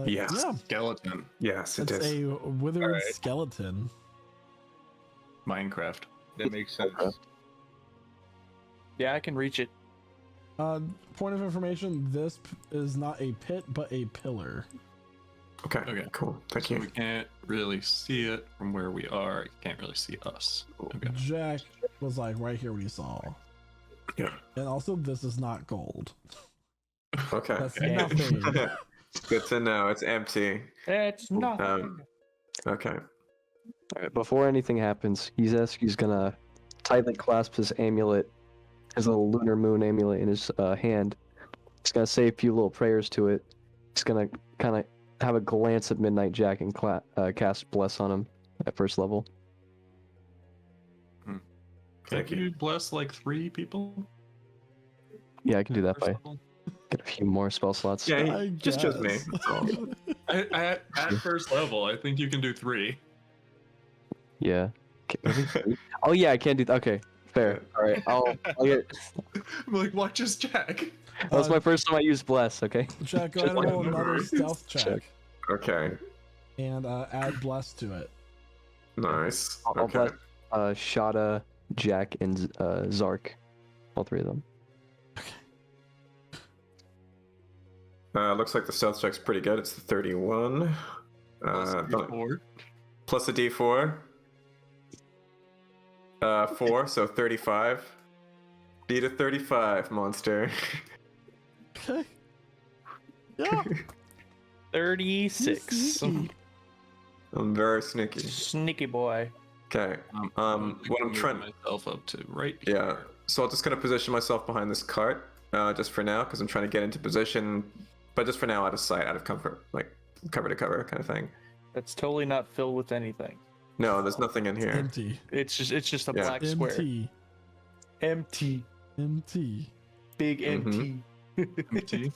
Yes. Yeah, Skeleton. Yes, it it's is. a withered Alright. skeleton. Minecraft. That makes sense. Yeah, I can reach it. Point of information: this is not a pit, but a pillar. Okay. Okay. Cool. Thank So you. we can't really see it from where we are. You can't really see us. Okay. Jack was like right here when he saw. Yeah. And also, this is not gold. Okay. That's Okay. nothing. Good to know. It's empty. It's nothing. Okay. All right, before anything happens, he's gonna tightly clasp his amulet, his little lunar moon amulet in his hand. He's gonna say a few little prayers to it. He's gonna kind of have a glance at Midnight Jack and cast Bless on him at first level. Thank Can you. you bless like 3 people? Yeah, I can do that First by level? get a few more spell slots. Yeah, I just me. guess. That's all. At first level, I think you can do 3. Yeah. Oh yeah, I can't do. Okay, fair. All right, I'll get. I'm like, watch his Jack. That was my first time I used Bless. Okay. Jack, go Just ahead and like roll a another memory. stealth check Okay. and add bless to it. Nice. I'll Okay. bless Shada, Jack, and Zark. All 3 of them. Looks like the stealth check's pretty good. It's 31. Plus Don't- 4. plus a d4. 4, so 35. Beat a 35, monster. Okay. Yeah. 36. Sneaky. I'm very sneaky. Sneaky boy. Okay. What I'm trying. myself up to right Yeah. here. So I'm just gonna position myself behind this cart, just for now, because I'm trying to get into position, but just for now, out of sight, out of comfort, like cover to cover kind of thing. That's totally not filled with anything. No, there's nothing in here. Empty. It's just a Yeah. black square. Empty. Empty. Empty. Big Mhm. empty. Empty.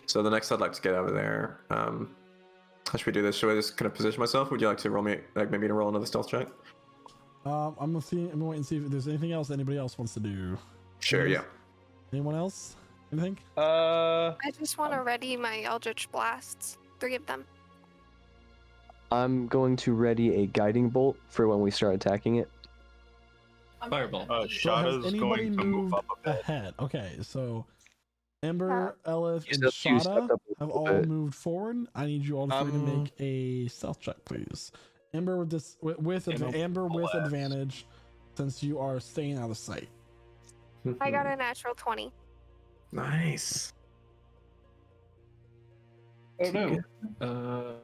So the next I'd like to get over there. How should we do this? Should I just kind of position myself? Would you like to roll me, like maybe to roll another stealth check? I'm gonna wait and see if there's anything else anybody else wants to do. Sure. Yeah. Anyone else? Anything? I just want to ready my Eldritch Blasts. 3 of them. I'm going to ready a guiding bolt for when we start attacking it. Fireball. So has Shada's anybody going to move moved up a bit. ahead? Okay, so Ember, Elith, You and stepped Shada up a have little all bit. moved forward. I need you all three to make a stealth check, please. Ember with this Amber with blast. advantage, since you are staying out of sight. I got a natural 20. Nice. Oh no.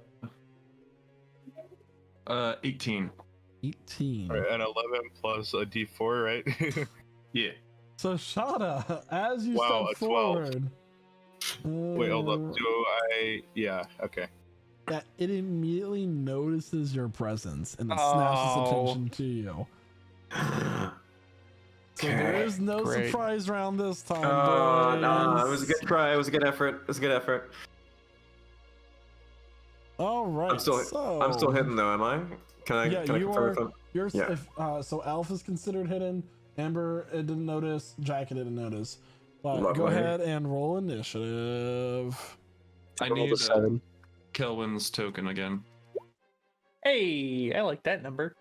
18. 18. Right, and 11 plus a d4, right? Yeah. So Shada, as you Wow, step a 12. forward, Wait, hold up. Do I? Yeah. Okay. yeah, it immediately notices your presence and it snaps its Oh. attention to you. So there Okay, is no great. surprise round this time. Oh no, it boys. was a good try. It was a good effort. It was a good effort. All right. I'm still hidden though, am I? Can I? Yeah, can I you confirm are. if I'm- You're Yeah. so Alpha is considered hidden. Amber it didn't notice. Jack it didn't notice. But go Lovely. ahead and roll initiative. I Roll need the 7. Kelvin's token again. Hey, I like that number.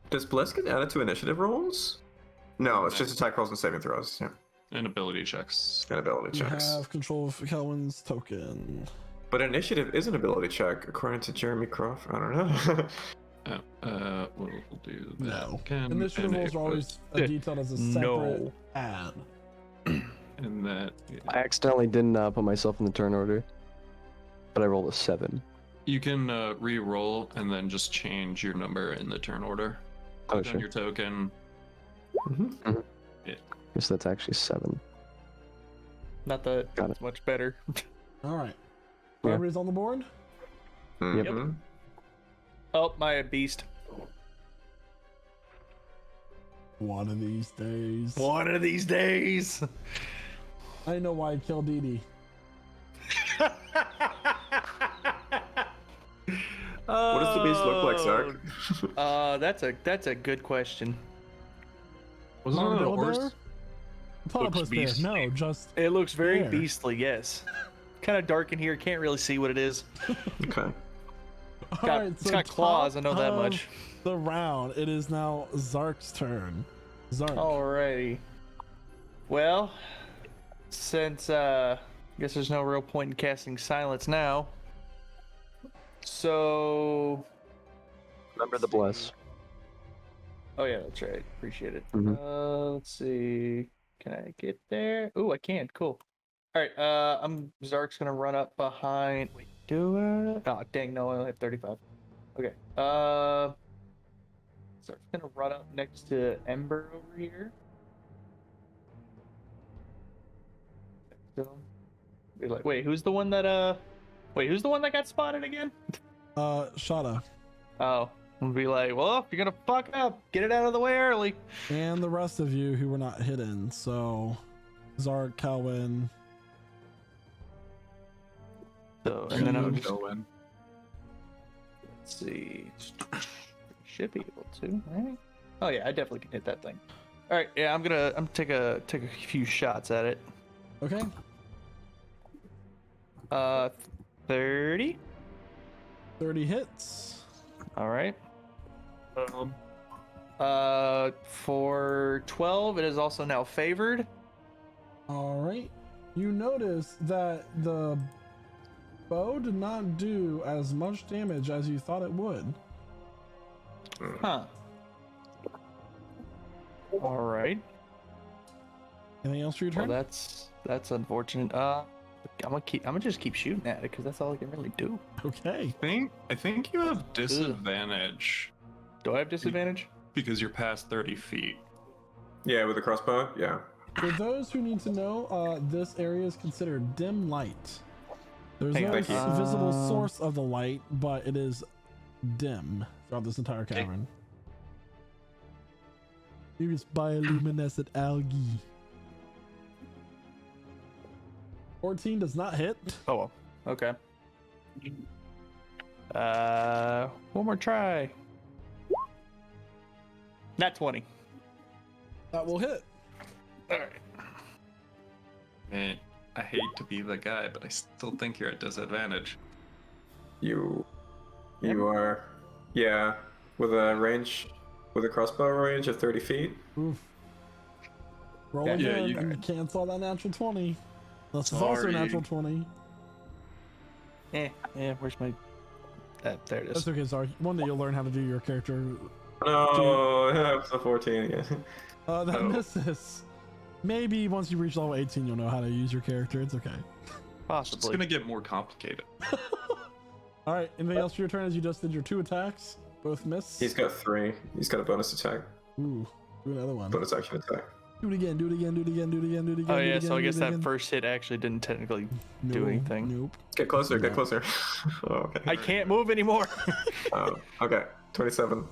Does Bliss get added to initiative rolls? No, it's just attack rolls and saving throws. Yeah, And ability checks. and ability You checks. have control of Kelvin's token. But initiative is an ability check, according to Jeremy Croft. I don't know. We'll do that. No. Again, Initiative and rolls it are always was- detailed as a separate No. add. And that. I accidentally didn't put myself in the turn order, but I rolled a 7. You can re-roll and then just change your number in the turn order. Oh, Click on sure. your token. Guess that's actually 7. Not that Got it's much better. All right. Yeah. Everybody's on the board. Mhm. Oh, my beast. One of these days. One of these days. I know why I killed Dee Dee. What does the beast look like, Zark? That's a good question. Wasn't it a Armadillo horse? bear? Platypus bear. beastly. No, just It looks very There. beastly, yes. Kind of dark in here, can't really see what it is. Okay. It's got claws, I know that top much. of The round. It is now Zark's turn. Zark. Alrighty. Well, since guess there's no real point in casting silence now. So Remember the bless. oh yeah, that's right. Appreciate it. Mhm. Let's see. Can I get there? Oh, I can. Cool. All right. Zark's gonna run up behind. Wait, do it? Oh, dang! No, I only have 35. Okay. Zark's gonna run up next to Ember over here. So, be like, wait, who's the one that got spotted again? Shada. Oh, I'm gonna be like, well, if you're gonna fuck up, get it out of the way early. And the rest of you who were not hidden. So, Zark, Calvin. So, and then I'm just, Go in. let's see. Should be able to, right? Oh yeah, I definitely can hit that thing. All right, yeah, I'm gonna take a few shots at it. Okay. 30. 30 hits. All right. For 12, it is also now favored. All right. You notice that the bow did not do as much damage as you thought it would. Huh. All right. Anything else for your Well, turn? that's unfortunate. I'm gonna just keep shooting at it because that's all I can really do. Okay. I think you have disadvantage Do I have disadvantage? because you're past 30 feet. Yeah, with the crossbow. Yeah. For those who need to know, this area is considered dim light. There's Hang no on. Thank you. visible source of the light, but it is dim throughout this entire cavern. Maybe it's bioluminescent algae. 14 does not hit. Oh well. Okay. One more try. Not 20. That will hit. All right. Man, I hate to be the guy, but I still think you're at disadvantage. You are, yeah, with a crossbow range of 30 feet. Oof. Roll Yeah, again you- and cancel that natural 20. This is also a Sorry. natural 20. Yeah. Where's my? There it is. That's okay, sorry. One day you'll learn how to do your character. No, it's a 14 again. That Oh. misses. Maybe once you reach level 18, you'll know how to use your character. It's okay. It's Possibly. gonna get more complicated. All right. Anything else for your turn as you just did your 2 attacks? Both miss. He's got 3. He's got a bonus attack, Ooh. Do another one. bonus action attack. Do it again. Do it again. Do it again. Do it again. Do it again. Oh do it yeah. again, So I do guess it that again. first hit actually didn't technically do No, anything. Nope. Get closer, Yeah. get closer. Oh, okay. I can't move anymore. Oh, okay. 27.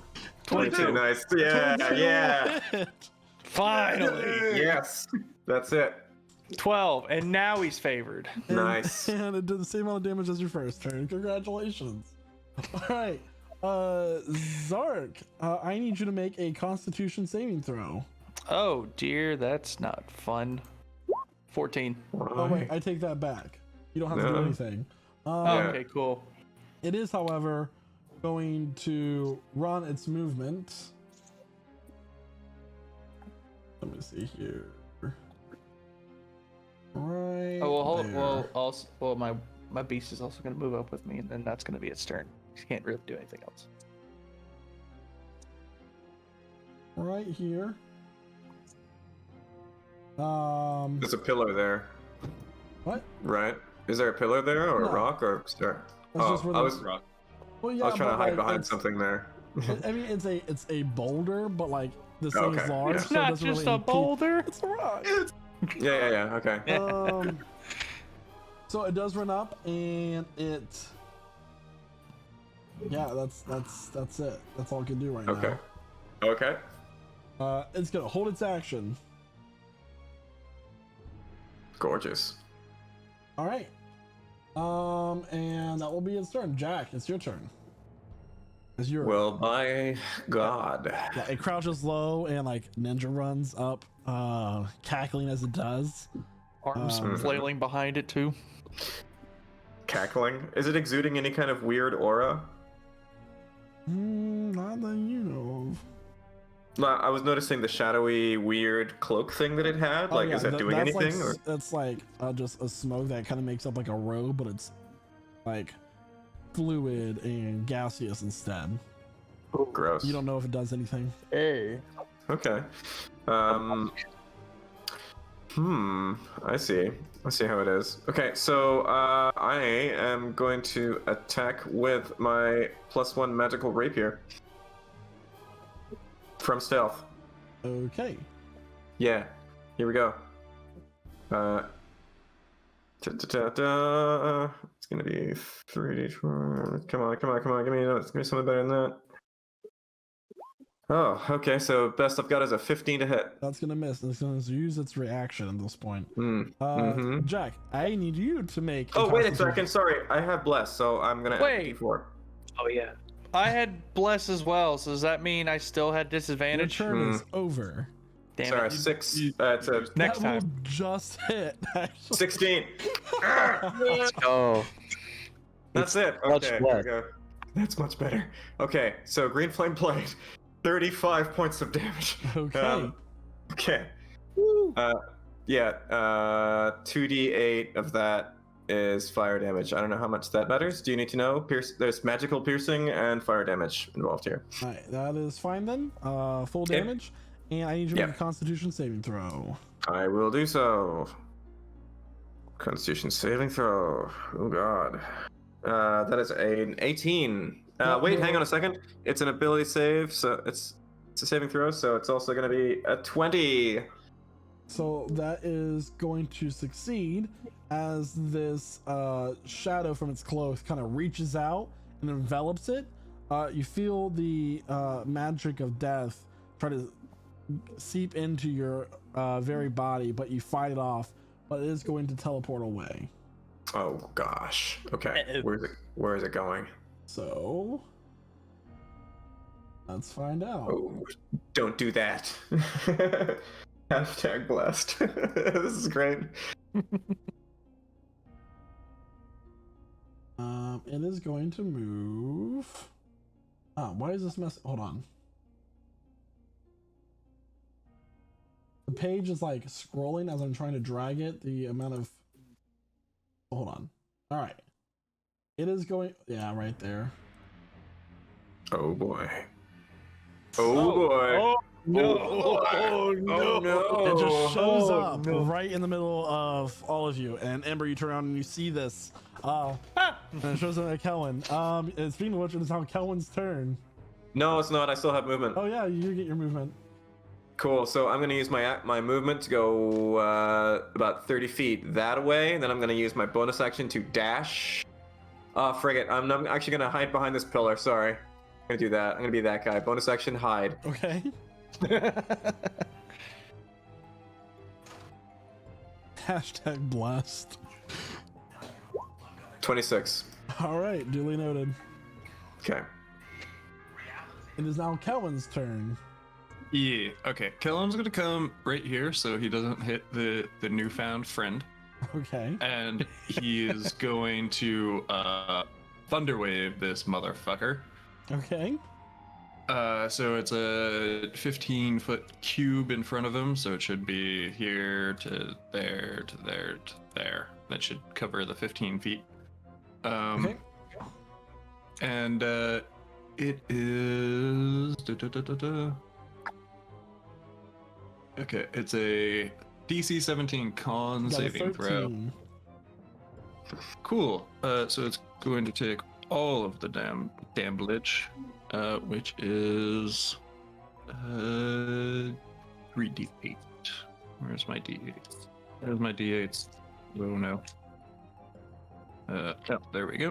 22. 22, nice. Yeah, 22 yeah. hit. Finally. Yes. That's it. 12, and now he's favored. And- Nice. And it did the same amount of damage as your first turn. Congratulations. All right. Zark, I need you to make a Constitution saving throw. Oh dear, that's not fun. 14. Oh wait, I take that back. You don't have to do No. anything. Oh, Yeah. okay, cool. It is, however, going to run its movement. Let me see here. Right. Oh well, hold, there. well, also, well, my beast is also gonna move up with me, and then that's gonna be its turn. He can't really do anything else. Right here. There's a pillar there, What? right? Is there a pillar there, or No. a rock, or star? That's Oh, just where I the- was Well, yeah, I was trying to but, hide like, behind it's- something there. I mean, it's a boulder, but like this thing is Okay, large. yeah. It's so it not doesn't just really a impede- boulder. It's a rock. Yeah. Okay. So it does run up, and it. Yeah, that's it. That's all it can do right Okay. Okay. now. It's gonna hold its action. Gorgeous. All right. And that will be its turn. Jack, it's your turn. As you're. Well, by God. Yeah, it crouches low and like ninja runs up, cackling as it does. Arms Um, flailing behind it too. Cackling? Is it exuding any kind of weird aura? Not that you know of. No, I was noticing the shadowy, weird cloak thing that it had. Oh, Like, yeah, is that th- doing that's anything? Like, Or That's like just a smoke that kind of makes up like a robe, but it's like fluid and gaseous instead. gross? You don't know if it does anything. Hey. Okay. I see. I see how it is. Okay, so I am going to attack with my +1 magical rapier from stealth. Okay. Yeah, here we go. It's gonna be 3d4. Come on, give me something better than that. Oh, okay, so best I've got is a 15 to hit. That's gonna miss. It's gonna use its reaction at this point. Mm-hmm. Jack, I need you to make. Oh, wait a second. Sorry, I have bless, so I'm gonna Wait. add D4. Oh yeah. I had bless as well, so does that mean I still had Your disadvantage? turn is over. Damn Sorry, it. 6. It's a Next That will time. just hit. Actually. 16. Let's go. That's it. much Okay, less. there we go. That's much better. Okay, so Green Flame Blade, 35 points of damage. Okay. Okay. Yeah, 2d8 of that is fire damage. I don't know how much that matters. Do you need to know? There's magical piercing and fire damage involved here. Alright, that is fine then. Full Okay. damage. And I need you to Yeah. make a Constitution saving throw. I will do so. Constitution saving throw. Oh god. That is an 18. Wait, hang on a second. It's an ability save, so it's a saving throw, so it's also going to be a 20. So that is going to succeed as this shadow from its cloak kind of reaches out and envelops it. You feel the magic of death try to seep into your very body, but you fight it off, but it is going to teleport away. Oh gosh. Okay. Where is it going? So let's find out. Oh, don't do that. Hashtag blessed. This is great. It is going to move. Why is this mess? Hold on. The page is like scrolling as I'm trying to drag it. The amount of. Hold on. All right. It is going. Yeah, right there. Oh boy. Oh boy. Oh, no. Oh no. It just shows up right in the middle of all of you. And Ember, you turn around and you see this. And it shows up at Kellen. And speaking of which, it is now Kellen's turn. No, it's not. I still have movement. Oh yeah, you get your movement. Cool. So I'm going to use my movement to go about 30 feet that way. And then I'm going to use my bonus action to dash. Oh, frig it. I'm actually going to hide behind this pillar. Sorry. I'm going to do that. I'm going to be that guy. Bonus action, hide. Okay. Hashtag blessed. 26. All right, duly noted. Okay. It is now Kellen's turn. Yeah. Okay. Kellen's gonna come right here so he doesn't hit the newfound friend, Okay. and he is going to thunderwave this motherfucker. Okay. So it's a 15-foot cube in front of him, so it should be here to there to there to there. That should cover the 15 feet. Okay. And it is. Okay, it's a DC 17 con Got a saving throw. 13. Cool. So it's going to take all of the damage, which is 3d8. Where's my d8? There's my d8s. Oh no. Oh, there we go.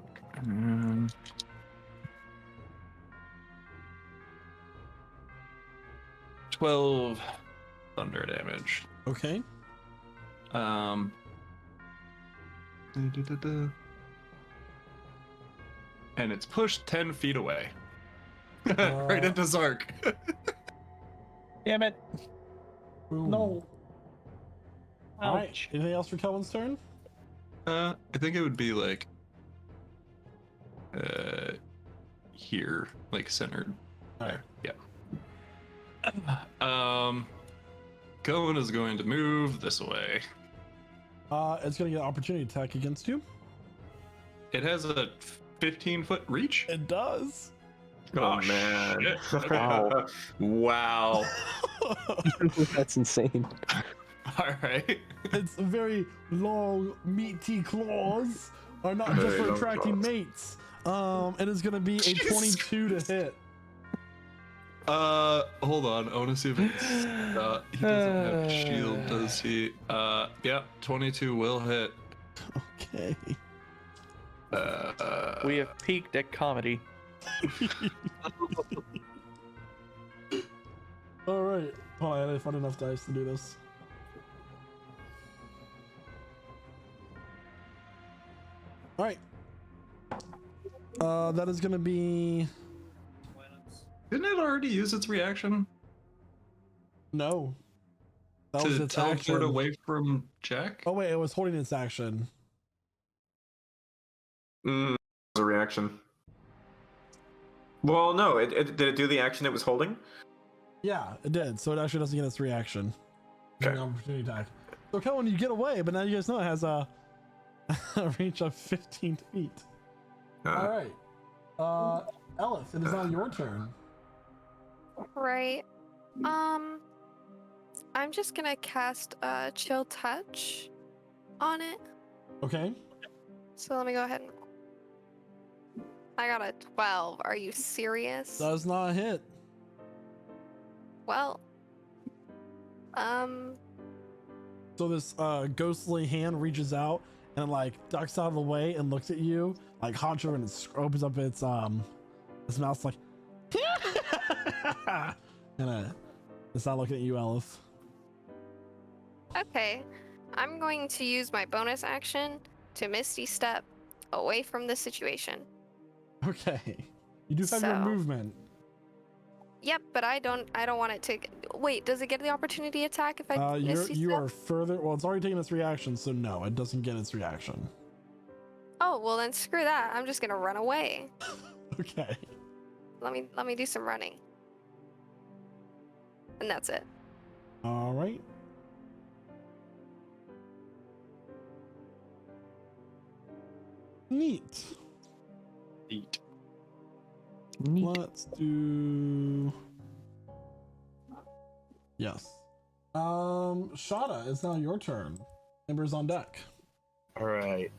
12 thunder damage. Okay. And it's pushed 10 feet away. Right into Zark. Damn it. Boom. No. All right. Ouch. Anything else for Kellen's turn? I think it would be like here, like centered. Alright. Yeah. Cohen is going to move this way. It's gonna get an opportunity attack against you. It has a 15-foot reach. It does. Oh, Oh, man. shit. Okay. Wow. That's insane. All right. Its very long, meaty claws are not just Very for long attracting claws. mates. It is gonna be a Jesus 22 to hit. Hold on. I want to see if it's. He doesn't have a shield, does he? Yeah, 22 will hit. Okay. We have peaked at comedy. All right. Oh, I had fun enough dice to do this. All right. That is gonna be Didn't it already use its reaction no. That was to its teleport action. away from Jack? Oh wait, it was holding its action. It was a reaction. Well, no, did it do the action it was holding? Yeah, it did. So it actually doesn't get its reaction. Okay. An opportunity attack. So Kellen, you get away, but now you guys know it has a range of 15 feet. All right. Ellis, it is now your turn. Right. I'm just gonna cast Chill Touch on it. Okay. So let me go ahead and. I got a 12. Are you serious? Does not hit. Well. So this ghostly hand reaches out and like ducks out of the way and looks at you like Honcho, and it opens up its mouth like and it's not looking at you, Ellis. Okay. I'm going to use my bonus action to Misty Step away from the situation. Okay. You do have your So- movement. Yep, but I don't want it to. Wait, does it get the opportunity attack if I Misty You Step? are further. Well, it's already taken its reaction, so no, it doesn't get its reaction. Oh well, then screw that. I'm just gonna run away. Okay. Let me do some running. And that's it. All right. Neat. Neat. Let's do. Yes. Shada, it's now your turn. Ember's on deck. All right.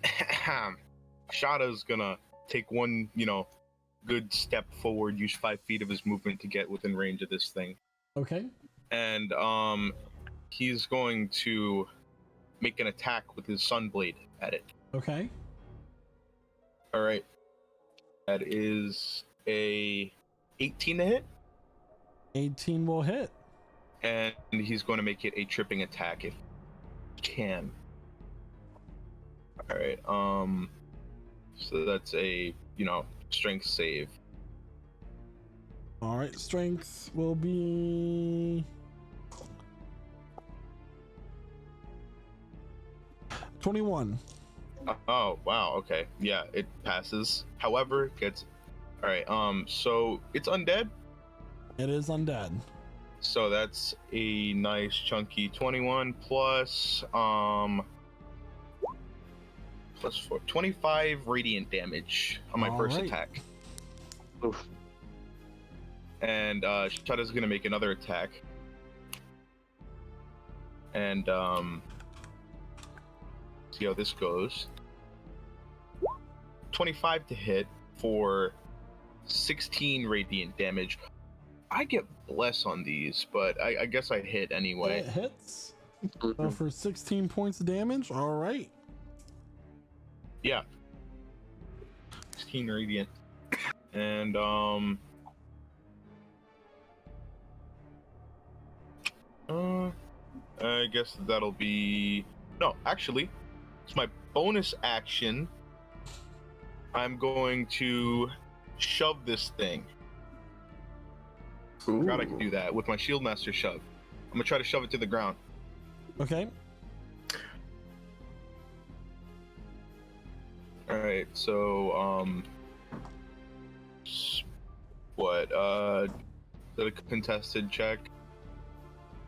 Shada's gonna take one, good step forward, use 5 feet of his movement to get within range of this thing. Okay. And he's going to make an attack with his Sunblade at it. Okay. All right. That is a 18 to hit, 18 will hit. and he's going to make it a tripping attack if he can. All right. So that's a strength save. All right. Strength will be 21. Oh wow. Okay. Yeah, it passes. However, it gets. All right. So it's undead. It is undead. So that's a nice chunky 21 plus plus 4, 25 radiant damage on my first Alright. attack. Oof. And Shada's gonna make another attack. And see how this goes. 25 to hit for 16 radiant damage. I get bless on these, but I guess I hit anyway. It hits. So for 16 points of damage. All right. Yeah. 16 radiant. And I guess that'll be no, actually, it's my bonus action. I'm going to shove this thing. Ooh. Forgot I could do that with my Shield Master shove. I'm gonna try to shove it to the ground. Okay. Alright, so what, is that a contested check?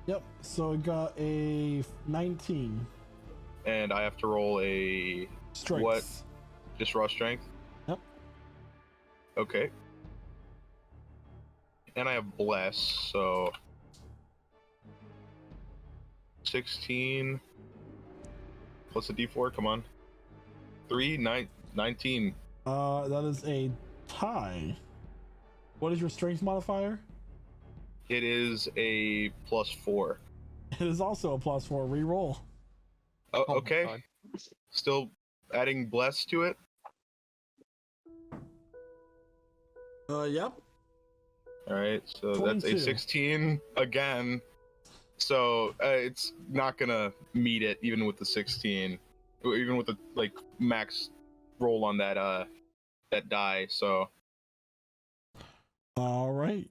Yep. So it got a 19 And I have to roll a strength. What? Just raw strength? Yep. Okay. And I have bless, so 16 plus a d4. Come on. 19. That is a tie. What is your strength modifier? It is a +4. It is also a +4. Reroll. Oh, my okay. God. Still adding bless to it. Yep. All right, so that's 22. a 16 again. So it's not gonna meet it even with the 16, even with the like max roll on that that die. So All right.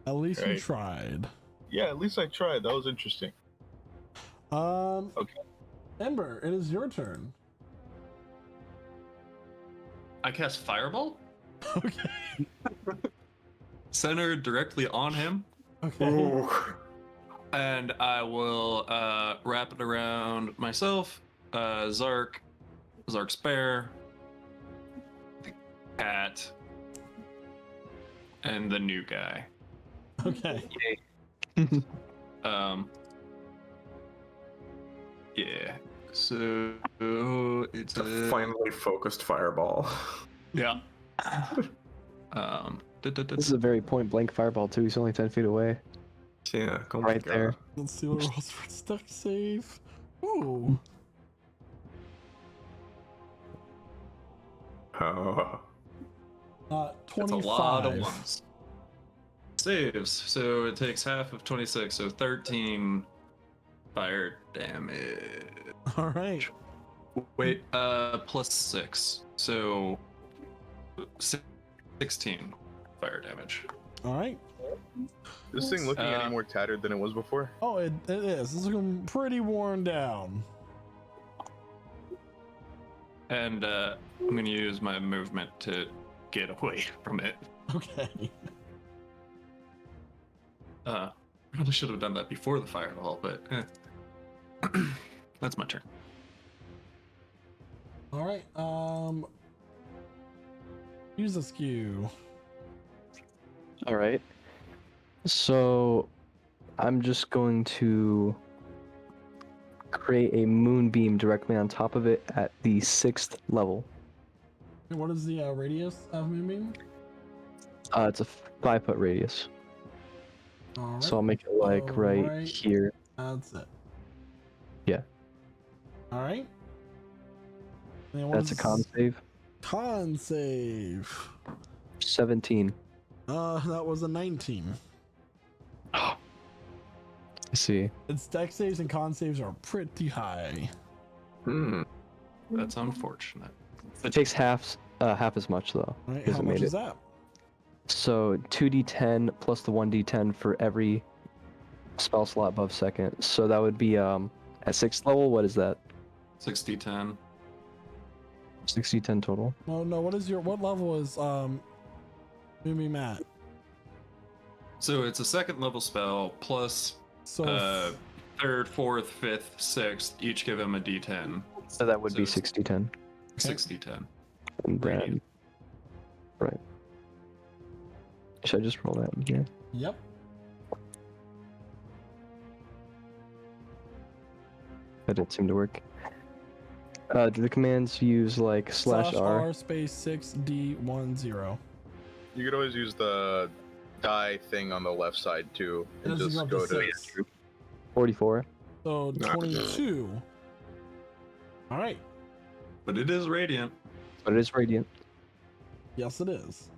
At least you Right. tried. yeah, at least I tried. That was interesting. Okay. Ember, it is your turn. I cast Fireball, Okay. centered directly on him, Okay. Ooh. and I will wrap it around myself, Zark's bear, the cat, and the new guy. Okay. Yeah. So it's It's a finely focused fireball. yeah. This is a very point blank fireball too. He's only 10 feet away. Yeah, oh my Right God. there. Let's see what it rolls for its deck save. Ooh. Oh. 25. That's a lot of ones. Saves. So it takes half of 26, so 13 fire damage. All right. Wait, plus 6. So 16 fire damage. All right. This thing looking any more tattered than it was before? Oh, it is. It's looking pretty worn down. And I'm going to use my movement to get away from it. Okay. Probably should have done that before the fireball, but that's my turn. All right. Use a skew. All right. So I'm just going to create a moonbeam directly on top of it at the 6th level. And what is the radius of Moonbeam? It's a 5-foot radius. All right. So I'll make it like right here. That's it. Yeah. All right. And what That's a is- con save. Con save. 17. That was a 19. I see. Its deck saves and con saves are pretty high. Hmm. That's unfortunate. It takes half as much though. All right. because How it much made is it. that? So 2d10 plus the 1d10 for every spell slot above second. So that would be at 6th level. What is that? 60-10. 60-10 total. Oh no. What level is Moonbeam at? So it's a 2nd level spell plus So 3rd, 4th, 5th, 6th. Each give him a d10. So that would be So 60-10. 60-10. And then, Radiant. right. Should I just roll that in here? Yep. That didn't seem to work. Do the commands use like /R? space 6D10. You could always use the die thing on the left side too, It and doesn't just go go up to to 6. 44. So 22. All right. But it is radiant. But it is radiant. Yes, it is.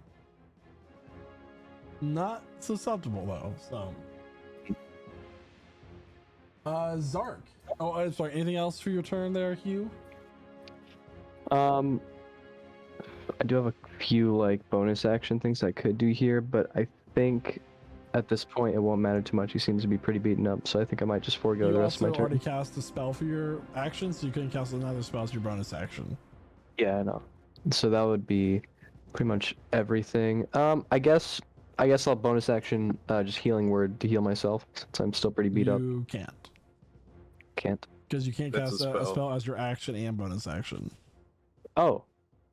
Not susceptible though. So. Zark. Oh, I'm sorry. Anything else for your turn there, Hugh? I do have a few like bonus action things I could do here, but I think at this point it won't matter too much. He seems to be pretty beaten up, so I think I might just forego You the rest of also my turn. already cast a spell for your action, so you couldn't cast another spell as your bonus action. Yeah, I know. So that would be pretty much everything. I guess I'll bonus action just healing word to heal myself since I'm still pretty beat up. You can't, Can't. because you can't That's cast a a spell. spell as your action and bonus action. Oh,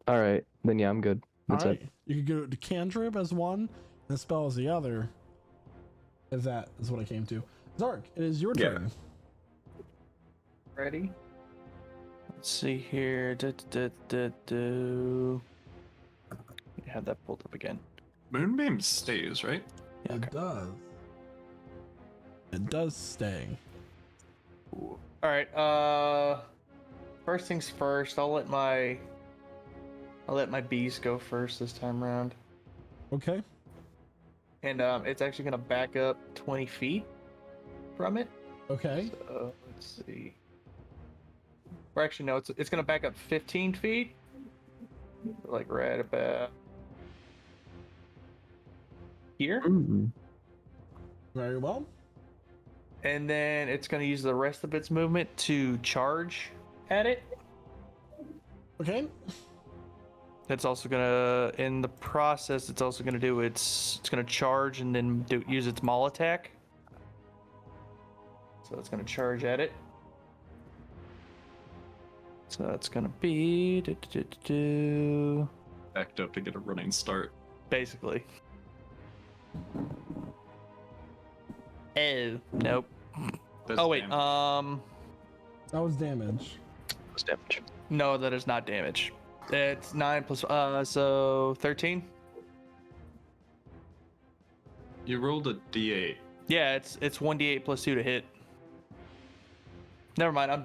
all right. Then yeah, I'm good. That's All it. right. You could go to cantrip as one, and spell as the other. If that is what I came to. Zark, it is your Yeah. turn. Ready? Let's see here. Have that pulled up again. Moonbeam stays, right? Yeah, okay. It does. It does stay. All right. First things first. I'll let my bees go first this time around, Okay. and it's actually gonna back up 20 feet from it. Okay. So let's see. Or actually, no. It's gonna back up 15 feet, like right about here, Very well. and then it's gonna use the rest of its movement to charge at it. Okay. It's also gonna, in the process, it's also gonna do it's gonna charge and then use its maul attack. So it's gonna charge at it. So that's gonna be Backed up to get a running start. basically. Oh nope. That's Oh wait, damage. That was damage. Plus damage. no, that is not damage. It's 9 plus so 13. You rolled a d8. Yeah, it's 1d8 plus 2 to hit. Never mind, I'm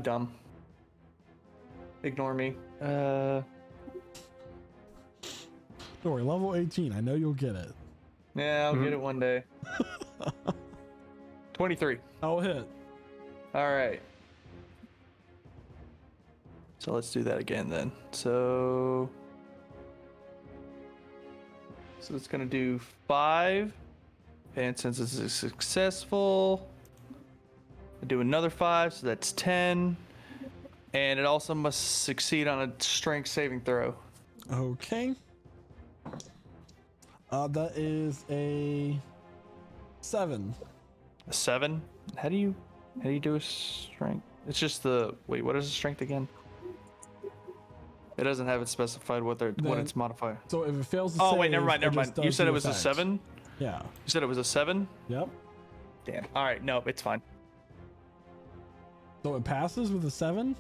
dumb. Ignore me. Don't worry, level 18. I know you'll get it. Yeah, I'll get it one day. 23. I'll hit. All right. So let's do that again then. So it's gonna do 5, and since this is successful, I do another 5, so that's 10, and it also must succeed on a strength saving throw. Okay. That is a 7. A 7. How do you do a strength? It's just the wait. What is the strength again? It doesn't have it specified what Then- its modifier. So if it fails to Oh save, wait, never mind. it just You does said the it was a effect. 7. Yeah. You said it was a 7. Yep. Damn. All right. No, it's fine. So it passes with a 7?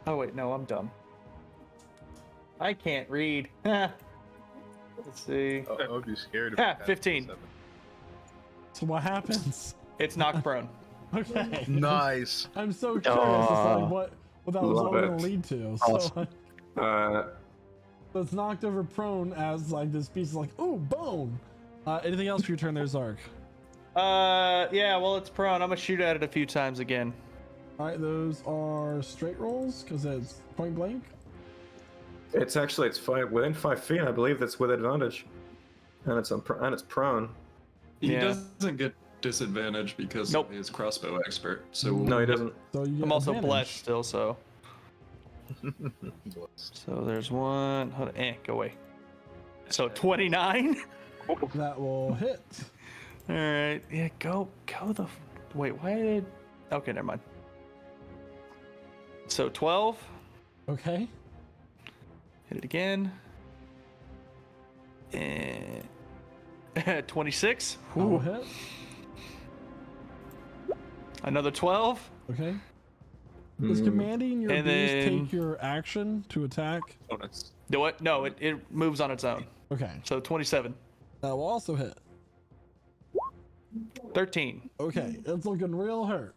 Oh wait, no, I'm dumb. I can't read. Let's see. I would be scared if Ah, it passed 15. 7. So what happens? It's knocked prone. Okay. Nice. I'm so curious. It's like what that was Love all going it. to lead to. Awesome. So it's knocked over prone as like this piece is like, ooh, bone. Anything else for your turn there, Zark? Yeah. Well, it's prone. I'm gonna shoot at it a few times again. All right, those are straight rolls because it's point blank. it's within 5 feet. I believe that's with advantage, and it's prone. He Yeah. doesn't get disadvantage because Nope. he is crossbow expert. So No, he doesn't. So you get I'm also advantage. blessed still, so. So there's one. Hold on. Go away. So 29. That will hit. All right. Yeah. Go. The. Wait. Why did? Okay. Never mind. So 12. Okay. Hit it again. And 26. That will Ooh. hit. Another 12. Okay. Is commanding your And bees then- take your action to attack? bonus. Do what? No. It moves on its own. Okay. So 27. That will also hit. 13. Okay. It's looking real hurt.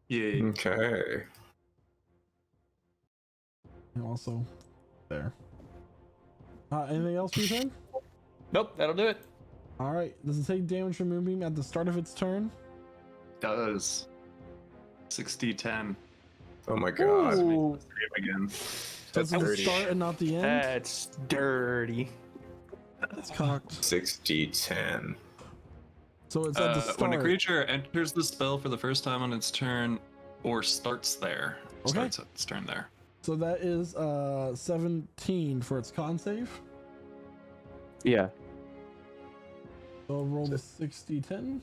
Yay. Okay. And also there. Anything else for your turn? Nope. That'll do it. All right. Does it take damage from Moonbeam at the start of its turn? Does 60-10. Oh my god. Ooh, Again. Does it dirty. start and not the end? that's dirty. That's cocked. 60-10. So it's at the start. When a creature enters the spell for the first time on its turn, or starts there, Okay. starts at its turn there. So that is 17 for its con save. Yeah. So I'll roll the 60-10.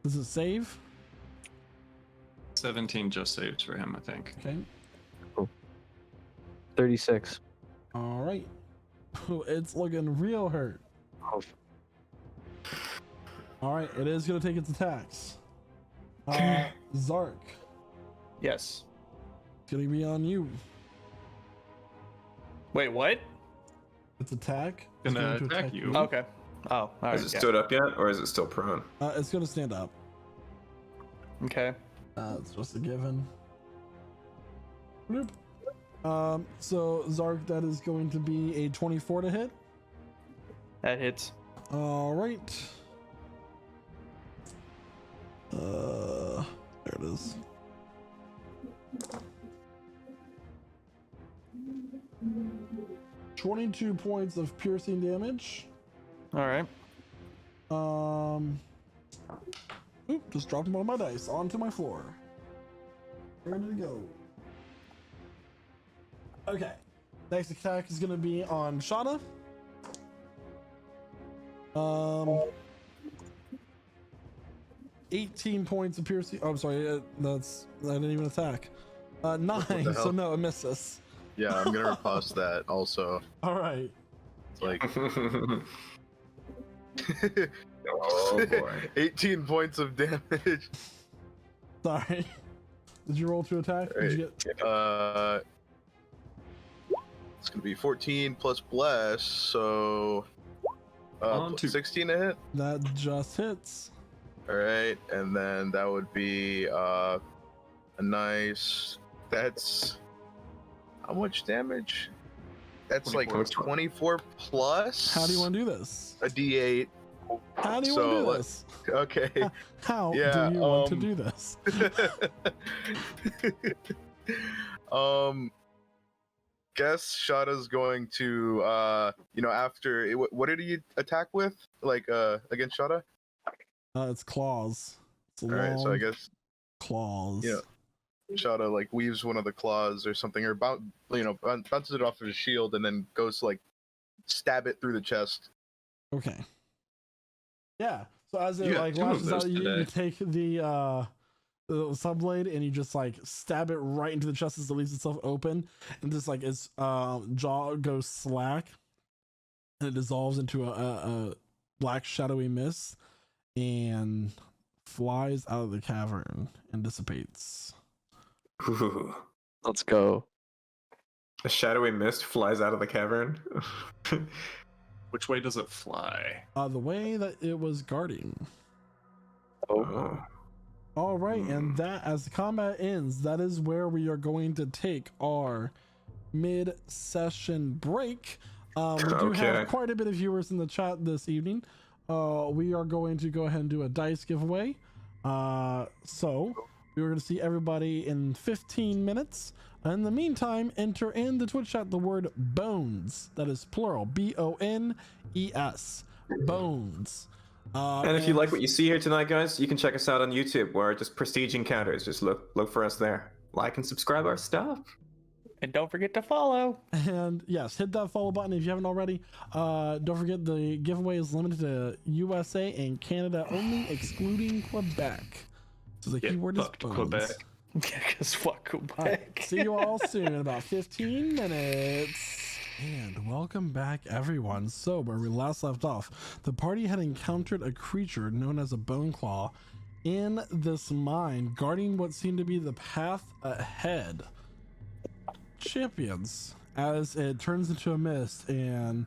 Does it save? 17 just saves for him, I think. Okay. 36. All right. It's looking real hurt. Oh, All right, it is gonna take its attacks. Zark, Yes. it's gonna be on you. Wait, what? Its attack. is Gonna going to attack you. Okay. Oh, all right. Has it yeah. stood up yet, or is it still prone? It's gonna stand up. Okay. It's just a given. Bloop. So Zark, that is going to be a 24 to hit. That hits. All right. There it is. $22 points of piercing damage. All right. Oop, just dropped one of my dice onto my floor. Where did it go? Okay. Next attack is gonna be on Shauna. 18 points of piercing. Oh, I'm sorry. I didn't even attack. 9. the So hell? no, it misses. Yeah, I'm gonna riposte that also. All right. It's like Oh boy. 18 points of damage. Sorry. Did you roll to attack? Did you get? It's gonna be 14 plus bless, so On to- 16 to hit. That just hits. All right, and then that would be a nice. That's how much damage? That's 24. like 24 plus. How do you want to do this? a D8? How do you So, want to do like- this? Okay. How Yeah, do you want to do this? Guess Shada's going to after what did he attack with? Like against Shada? It's claws. It's a All right, so I long guess claws. Yeah. Shada like weaves one of the claws or something, or bounces it off of his shield and then goes to like stab it through the chest. Okay. Yeah. So as it You got like 2 of lashes those out, you today. take the subblade and you just like stab it right into the chest as it leaves itself open, and just like its jaw goes slack, and it dissolves into a black shadowy mist and flies out of the cavern and dissipates. Ooh. Let's go. A shadowy mist flies out of the cavern. Which way does it fly? The way that it was guarding. Oh. All right, and that, as the combat ends, that is where we are going to take our mid-session break. We do Okay. have quite a bit of viewers in the chat this evening. We are going to go ahead and do a dice giveaway. So we're going to see everybody in 15 minutes. In the meantime, enter in the Twitch chat the word bones. That is plural, BONES. Bones. And if you like what you see here tonight, guys, you can check us out on YouTube, where just Prestige Encounters. Just look for us there. Like and subscribe our stuff. And don't forget to follow. And yes, hit that follow button if you haven't already. Don't forget the giveaway is limited to USA and Canada only, excluding Quebec. So the Get keyword is fucked, bones. Quebec. Yeah, because fuck All right, Quebec. see you all soon in about 15 minutes. And welcome back, everyone. So, where we last left off, the party had encountered a creature known as a bone claw in this mine, guarding what seemed to be the path ahead. Champions, as it turns into a mist and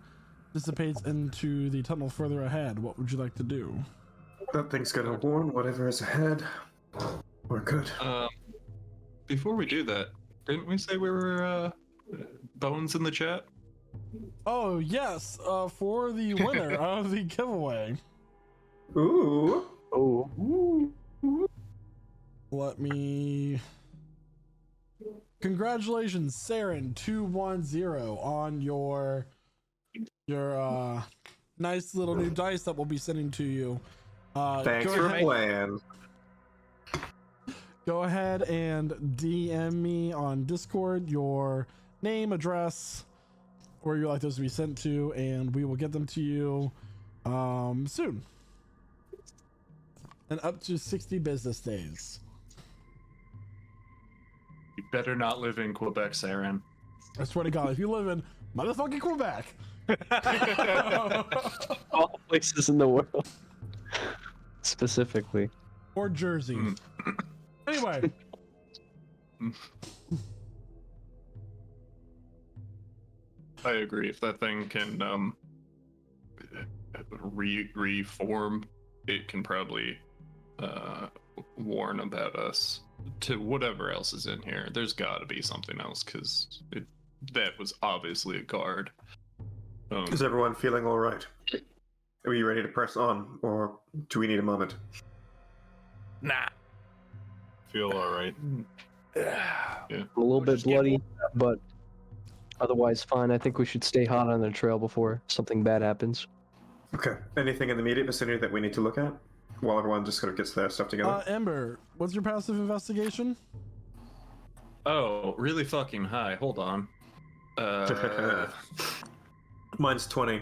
dissipates into the tunnel further ahead, what would you like to do? That thing's gonna warn whatever is ahead. We're good. Before we do that, didn't we say we were bones in the chat? Oh, yes, for the winner of the giveaway. Ooh. Oh. Let me. Congratulations, Saren210, on your nice little new dice that we'll be sending to you. Thanks go for ahead, playing. Go ahead and DM me on Discord your name, address, where you'd like those to be sent to, and we will get them to you soon. And up to 60 business days. You better not live in Quebec, Saren. I swear to God, if you live in motherfucking Quebec, All places in the world. specifically. Or Jersey. Anyway. I agree. If that thing can reform, it can probably warn about us to whatever else is in here. There's got to be something else, because that was obviously a guard. Is everyone feeling all right? Are you ready to press on, or do we need a moment? Nah. Feel all right. Yeah. I'm a little bit bloody, but otherwise fine. I think we should stay hot on the trail before something bad happens. Okay. Anything in the immediate vicinity that we need to look at while everyone just sort of gets their stuff together? Ember, what's your passive investigation? Oh, really fucking high. Hold on. Mine's 20.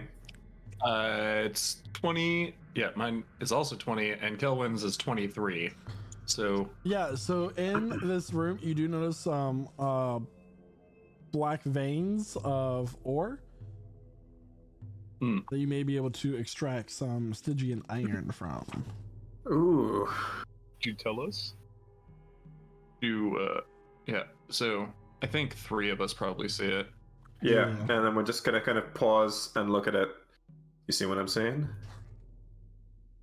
It's 20. Yeah, mine is also 20, and Kelvin's is 23. So Yeah, so in this room, you do notice some black veins of ore that you may be able to extract some Stygian iron from. Ooh. Could you tell us? yeah. So I think 3 of us probably see it. Yeah, and then we're just gonna kind of pause and look at it. You see what I'm saying?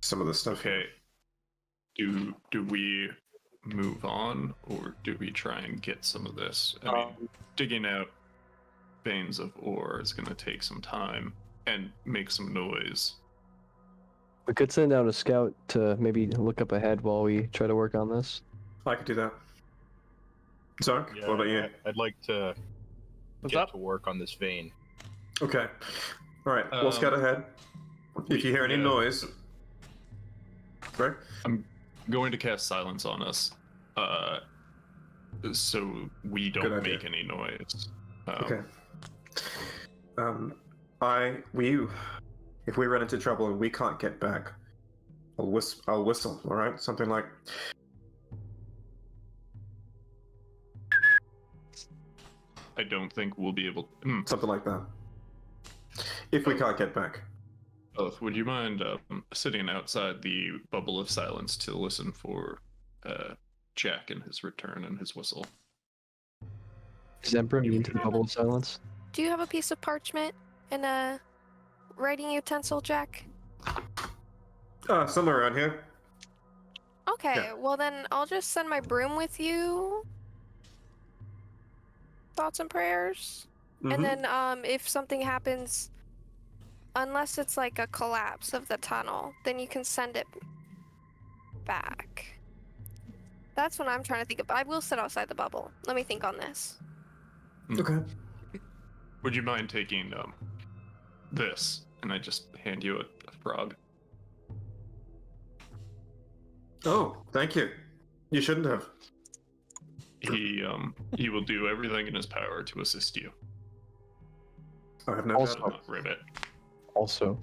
Some of the stuff. Okay. Do we move on, or do we try and get some of this? I mean, digging out veins of ore is going to take some time and make some noise. We could send out a scout to maybe look up ahead while we try to work on this. I could do that. Zark, Yeah, what about you? I'd like to get to work on this vein. Okay. All right, we'll scout ahead. If you hear any noise... Right? I'm going to cast silence on us, so we don't make any noise. Okay. If we run into trouble and we can't get back, I'll whistle, all right? Something like... I don't think we'll be able to... Something like that. If we can't get back. Both, would you mind sitting outside the bubble of silence to listen for Jack and his return and his whistle? Is Emperor immune to the bubble of silence? Do you have a piece of parchment and a writing utensil, Jack? Somewhere around here. Okay, Yeah. well then I'll just send my broom with you. Thoughts and prayers. And then if something happens, unless it's like a collapse of the tunnel, then you can send it back. That's what I'm trying to think of. I will sit outside the bubble. Let me think on this. Okay. Would you mind taking this? And I just hand you a frog. Oh, thank you. You shouldn't have. He will do everything in his power to assist you. I have no Also- doubt. Ribbit. Also,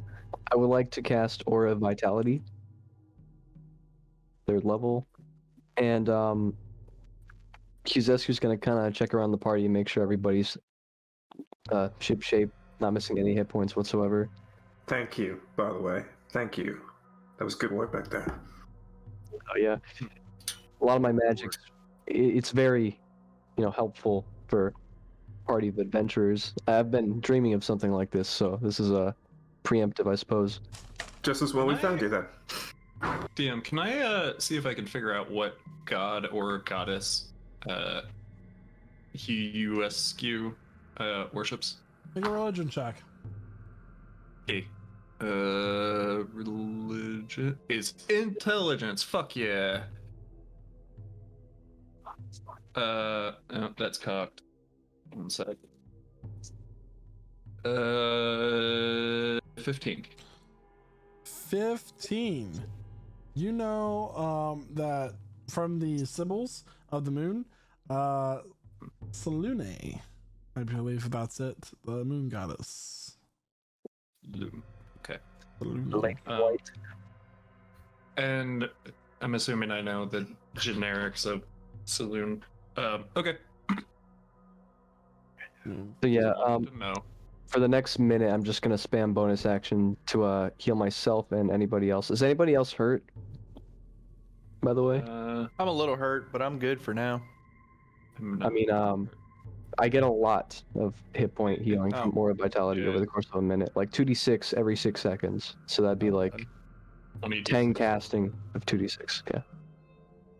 I would like to cast Aura of Vitality, 3rd level, and Kuzesku's gonna kind of check around the party and make sure everybody's ship shape, not missing any hit points whatsoever. Thank you, by the way. Thank you. That was good work back there. Oh yeah, a lot of my magic, it's very, helpful for party of adventurers. I've been dreaming of something like this, so this is a preemptive, I suppose. Just as well we found you then. DM, can I see if I can figure out what god or goddess USQ worships? Make a religion check. Okay. Religion is intelligence. Fuck yeah. Oh, that's cocked. 1 sec. 15. 15. You know that from the symbols of the moon, Selune, I believe that's it, the moon goddess. Okay. Selune. White. And I'm assuming I know the generics of Saloon. Okay. So yeah, No. for the next minute, I'm just gonna spam bonus action to heal myself and anybody else. Is anybody else hurt? by the way? I'm a little hurt, but I'm good for now. I mean, I get a lot of hit point healing Oh. from Aura Vitality over Yeah. the course of a minute, like 2d6 every 6 seconds. So that'd be Oh, like God. 10 casting of 2d6. Yeah.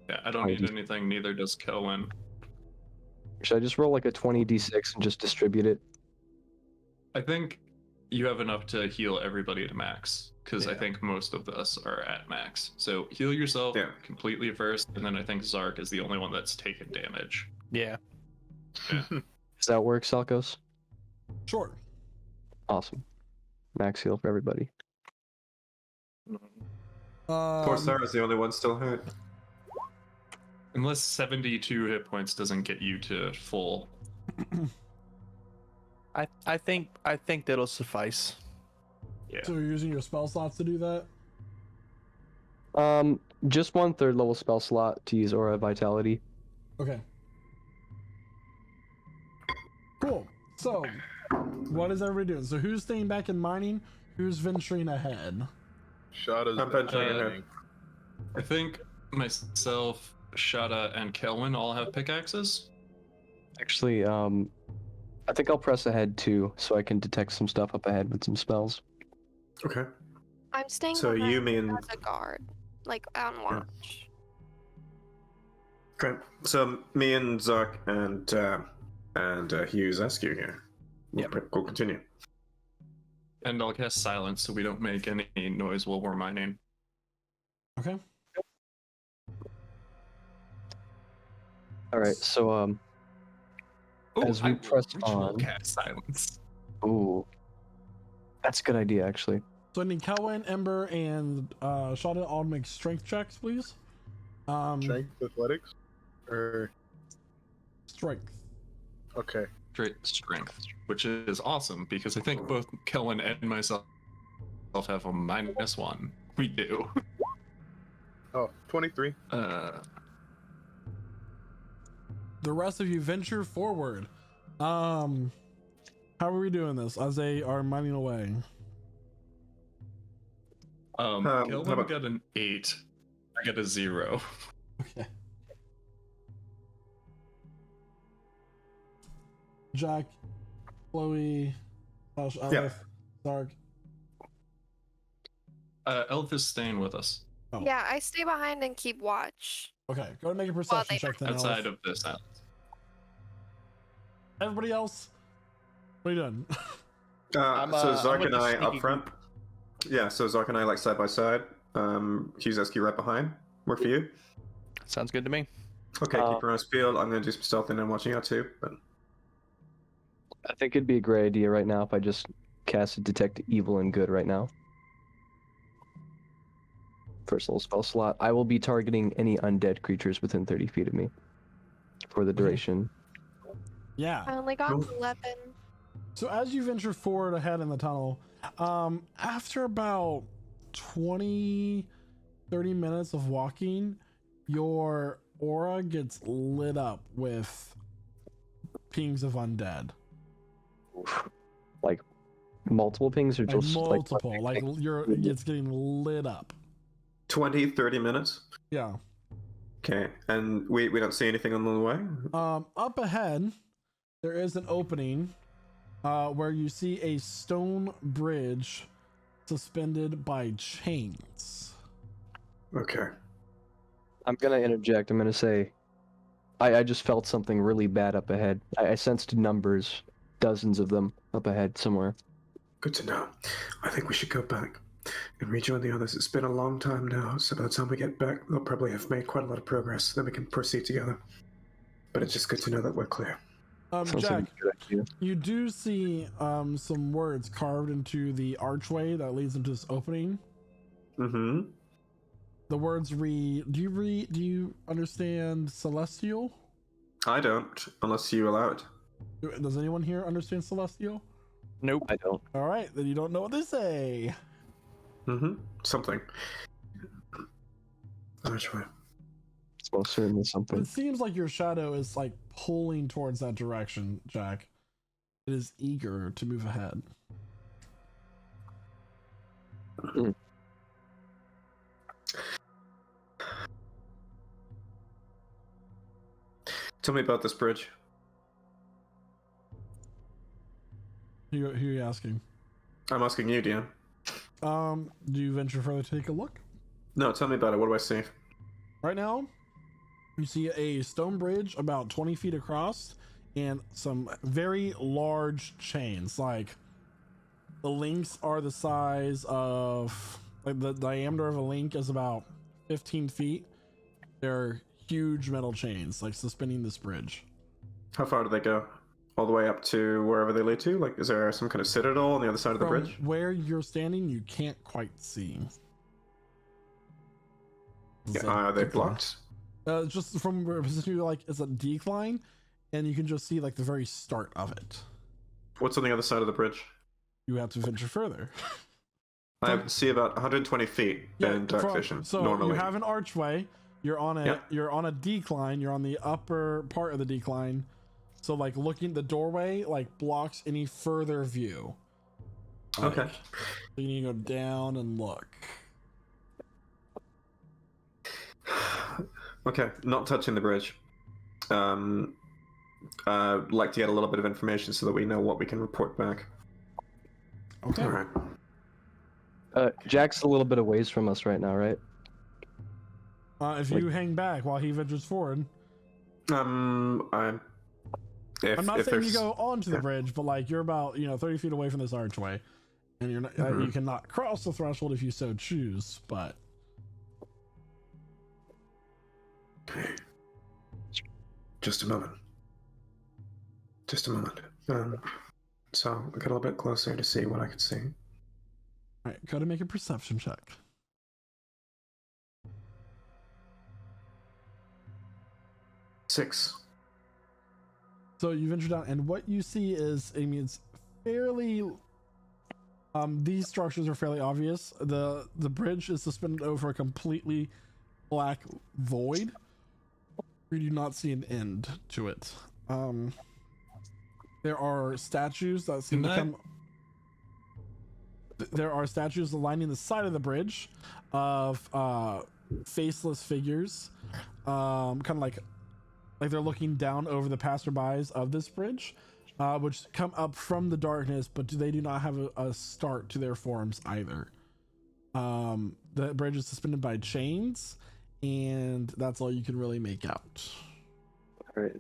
Yeah, I don't need anything. Neither does Kelwin. Should I just roll like a 20d6 and just distribute it? I think you have enough to heal everybody to max, because I Yeah. think most of us are at max. So heal yourself Yeah. completely first, and then I think Zark is the only one that's taken damage. Yeah. Does that work, Salkos? Sure. Awesome. Max heal for everybody. Poor Sarah's the only one still hurt. Unless 72 hit points doesn't get you to full. I think that'll suffice. Yeah. So you're using your spell slots to do that? Just 1 third level spell slot to use Aura Vitality. Okay. Cool. So, what is everybody doing? So who's staying back in mining? Who's venturing ahead? Shada's I'm venturing the ahead. I think myself, Shada, and Kelwin all have pickaxes. Actually, I think I'll press ahead too, so I can detect some stuff up ahead with some spells. Okay. I'm staying So behind you mean as a guard, like on watch. great. So me and Zark and Hughes Askew here. We'll continue. And I'll cast silence so we don't make any noise while we're mining. Okay. All right, so as we press on, cast silence. ooh, that's a good idea actually. So I need Kelwin, Ember, and Shada all make strength checks, please. Strength athletics? Or Strength. okay. Great strength, which is awesome because I think both Kelwin and myself have a -1. We do. Oh, 23. The rest of you venture forward. How are we doing this as they are mining away? Kelwin how about- got an 8. I got a 0. Okay. Jack, Chloe, Elf, Zark. Elf is staying with us Oh. Yeah, I stay behind and keep watch. Okay, go ahead and make a perception they- check then. outside Elf. of this house. Everybody else, what are you doing? So Zark with and the I sneaky up front. Yeah, so Zark and I like side by side. Hughes Askew right behind. Work for you? Sounds good to me. Okay, keep your eyes peeled. I'm gonna do some stealthing and watching out too. But I think it'd be a great idea right now if I just casted Detect Evil and Good right now. First level spell slot. I will be targeting any undead creatures within 30 feet of me for the duration. Yeah. I only got Cool. 11. So as you venture forward ahead in the tunnel, after about 20, 30 minutes of walking, your aura gets lit up with pings of undead. Like multiple pings or Like just multiple, like it's getting lit up. 20, 30 minutes. Yeah. Okay, and we don't see anything on the way. Up ahead, there is an opening where you see a stone bridge suspended by chains. Okay. I'm gonna interject. I'm gonna say, I just felt something really bad up ahead. I sensed numbers, dozens of them up ahead somewhere. Good to know. I think we should go back and rejoin the others. It's been a long time now, so by the time we get back, they'll probably have made quite a lot of progress. Then we can proceed together. But it's just good to know that we're clear. Sounds Jack, like a good idea. you do see some words carved into the archway that leads into this opening. Mm-hmm. The words read, do you understand Celestial? I don't, unless you allow it. Does anyone here understand Celestial? Nope. I don't. All right, then you don't know what they say. Mm-hmm. Something. Archway. It's most certainly something. It seems like your shadow is like pulling towards that direction, Jack. It is eager to move ahead. Tell me about this bridge. Who are you asking? I'm asking you, DM. Do you venture further to take a look? No, tell me about it. What do I see? Right now, you see a stone bridge about 20 feet across and some very large chains. Like, the links are the size of, like, the diameter of a link is about 15 feet. They're huge metal chains, like, suspending this bridge. How far do they go? All the way up to wherever they lead to? Like, is there some kind of citadel on the other side of the From bridge? where you're standing, you can't quite see. Yeah, are they blocked? Just from where position you're, like, it's a decline, and you can just see, like, the very start of it. What's on the other side of the bridge? You have to venture further. I see about 120 feet in dark vision. So normally. you have an archway. You're on a Yep. you're on a decline. You're on the upper part of the decline. So, like, looking, the doorway, like, blocks any further view. Okay. So you need to go down and look. Okay, not touching the bridge. Like to get a little bit of information so that we know what we can report back. Okay. All right. Jack's a little bit of ways from us right now, right? If you hang back while he ventures forward. I'm not saying you go onto the bridge, but, like, you're about 30 feet away from this archway, and you're not, you cannot cross the threshold if you so choose. But okay, just a moment. So I got a little bit closer to see what I could see. all right, go to make a perception check. Six. So you venture down, and what you see is, I mean, it's fairly. These structures are fairly obvious. The bridge is suspended over a completely black void. You do not see an end to it. There are statues that seem to come. There are statues lining the side of the bridge of faceless figures, kind of like they're looking down over the passerbys of this bridge, which come up from the darkness, but they do not have a start to their forms either. The bridge is suspended by chains, and that's all you can really make out. All right.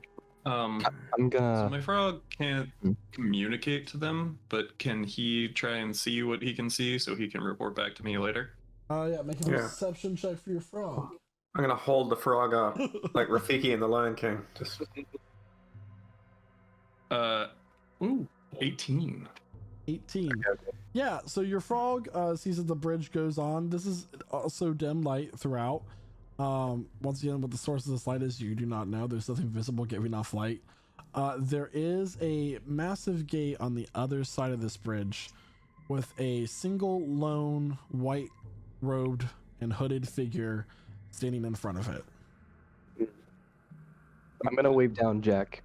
I'm So gonna. my frog can't communicate to them, but can he try and see what he can see so he can report back to me later? Yeah, make a perception check for your frog. I'm gonna hold the frog up like Rafiki in the Lion King. Just 18. 18. Yeah, so your frog sees that the bridge goes on. This is also dim light throughout. Once again, what the source of this light is, you do not know. There's nothing visible giving off light. There is a massive gate on the other side of this bridge with a single lone white robed and hooded figure standing in front of it. I'm gonna wave down Jack.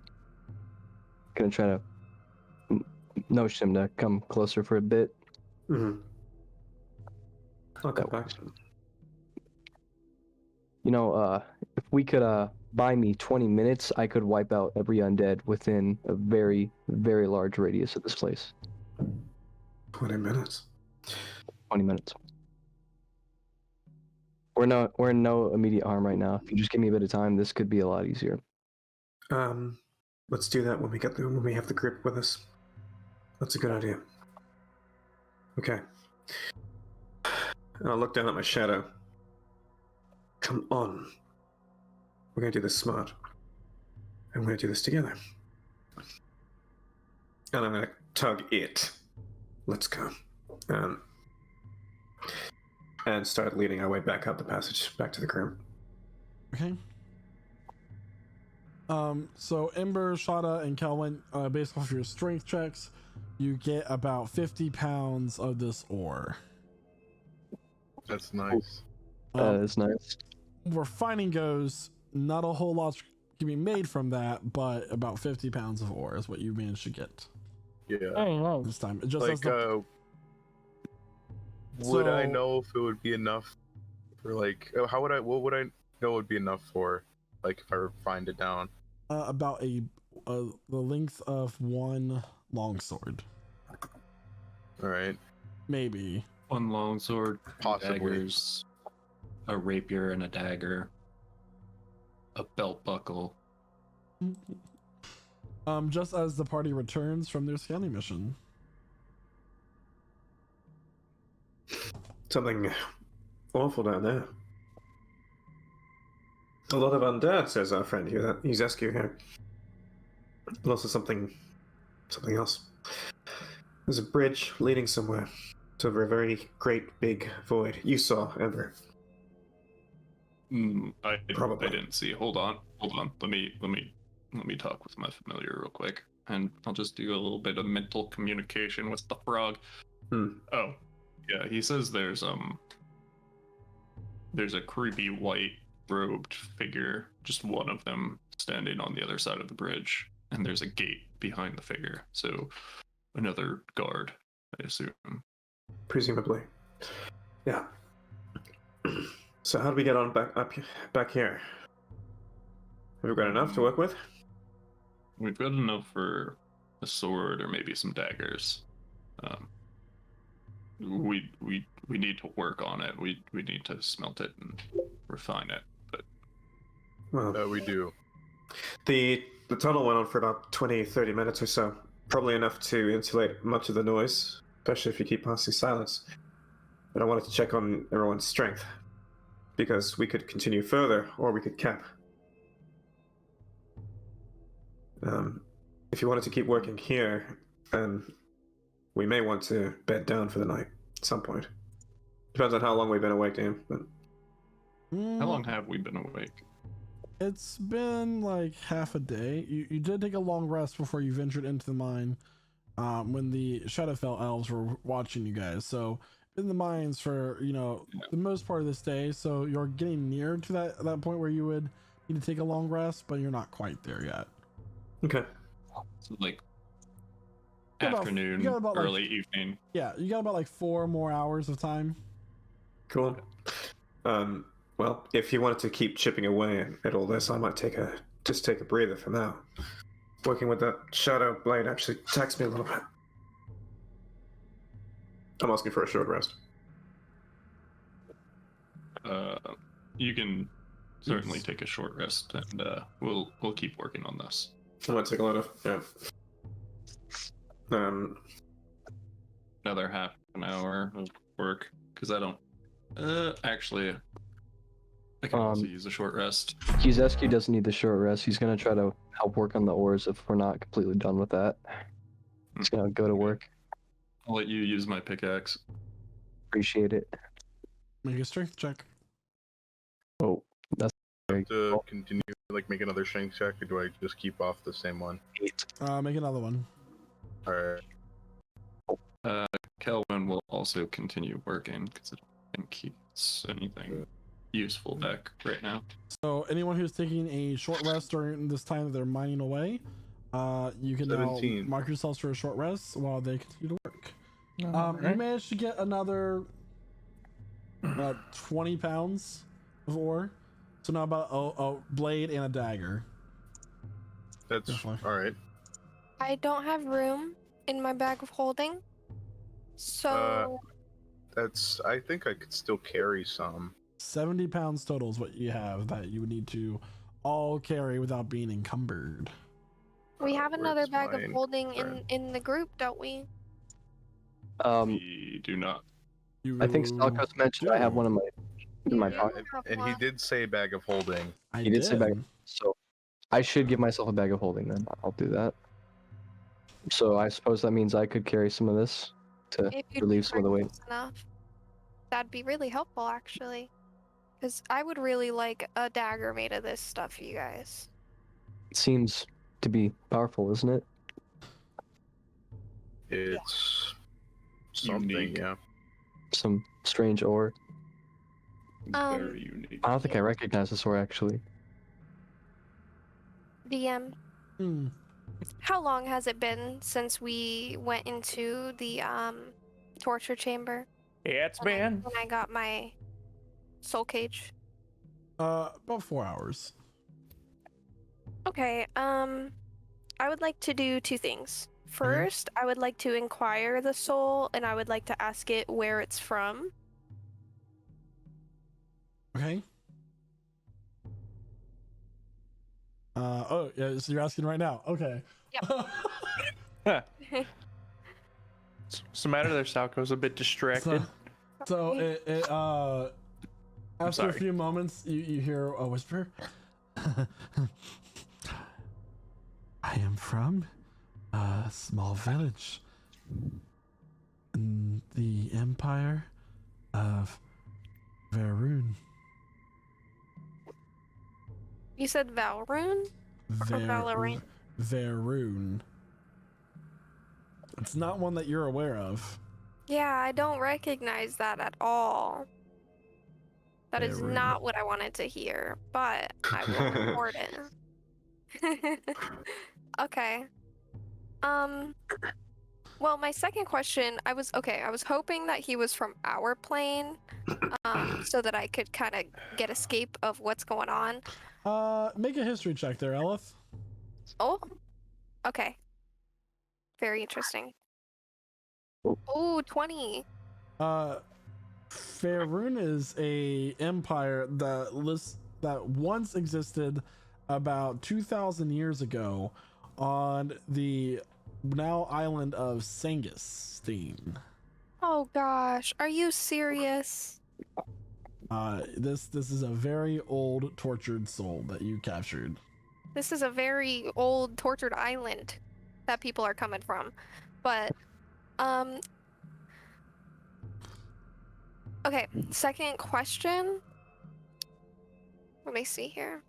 Gonna try to nudge him to come closer for a bit. I'll come back. If we could buy me 20 minutes, I could wipe out every undead within a very, very large radius of this place. 20 minutes. 20 minutes. We're in no immediate harm right now. If you just give me a bit of time, this could be a lot easier. Let's do that when we have the group with us. That's a good idea. Okay. And I'll look down at my shadow. Come on. We're gonna do this smart. And we're gonna do this together. And I'm gonna tug it. Let's go. And start leading our way back up the passage, back to the group. Okay. So Ember, Shada, and Kelvin, based off your strength checks, you get about 50 pounds of this ore. That's nice. That's nice. Where fighting goes, not a whole lot can be made from that, but about 50 pounds of ore is what you managed to get Yeah. this time. It just Like, would I So- know if it would be enough for, like, what would I know would be enough for, like, if I were to find it down? about the length of one longsword, All right. maybe. One longsword, Possibly. daggers, a rapier and a dagger, a belt buckle. Just as the party returns from their scanning mission. Something awful down there. A lot of undead, says our friend here. That he's asking here. And also something else. There's a bridge leading somewhere. It's over a very great big void. You saw, Ember. I Probably. didn't see. Hold on. Let me talk with my familiar real quick, and I'll just do a little bit of mental communication with the frog. Oh, yeah. He says there's a creepy white robed figure, just one of them, standing on the other side of the bridge, and there's a gate behind the figure. So another guard, I assume. Presumably. Yeah. So how do we get on back here? Have we got enough to work with? We've got enough for a sword or maybe some daggers. We need to work on it. We need to smelt it and refine it. But Well, We do. the tunnel went on for about 20-30 minutes or so. Probably enough to insulate much of the noise, especially if you keep passing silence. But I wanted to check on everyone's strength, because we could continue further, or we could cap. If you wanted to keep working here, then we may want to bed down for the night at some point. Depends on how long we've been awake, Dan. But how long have we been awake? It's been like half a day. You did take a long rest before you ventured into the mine, when the Shadowfell elves were watching you guys. So in the mines for the most part of this day. So you're getting near to that point where you would need to take a long rest, but you're not quite there yet. okay. So like You got afternoon, you got about, early evening. Yeah, you got about like 4 more hours of time. Cool. Well, if you wanted to keep chipping away at all this, I might take a breather for now. Working with that shadow blade actually taxed me a little bit. I'm asking for a short rest. You can certainly take a short rest, and we'll keep working on this. I might take a lot of Another half an hour of work, because I don't. Actually, I can also use a short rest. Kuzescu doesn't need the short rest. He's gonna try to help work on the ores if we're not completely done with that. He's gonna go to work. I'll let you use my pickaxe. Appreciate it. Make a strength check. Oh, that's very To cool. continue, like, make another strength check, or do I just keep off the same one? 8. Make another one. Alright. Kelvin will also continue working, because I don't think he's anything useful back right now. So anyone who's taking a short rest during this time that they're mining away, you can now 17. mark yourselves for a short rest while they continue to work. You Alright. managed to get another 20 pounds of ore. So now about a blade and a dagger. That's Definitely. alright. I don't have room in my bag of holding. So I think I could still carry some. 70 pounds total is what you have that you would need to all carry without being encumbered. we have another Where's bag of mine? holding Where? in the group, don't we? We do not. I think Stalkos mentioned I have one in my You pocket. have And he one. did say bag of holding. He did say bag, so I should give myself a bag of holding then. I'll do that. So I suppose that means I could carry some of this to If you'd relieve be some of the weight. gracious enough, that'd be really helpful, actually. Because I would really like a dagger made of this stuff, you guys. It seems to be powerful, isn't it? It's something, Unique. yeah. Some strange ore. Very unique. I don't think I recognize this ore actually. DM, Hmm. how long has it been since we went into the torture chamber? It's when been. when I got my soul cage. About 4 hours. Okay, I would like to do two things. First, I would like to inquire the soul, and I would like to ask it where it's from. Okay. Oh, yeah, so you're asking right now. Okay. Yep. What's the matter there, Salco's a bit distracted. So after a sorry. few moments, you hear a whisper. I am from a small village in the Empire of Varun. You said Valrune? Valorant? Varun. It's not one that you're aware of. Yeah, I don't recognize that at all. That is Valorune. not what I wanted to hear, but I will report it. Okay. Well, my second question, I was hoping that he was from our plane, so that I could kind of get a scape of what's going on. Make a history check there, Elith. Oh, okay. Very interesting. Oh, 20. Faerun is a empire that once existed about 2,000 years ago on the now island of Sangusstein. Oh gosh, are you serious? This is a very old tortured soul that you captured. This is a very old tortured island that people are coming from. But okay, second question. Let me see here.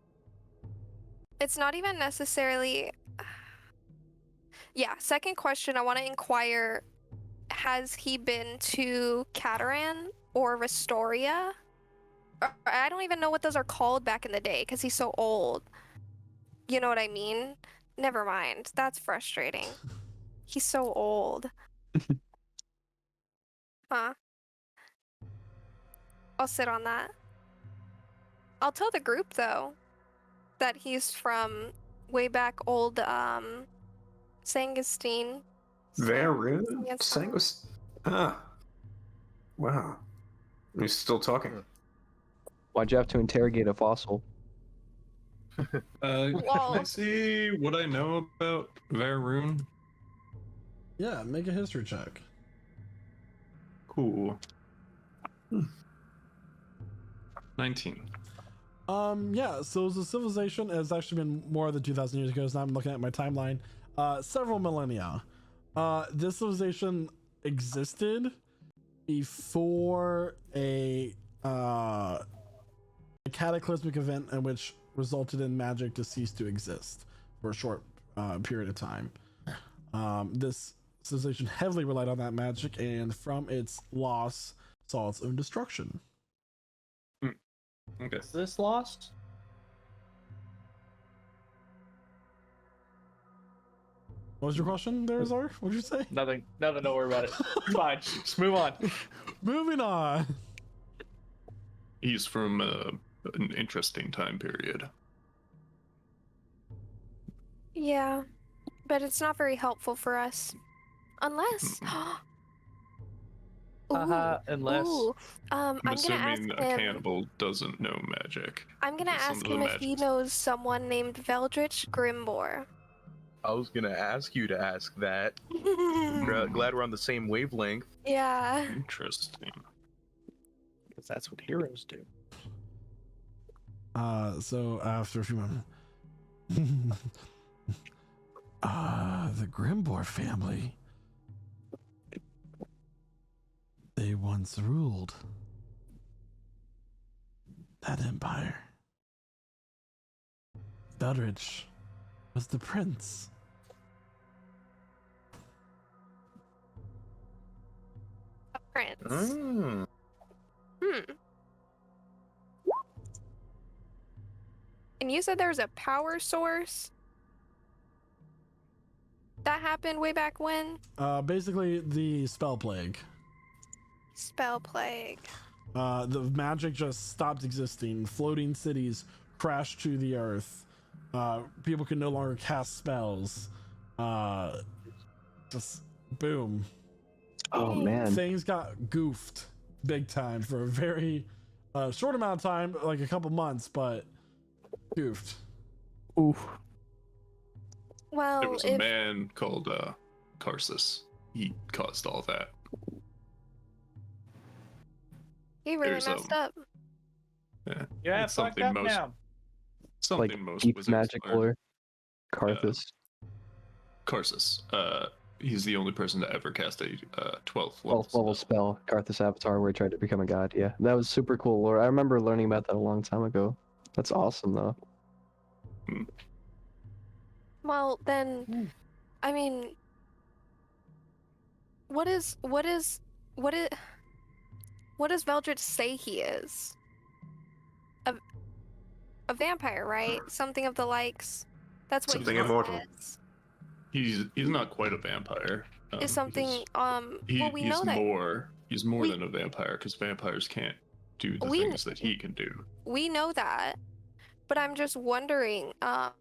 It's not even necessarily second question, I want to inquire, has he been to Cataran or Restoria? I don't even know what those are called back in the day because he's so old. You know what I mean? Never mind. That's frustrating. He's so old. Huh? I'll sit on that. I'll tell the group, though, that he's from way back old, Sangustine. Varun? Sangus? Ah. Wow. He's still talking. Why'd you have to interrogate a fossil? Can I see what I know about Varun? Yeah, make a history check. Cool. 19. Yeah, so the civilization has actually been more than 2,000 years ago, so now I'm looking at my timeline. Several millennia. This civilization existed before a cataclysmic event in which resulted in magic to cease to exist for a short period of time. This civilization heavily relied on that magic, and from its loss, saw its own destruction. Okay. Is this lost? What was your question there, Zar? What did you say? Nothing. Don't worry about it. Fine. Just move on. Moving on. He's from an interesting time period. Yeah, but it's not very helpful for us. Unless... Unless. I'm gonna ask assuming a him... cannibal doesn't know magic. I'm gonna Some ask of the him if he magics. knows someone named Veldritch Grimbor. I was gonna ask you to ask that. Glad we're on the same wavelength. Yeah. Interesting. Because that's what heroes do. So after a few moments, the Grimbor family, they once ruled that empire. Beldridge was the prince. A prince. Mm. And you said there was a power source? That happened way back when? Basically the spell plague. Spell plague. The magic just stopped existing. Floating cities crashed to the earth. People can no longer cast spells. Just boom. Oh man. Things got goofed big time for a very short amount of time, like a couple months, but goofed. Oof. Well, There was a man called Karsus. He caused all that. he really there's, messed up. Yeah, it's fucked something up most now. something Like most deep wizards magic learn. lore. Karthus. Karsus. He's the only person to ever cast a 12th 12th level spell, Karthus Avatar, where he tried to become a god. Yeah, that was super cool lore. I remember learning about that a long time ago. That's awesome, though. Well, then, I mean, what does Veldritch say he is? A vampire, right? Something of the likes. That's what Something he immortal. says. He's not quite a vampire. Is something well, we he's know that more we- than a vampire because vampires can't do the We- things that he can do. we know that, but I'm just wondering. I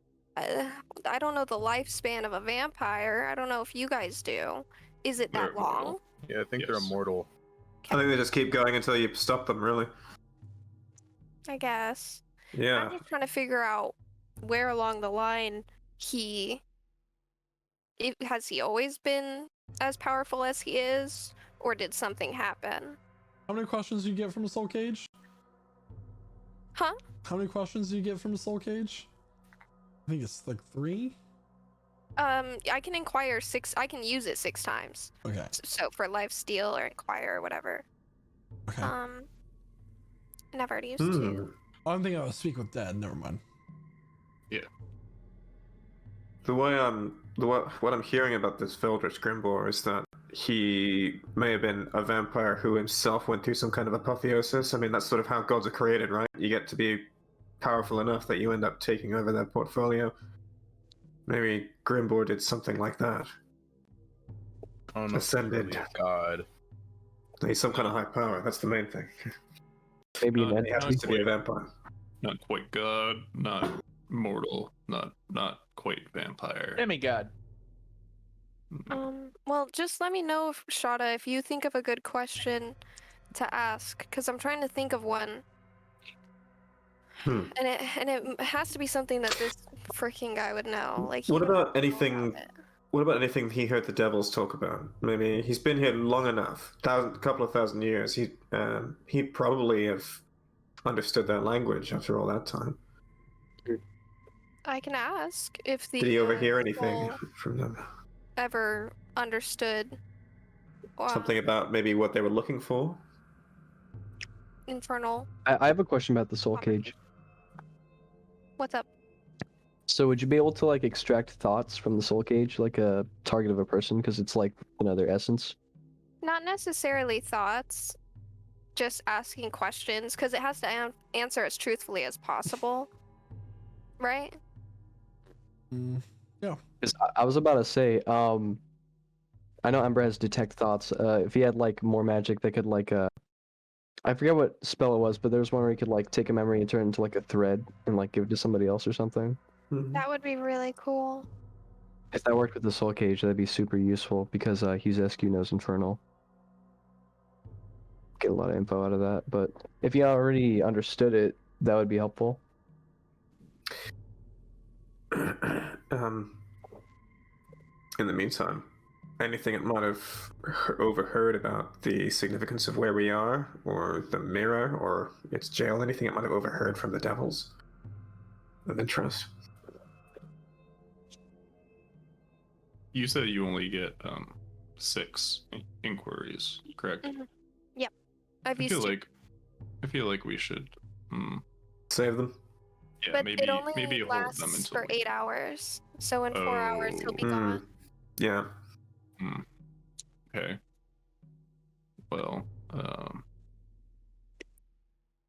don't know the lifespan of a vampire. I don't know if you guys do. Is it They're that long? immortal. Yeah, I think they're Yes. immortal. I think they just keep going until you stop them, really. I guess. Yeah. I'm just trying to figure out where along the line has he always been as powerful as he is, or did something happen? How many questions do you get from a soul cage? Huh? How many questions do you get from a soul cage? I think it's like 3. I can inquire 6. I can use it 6 times. Okay. So for life steal or inquire or whatever. Okay. Never used to. I'm thinking I'll speak with Dad. Never mind. What I'm hearing about this Veldritch Grimbor is that he may have been a vampire who himself went through some kind of apotheosis. I mean, that's sort of how gods are created, right? You get to be powerful enough that you end up taking over their portfolio. Maybe Grimbor did something like that. I don't know if he's Ascended. really a god. He's some kind of high power. That's the main thing. Maybe an Not- He entity. happens to be a vampire. Not quite god, not mortal, not quite vampire. Demigod. Well, just let me know, Shada, if you think of a good question to ask, because I'm trying to think of one. And it has to be something that this freaking guy would know. Like, What he would about know anything? about it. What about anything he heard the devils talk about? Maybe he's been here long enough, couple of thousand years. He probably have understood their language after all that time. I can ask if the Did he overhear anything people from them? ever understood Something about maybe what they were looking for? infernal. I have a question about the soul cage. What's up? So would you be able to like extract thoughts from the soul cage, like a target of a person, because it's like another essence? Not necessarily thoughts, just asking questions, because it has to answer as truthfully as possible. Right? Yeah. 'Cause I was about to say, I know Ember has detect thoughts. If he had like more magic that could like I forget what spell it was, but there was one where he could like take a memory and turn it into like a thread and like give it to somebody else or something. That would be really cool. If that worked with the soul cage, that'd be super useful because Hughes SQ knows Infernal. Get a lot of info out of that, but if you already understood it, that would be helpful. In the meantime, anything it might have overheard about the significance of where we are, or the mirror, or its jail, anything it might have overheard from the devils of interest? You said you only get 6 inquiries, correct? Yep. I've I used feel to, like we should Save them? yeah, but maybe it only maybe hold lasts them until for 8 hours. So in 4 hours he'll be gone. Yeah. Okay. Well,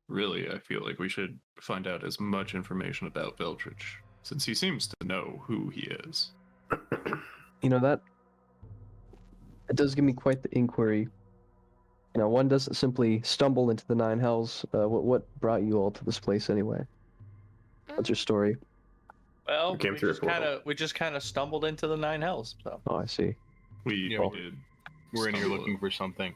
really, I feel like we should find out as much information about Veldritch, since he seems to know who he is. You know that it does give me quite the inquiry. You know, one doesn't simply stumble into the 9 hells. What brought you all to this place anyway? What's your story? Well, We came through a portal. we just kind of stumbled into the nine hells. So Oh, I see. We Yeah, did. We're in here stumble. looking for something.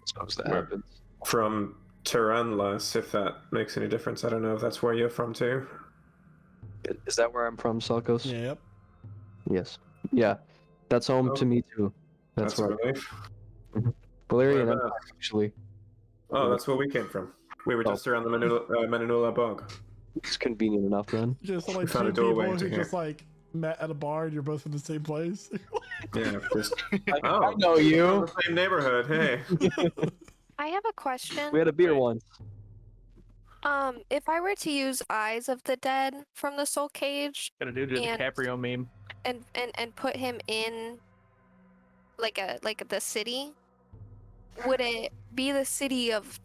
Suppose that Where- happens. From Taranlas, if that makes any difference. I don't know if that's where you're from too. Is that where I'm from, Salkos? Yep. Yes. Yeah. That's home to Oh. me too. That's a where relief. Valerian Whereabouts? Empire, actually. Oh, that's where we came from. We were Oh. just around the Mananula Bog. It's convenient enough then. Just like found a two doorway people into who here. just like met at a bar and you're both in the same place. Yeah, just I know you. from the same neighborhood. Hey. I have a question. We had a beer once. If I were to use Eyes of the Dead from the Soul Cage gonna do the And- DiCaprio meme. and put him in like the city, would it be the city of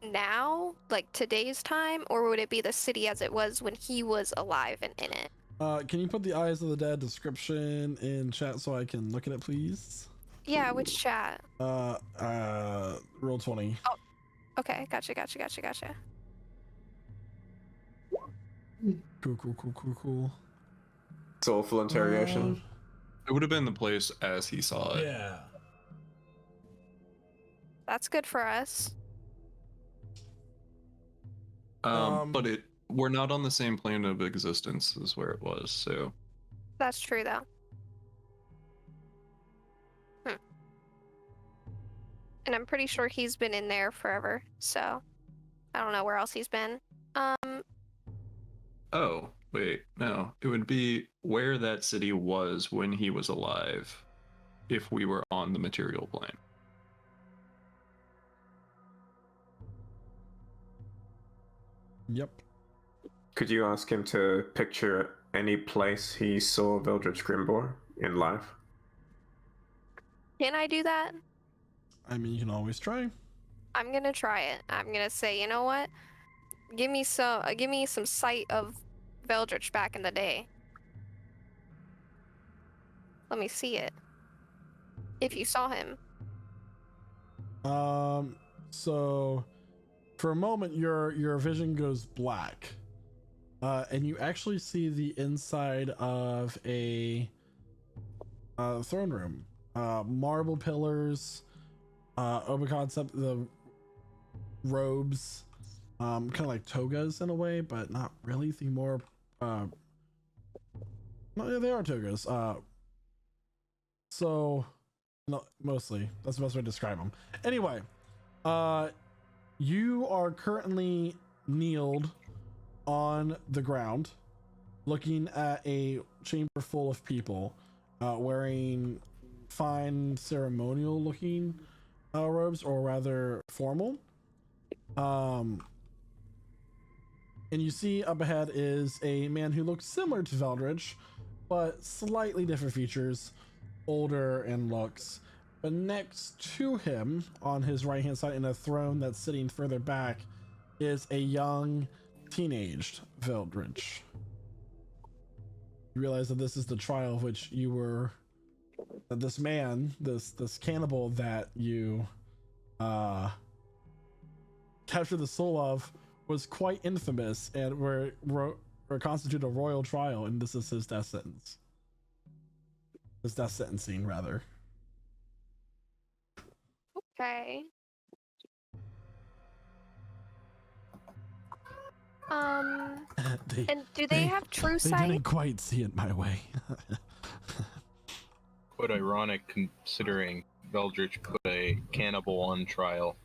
now, like today's time, or would it be the city as it was when he was alive and in it? Can you put the Eyes of the Dead description in chat so I can look at it, please? Yeah, which chat? Roll 20. Okay, gotcha. Cool. Soulful interrogation. It would have been the place as he saw it. Yeah. That's good for us. But we're not on the same plane of existence as where it was, so That's true though. And I'm pretty sure he's been in there forever, so I don't know where else he's been. oh, wait, no. It would be where that city was when he was alive if we were on the material plane. Yep. Could you ask him to picture any place he saw Vildred's Grimbor in life? Can I do that? I mean, you can always try. I'm gonna try it. I'm gonna say, you know what? Give me some sight of Veldritch back in the day. Let me see it. If you saw him. So for a moment your vision goes black. And you actually see the inside of a throne room. Marble pillars, over concept, the robes, kind of like togas in a way, but not really. The more, no, yeah, they are togas. So, no, mostly that's the best way to describe them. Anyway, you are currently kneeled on the ground, looking at a chamber full of people, wearing fine ceremonial looking robes, or rather formal. And you see up ahead is a man who looks similar to Veldridge, but slightly different features, older in looks. But next to him, on his right hand side in a throne that's sitting further back, is a young teenaged Veldridge. You realize that this is the trial of which you were, that this man, this cannibal that you captured the soul of, was quite infamous and were constitute a royal trial, and this is his death sentence. His death sentencing, rather. Okay. They- And do they have true They sight? didn't quite see it my way. Quite ironic considering Veldritch put a cannibal on trial.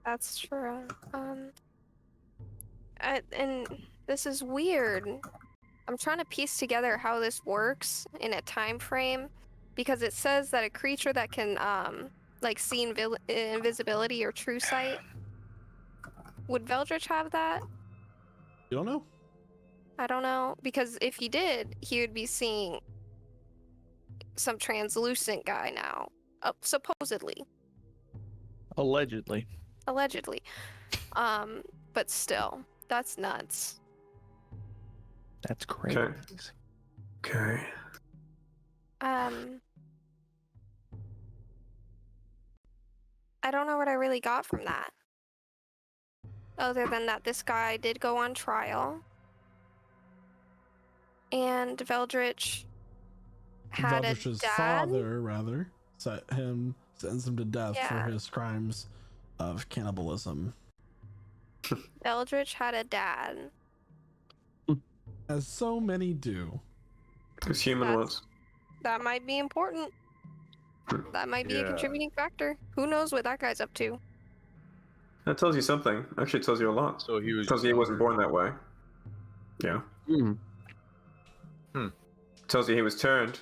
That's true. And this is weird. I'm trying to piece together how this works in a time frame, because it says that a creature that can like see invisibility or true sight. Would Veldritch have that? You don't know? I don't know, because if he did, he would be seeing some translucent guy now, supposedly, Allegedly. allegedly. But still, that's nuts. That's crazy. Okay. I don't know what I really got from that. Other than that, this guy did go on trial. And Veldritch had a Veldritch's dad. father, rather, sentenced him to death for Yeah. his crimes of cannibalism. Veldritch had a dad. As so many do. As human That's- ones. That might be important. That might be a Yeah. contributing factor. Who knows what that guy's up to? That tells you something. Actually, it tells you a lot. So he was. Tells you he wasn't born that way. Yeah. Hmm. Tells you he was turned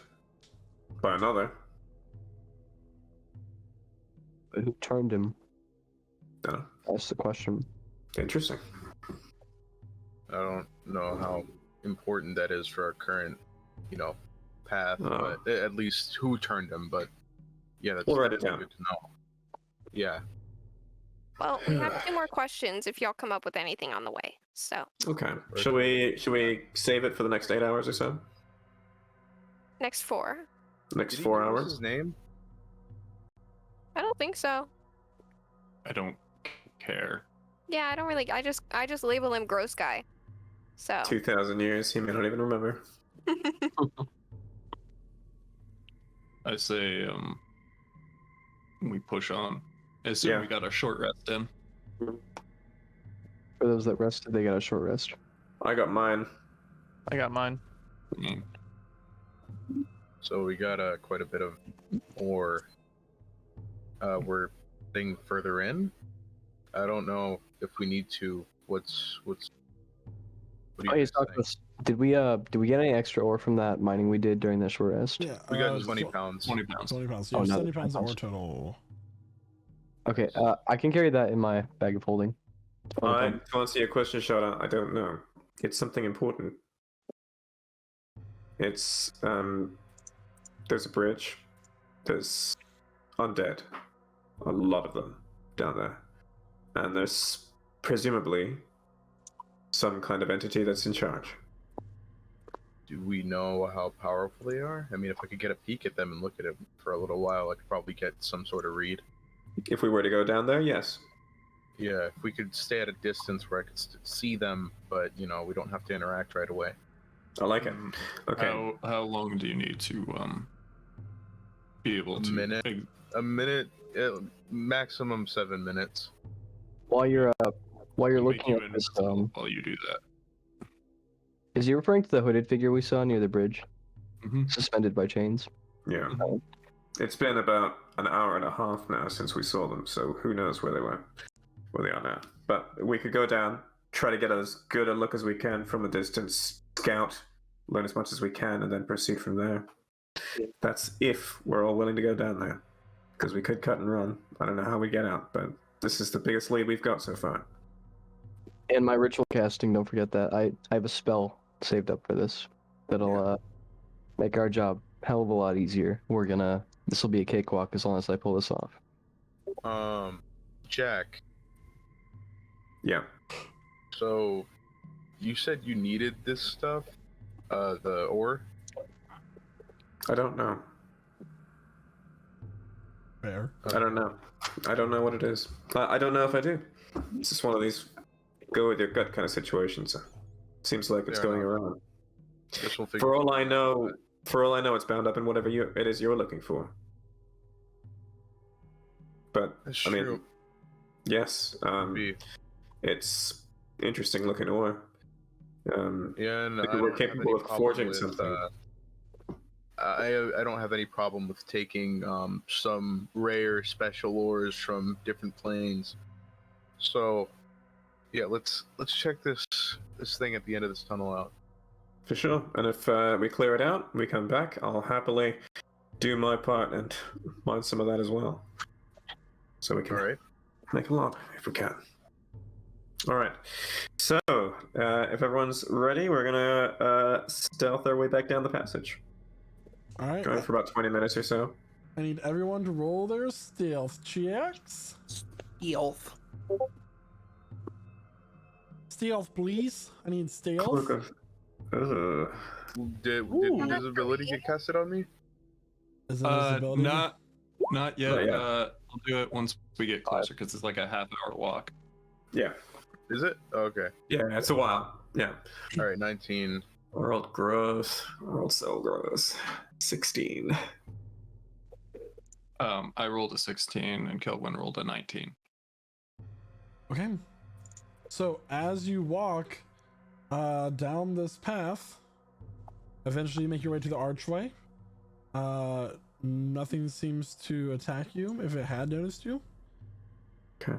by another. But who turned him? No. That's the question. Interesting. I don't know how important that is for our current, path, but at least who turned him. But yeah, that's We'll write it definitely down. good to know. Yeah. Well, we have 2 more questions if y'all come up with anything on the way. So, Okay. Should we save it for the next 8 hours or so? next 4. Next Did he 4 give us hours? His name? I don't think so. I don't care. Yeah, I don't really. I just label him gross guy. So. 2,000 years. He may not even remember. I say we push on. Assume Yeah. we got our short rest in. For those that rested, they got a short rest. I got mine. I got mine. Mm. So we got quite a bit of ore. We're getting further in. I don't know if we need to. What do you Oh, yeah, guys talk think? to us. Did we get any extra ore from that mining we did during that short rest? Yeah. We got 20 pounds. 20 pounds. 20 pounds. So Oh, you have no, 70 pounds of ore 20 total. Okay, I can carry that in my bag of holding. To answer your question, Shada, I don't know. It's something important. It's there's a bridge. There's undead, a lot of them down there, and there's presumably some kind of entity that's in charge. Do we know how powerful they are? I mean, if I could get a peek at them and look at it for a little while, I could probably get some sort of read. If we were to go down there, yes. Yeah, if we could stay at a distance where I could see them, but we don't have to interact right away. I like it. Um, Okay. How long do you need to be able A to? minute. A minute, maximum 7 minutes. While you're Make looking you at this, invisible while you do that. is he referring to the hooded figure we saw near the bridge, Mm-hmm. suspended by chains? Yeah. It's been about an hour and a half now since we saw them, so who knows where they are now. But we could go down, try to get as good a look as we can from a distance, scout, learn as much as we can, and then proceed from there. That's if we're all willing to go down there. Because we could cut and run. I don't know how we get out, but this is the biggest lead we've got so far. And my ritual casting, don't forget that. I have a spell saved up for this that'll make our job a hell of a lot easier. This will be a cakewalk as long as I pull this off. Jack, Yeah. so you said you needed this stuff? The ore? I don't know. Fair. I don't know. I don't know what it is. I don't know if I do. It's just one of these go with your gut kind of situations. Seems like it's Fair going enough. around. Guess we'll figure For it all I out. know, it's bound up in whatever it is you're looking for. But That's I mean, true. yes, Be- it's interesting looking ore. Yeah, and Maybe I we're don't have capable any of problem forging with, something. I don't have any problem with taking some rare special ores from different planes. So, yeah, let's check this thing at the end of this tunnel out. For sure. And if we clear it out, we come back, I'll happily do my part and mine some of that as well. So we can All right. make a lot if we can. All right. So, if everyone's ready, we're gonna stealth our way back down the passage. All right. Going for about 20 minutes or so. I need everyone to roll their stealth checks. Stealth. Stealth, please. I need stealth. Cloak of... Ugh. Did Ooh. invisibility get casted on me? Is it invisibility? Not yet. Not yet. I'll do it once we get closer because it's like a half-hour walk. Yeah. Is it? Okay. Yeah, it's a while. Yeah. All right, 19. World gross. World so gross. 16. I rolled a 16 and Kelvin rolled a 19. Okay. So as you walk down this path, eventually you make your way to the archway. Nothing seems to attack you if it had noticed you. Okay.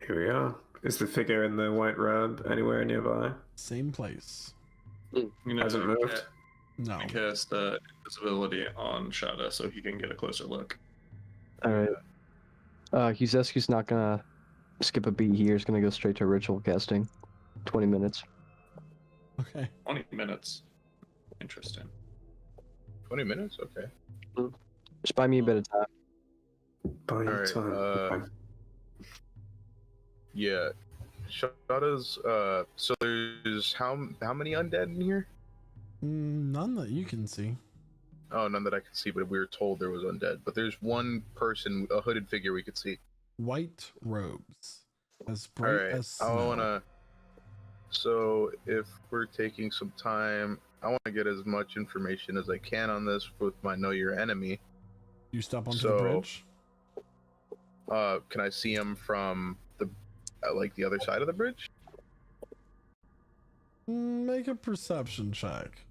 Here we are. Is the figure in the white robe anywhere nearby? Same place. You know, Hasn't moved? No. I cast invisibility on Shada so he can get a closer look. All right. Huzescu's not gonna skip a beat here. He's gonna go straight to ritual casting. 20 minutes. Okay. 20 minutes. Interesting. 20 minutes? Okay. Just buy me a bit of time. By your Alright, time. Okay. Yeah. Shada's, so there's how many undead in here? None that you can see. Oh, none that I can see, but we were told there was undead. But there's one person, a hooded figure we could see. White robes. As bright Alright, as I snow. wanna... So, if we're taking some time, I want to get as much information as I can on this with my Know Your Enemy. You step onto the So- bridge. Can I see him from the, like, the other side of the bridge? Make a perception check.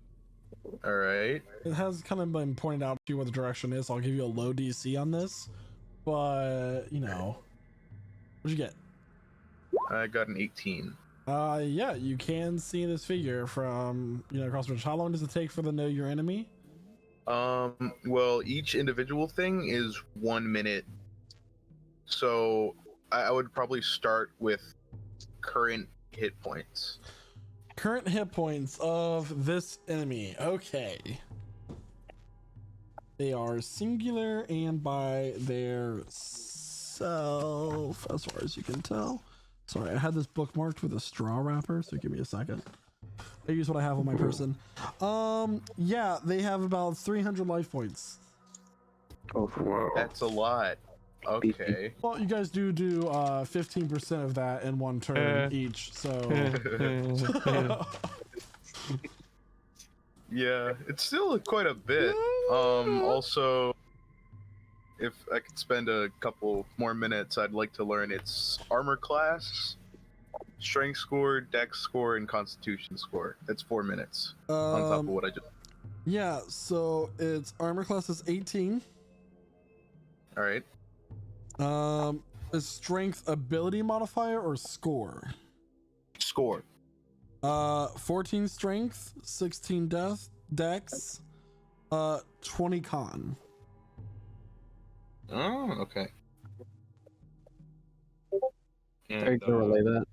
Alright. It has kind of been pointed out to you what the direction is. I'll give you a low DC on this. But, you know. What'd you get? I got an 18. Yeah, you can see this figure from, across the bridge. How long does it take for the Know Your Enemy? Well, each individual thing is 1 minute. So, I would probably start with current hit points. Current hit points of this enemy. Okay. They are singular and by their self, as far as you can tell. Sorry, I had this bookmarked with a straw wrapper, so give me a second. I use what I have on my person. Yeah, they have about 300 life points. Oh, Whoa. That's a lot. Okay. Well, you guys do 15% of that in one turn each, so... Yeah, it's still quite a bit. Also, if I could spend a couple more minutes, I'd like to learn its armor class, strength score, dex score, and constitution score. That's 4 minutes on top of what I just... Yeah, so its armor class is 18. Alright. Is strength ability modifier or score? Score. 14 strength, 16 dex, 20 con. Oh, okay. Are you gonna relay that?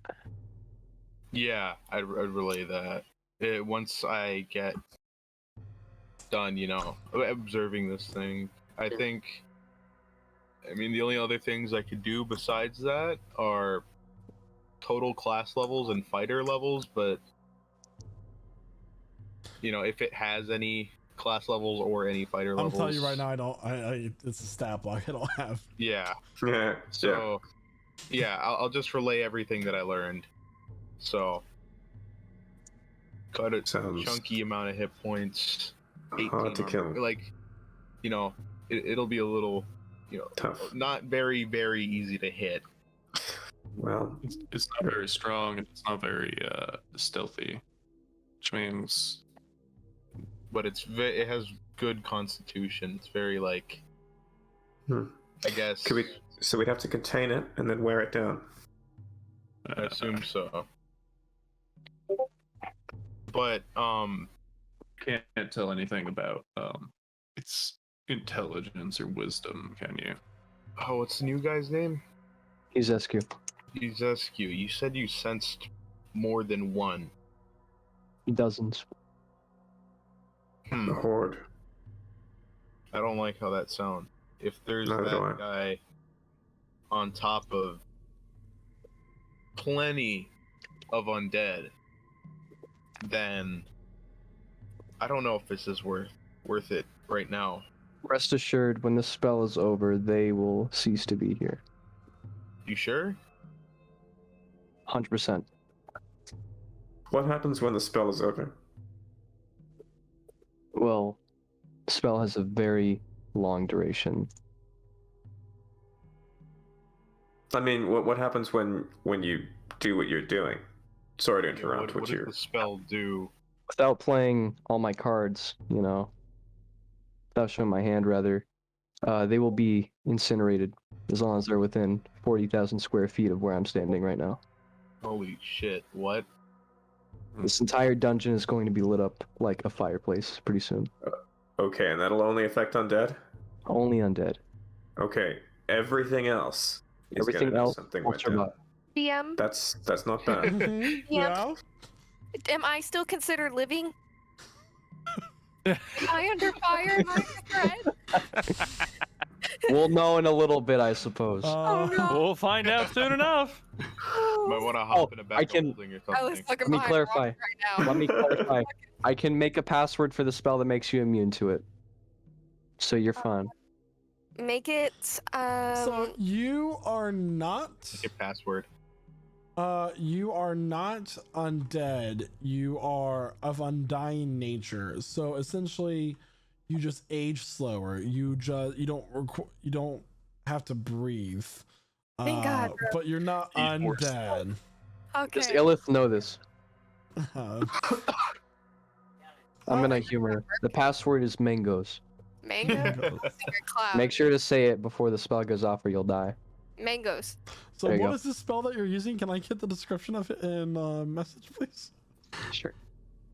Yeah, I'd relay that. Once I get done, observing this thing, I think... I mean, the only other things I could do besides that are total class levels and fighter levels, but, if it has any class levels or any fighter levels... I'm telling you right now, I don't. It's a stat block. I don't have. Yeah. Yeah. So, yeah, I'll just relay everything that I learned. So, cut a Sounds chunky amount of hit points. 18 hard to armor. kill. Like, it'll be a little, Tough. not very, very easy to hit. Well, It's not very strong and it's not very stealthy, which means But it has good constitution. It's very, like, Hmm. I guess. so we'd have to contain it and then wear it down. I assume so. But, can't tell anything about its intelligence or wisdom, can you? oh, what's the new guy's name? Huzescu. Ezescu. You said you sensed more than one. Dozens. The Horde. I don't like how that sounds. If there's Neither do I. that guy on top of plenty of undead, then I don't know if this is worth it right now. Rest assured, when the spell is over, they will cease to be here. You sure? 100%. What happens when the spell is over? Well, spell has a very long duration. I mean, what happens when you do what you're doing? Sorry to interrupt. What does the spell do? Without playing all my cards, without showing my hand, rather, they will be incinerated as long as they're within 40,000 square feet of where I'm standing right now. Holy shit! What? This entire dungeon is going to be lit up like a fireplace pretty soon. Okay, and that'll only affect undead? Only undead. Okay, everything else is Everything gonna do else something will with survive. that. DM, That's not bad. Mhm, Yeah. am I still considered living? Am I under fire? Am I under threat? We'll know in a little bit, I suppose. Oh no! We'll find out soon enough. Might want to hop in a back I can- building or I was something. looking Let me behind clarify. rocks right now. Let me clarify. I can make a password for the spell that makes you immune to it. So you're fine. Make it. So you are not. Your password. You are not undead. You are of undying nature. So essentially, you just age slower. You don't have to breathe. Thank God, bro. But you're not undead. Does Okay. Illith know this? Uh, I'm gonna humor. The password is mangoes. Mango. Secret cloud. Make sure to say it before the spell goes off or you'll die. Mangoes. so There you what go. is this spell that you're using? Can I get the description of it in message, please? Sure.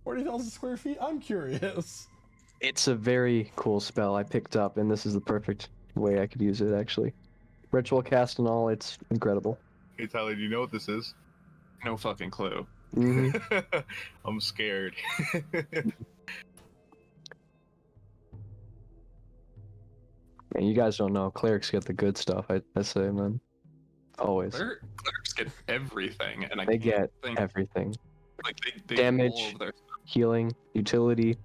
40,000 square feet? I'm curious. It's a very cool spell I picked up, and this is the perfect way I could use it, actually. Ritual cast and all, it's incredible. Hey Tyler, do you know what this is? No fucking clue. Mhm. I'm scared. Man, you guys don't know. Clerics get the good stuff, I say, man. Always. Clerics get everything, and I They can't get think, everything. like they damage. all of their, Healing, utility,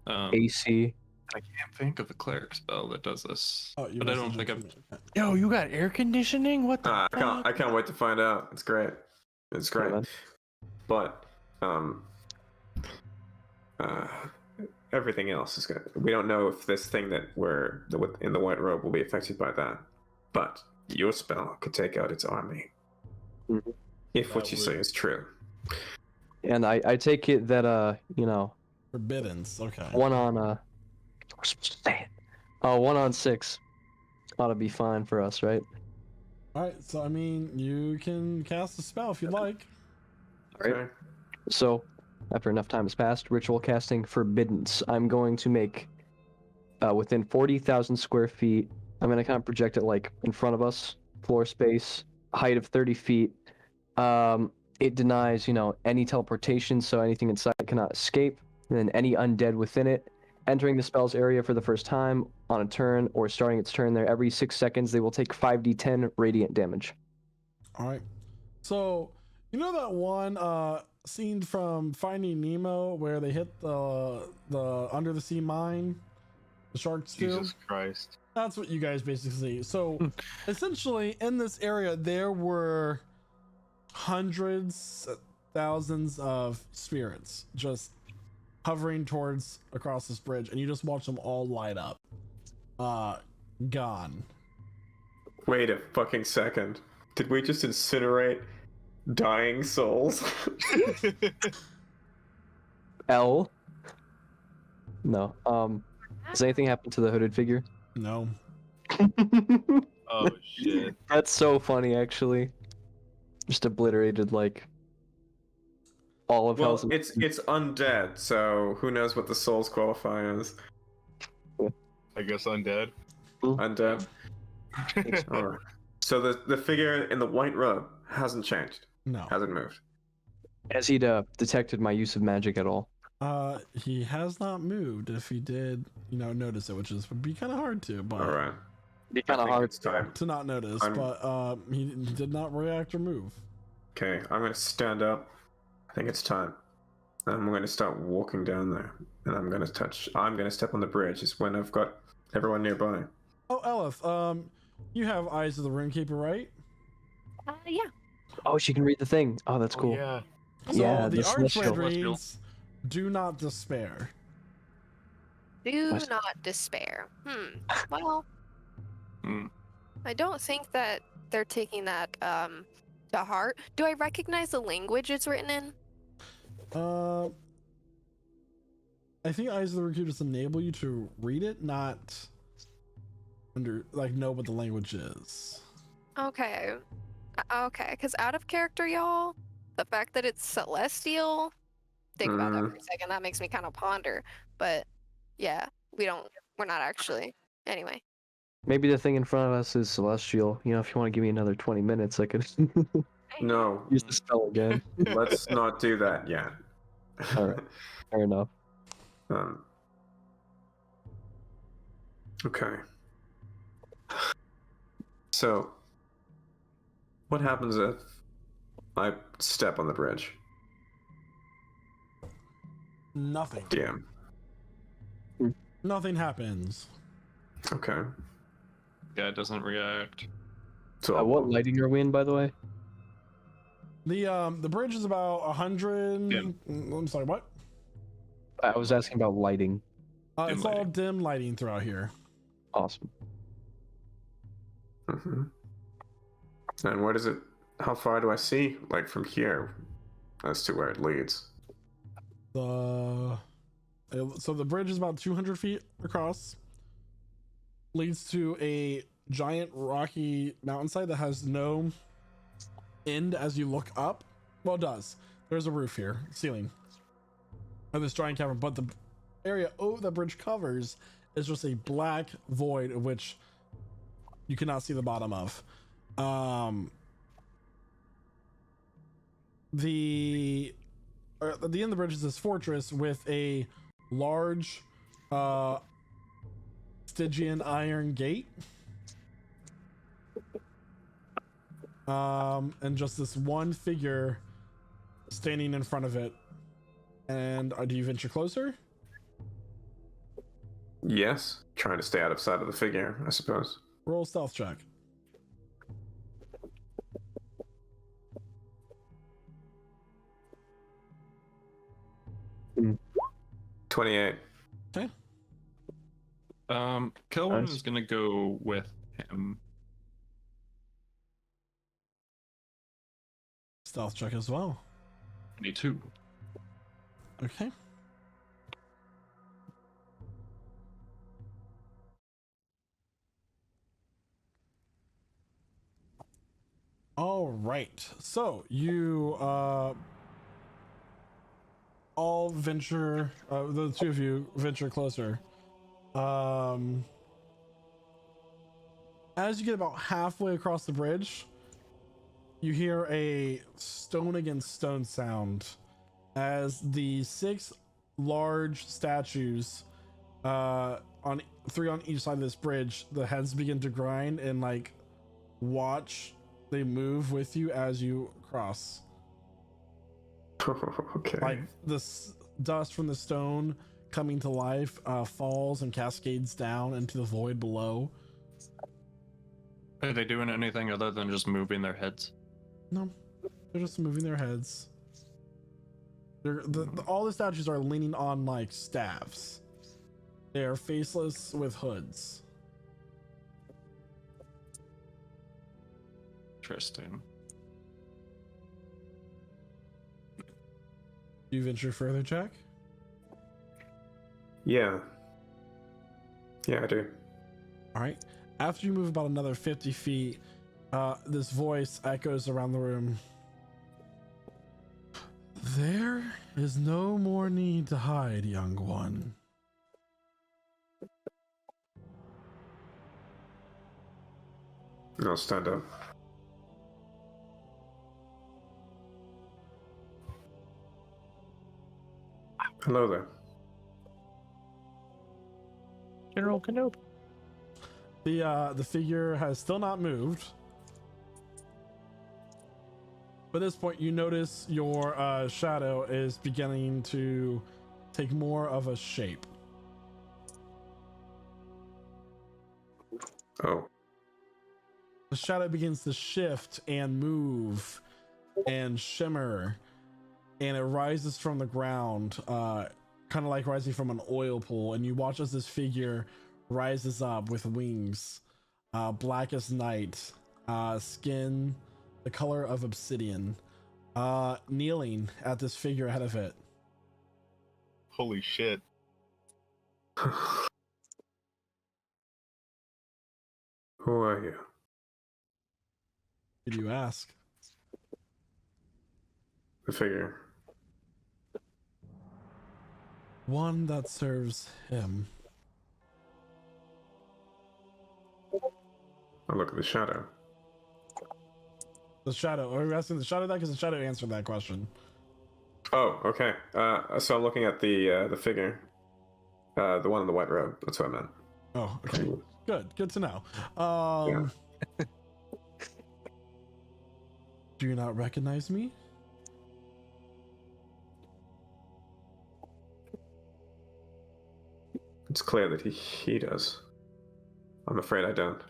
AC. I can't think of a cleric spell that does this. Oh, you But I don't messaged think it I've. to me. Yo, you got air conditioning? What the I can't wait to find out. It's great. It's great. man. But everything else is good. We don't know if this thing that we're in the white robe will be affected by that. But your spell could take out its army. Mhm. If what That you say would- is true. And I take it that Forbiddens. Okay. one on we're supposed to say it. 1 on 6 ought to be fine for us, right? All right. So I mean, you can cast a spell if you'd like. Right. Okay. So, after enough time has passed, ritual casting forbiddance. I'm going to make within 40,000 square feet. I'm going to kind of project it like in front of us, floor space, height of 30 feet. It denies, any teleportation, so anything inside cannot escape. And then any undead within it entering the spell's area for the first time on a turn or starting its turn there every 6 seconds, they will take 5d10 radiant damage. All right. So you know that one scene from Finding Nemo where they hit the under the sea mine, the sharks do? Jesus Christ. That's what you guys basically see. So essentially in this area there were hundreds, thousands of spirits just hovering towards across this bridge, and you just watch them all light up. Gone. Wait a fucking second. Did we just incinerate dying souls? L. No. Does anything happen to the hooded figure? No. Oh shit. That's so funny, actually. Just obliterated like all of Well, hell's. it's undead, so who knows what the souls qualify as? I guess undead. Undead. Alright. So the figure in the white robe hasn't changed. No. Hasn't moved. Has he detected my use of magic at all? He has not moved. If he did, notice it, which would be kind of hard to, but Alright. Be I kind of think hard. it's time. to not notice. I'm- But he did not react or move. Okay, I'm gonna stand up. I think it's time. I'm gonna start walking down there. And I'm gonna step on the bridge. It's when I've got everyone nearby. Oh, Elif, you have Eyes of the Runekeeper, right? Yeah. Oh, she can read the thing. Oh, that's cool. Yeah. So Yeah, the the archway celestial. reads, "Do not despair." Do Nice. not despair. Well, Hmm. I don't think that they're taking that to heart. Do I recognize the language it's written in? I think Eyes of the Recruiters enable you to read it, not know what the language is. Okay. Okay, because out of character, y'all, the fact that it's celestial, think about that for a second. That makes me kind of ponder. But yeah, we're not actually. Anyway. Maybe the thing in front of us is celestial. You know, if you want to give me another 20 minutes, I could No, use the spell again. let's not do that yet. All right, fair enough. Okay. So, what happens if I step on the bridge? Nothing. DM. Nothing happens. Okay. Yeah, it doesn't react. So What lighting are we in, by the way? The bridge is about 100. Dim. I'm sorry, what? I was asking about lighting. Dim It's all lighting. dim lighting throughout here. Awesome. And what is it? How far do I see, like from here, as to where it leads? So the bridge is about 200 feet across. Leads to a giant rocky mountainside that has no end as you look up. Well, it does. There's a roof here, ceiling, of this giant cavern, but the area the bridge covers is just a black void of which you cannot see the bottom of. At the end of the bridge is this fortress with a large Stygian iron gate, and just this one figure standing in front of it. And do you venture closer? Yes. Trying to stay out of sight of the figure, I suppose. Roll stealth check. Mm. 28. Kelvin Nice. is gonna go with him. Stealth check as well. 22. Okay. All right. So you all venture. The two of you venture closer. As you get about halfway across the bridge, you hear a stone against stone sound as the 6 large statues, on 3 on each side of this bridge, the heads begin to grind and like watch. They move with you as you cross. Okay. Like this dust from the stone coming to life falls and cascades down into the void below. Are they doing anything other than just moving their heads? No, they're just moving their heads. All the statues are leaning on like staffs. They are faceless with hoods. Interesting. Do you venture further, Jack? Yeah. Yeah, I do. All right. After you move about another 50 feet, this voice echoes around the room. There is no more need to hide, young one. I'll stand up. Hello there. General Kenobi. The figure has still not moved. But at this point, you notice your shadow is beginning to take more of a shape. Oh. The shadow begins to shift and move and shimmer and it rises from the ground, kind of like rising from an oil pool. And you watch as this figure rises up with wings, black as night, skin the color of obsidian, kneeling at this figure ahead of it. Holy shit. Who are you? Did you ask? The figure. One that serves him. I look at the shadow. The shadow. Are you asking the shadow that? Because the shadow answered that question. Oh, okay. So I'm looking at the figure. The one in the white robe. That's what I meant. Oh, okay. Good to know. Do you not recognize me? It's clear that he does. I'm afraid I don't.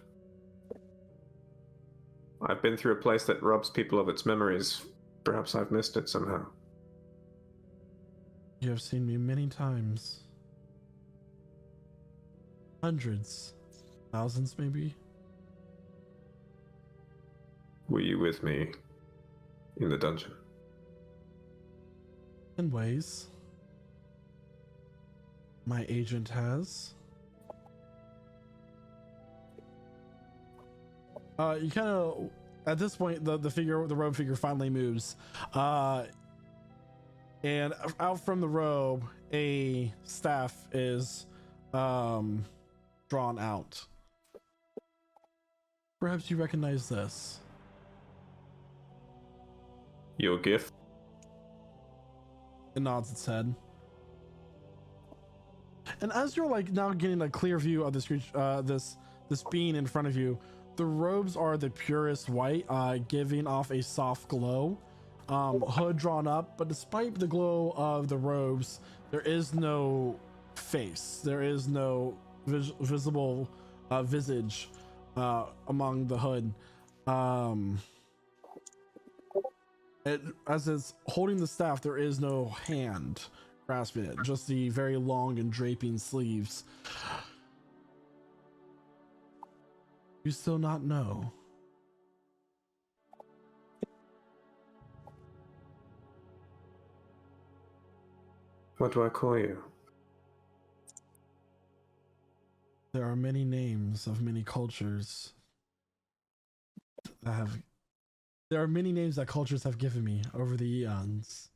I've been through a place that robs people of its memories. Perhaps I've missed it somehow. You have seen me many times. Hundreds. Thousands, maybe? Were you with me in the dungeon? In ways. My agent has. You kind of, at this point, the robe figure finally moves. And out from the robe, a staff is drawn out. Perhaps you recognize this. Your gift? It nods its head. And as you're like now getting a clear view of this this being in front of you, the robes are the purest white, giving off a soft glow. Hood drawn up, but despite the glow of the robes, there is no face. There is no visible visage among the hood. As it's holding the staff, there is no hand grasping it, just the very long and draping sleeves. You still not know? What do I call you? There are many names of many cultures that have. There are many names that cultures have given me over the eons.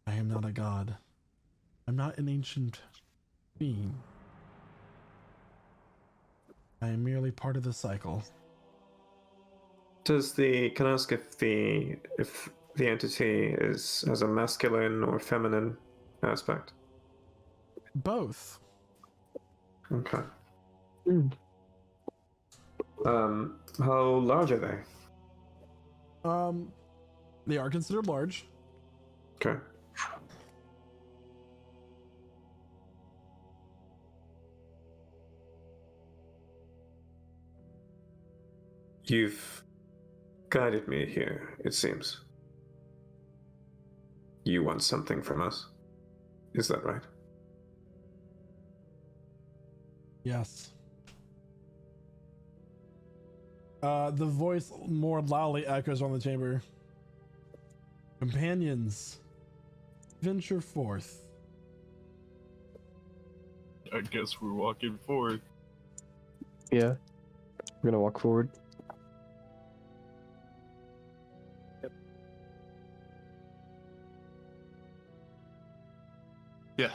I am not a god. I'm not an ancient being. I am merely part of the cycle. Can I ask if the entity has a masculine or feminine aspect? Both. Okay. How large are they? They are considered large. Okay. You've guided me here, it seems. You want something from us? Is that right? Yes. The voice more loudly echoes on the chamber. Companions, venture forth. I guess we're walking forward. Yeah. We're gonna walk forward. Yeah.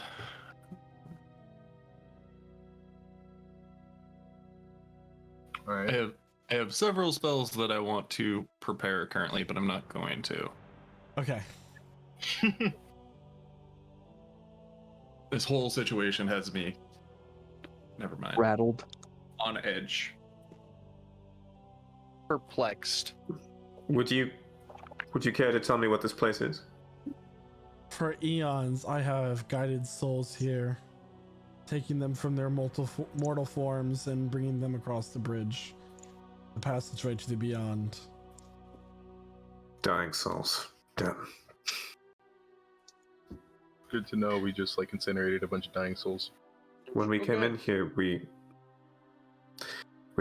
All right. I have several spells that I want to prepare currently, but I'm not going to. Okay. This whole situation has me, never mind, Rattled. on edge. Perplexed. Would you care to tell me what this place is? For eons, I have guided souls here, taking them from their mortal forms and bringing them across the bridge, the passageway to the beyond. Dying souls. Damn. Good to know we just like incinerated a bunch of dying souls. When we came Okay. in here, we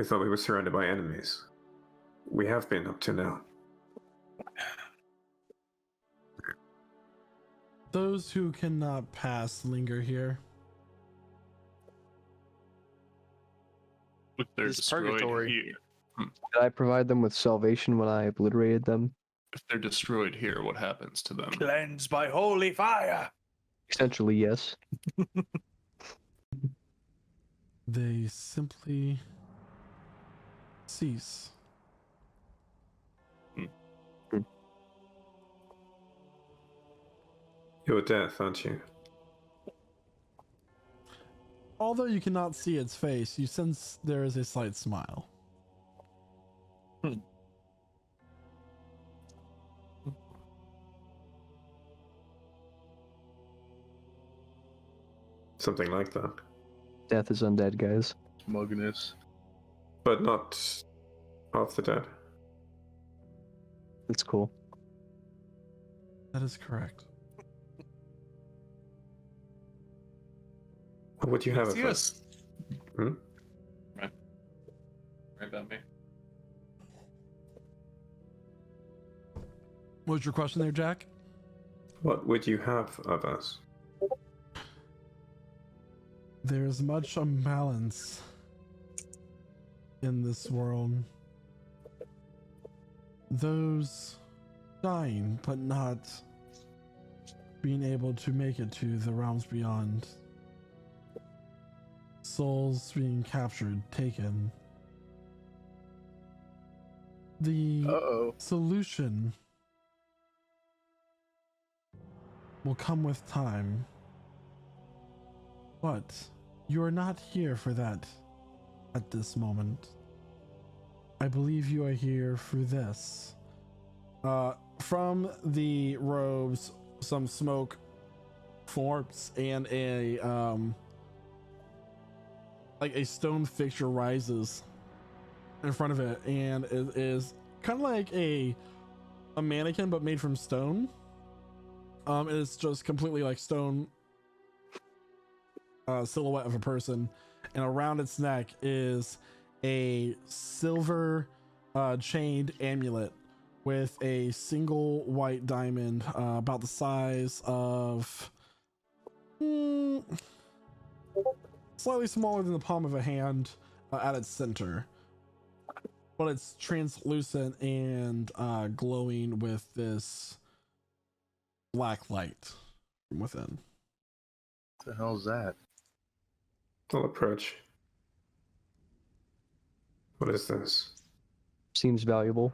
thought we were surrounded by enemies. We have been up to now. Those who cannot pass linger here. If they're This is destroyed purgatory. here, Did I provide them with salvation when I obliterated them? if they're destroyed here, what happens to them? Cleansed by holy fire. Essentially, yes. They simply cease. You're death, aren't you? Although you cannot see its face, you sense there is a slight smile. Something like that. Death is undead, guys. Smugness. But not of the dead. That's cool. That is correct. What would you have of us? Yes. Hmm? Right about me. What was your question there, Jack? What would you have of us? There's much imbalance in this world. Those dying, but not being able to make it to the realms beyond. Souls being captured, taken. The Uh-oh. solution will come with time. But you are not here for that at this moment. I believe you are here for this. From the robes, some smoke forms and a like a stone fixture rises in front of it, and it is kind of like a mannequin but made from stone. It's just completely like stone silhouette of a person, and around its neck is a silver chained amulet with a single white diamond about the size of slightly smaller than the palm of a hand at its center, but it's translucent and glowing with this black light from within. What the hell's that? I'll approach. What is this? Seems valuable.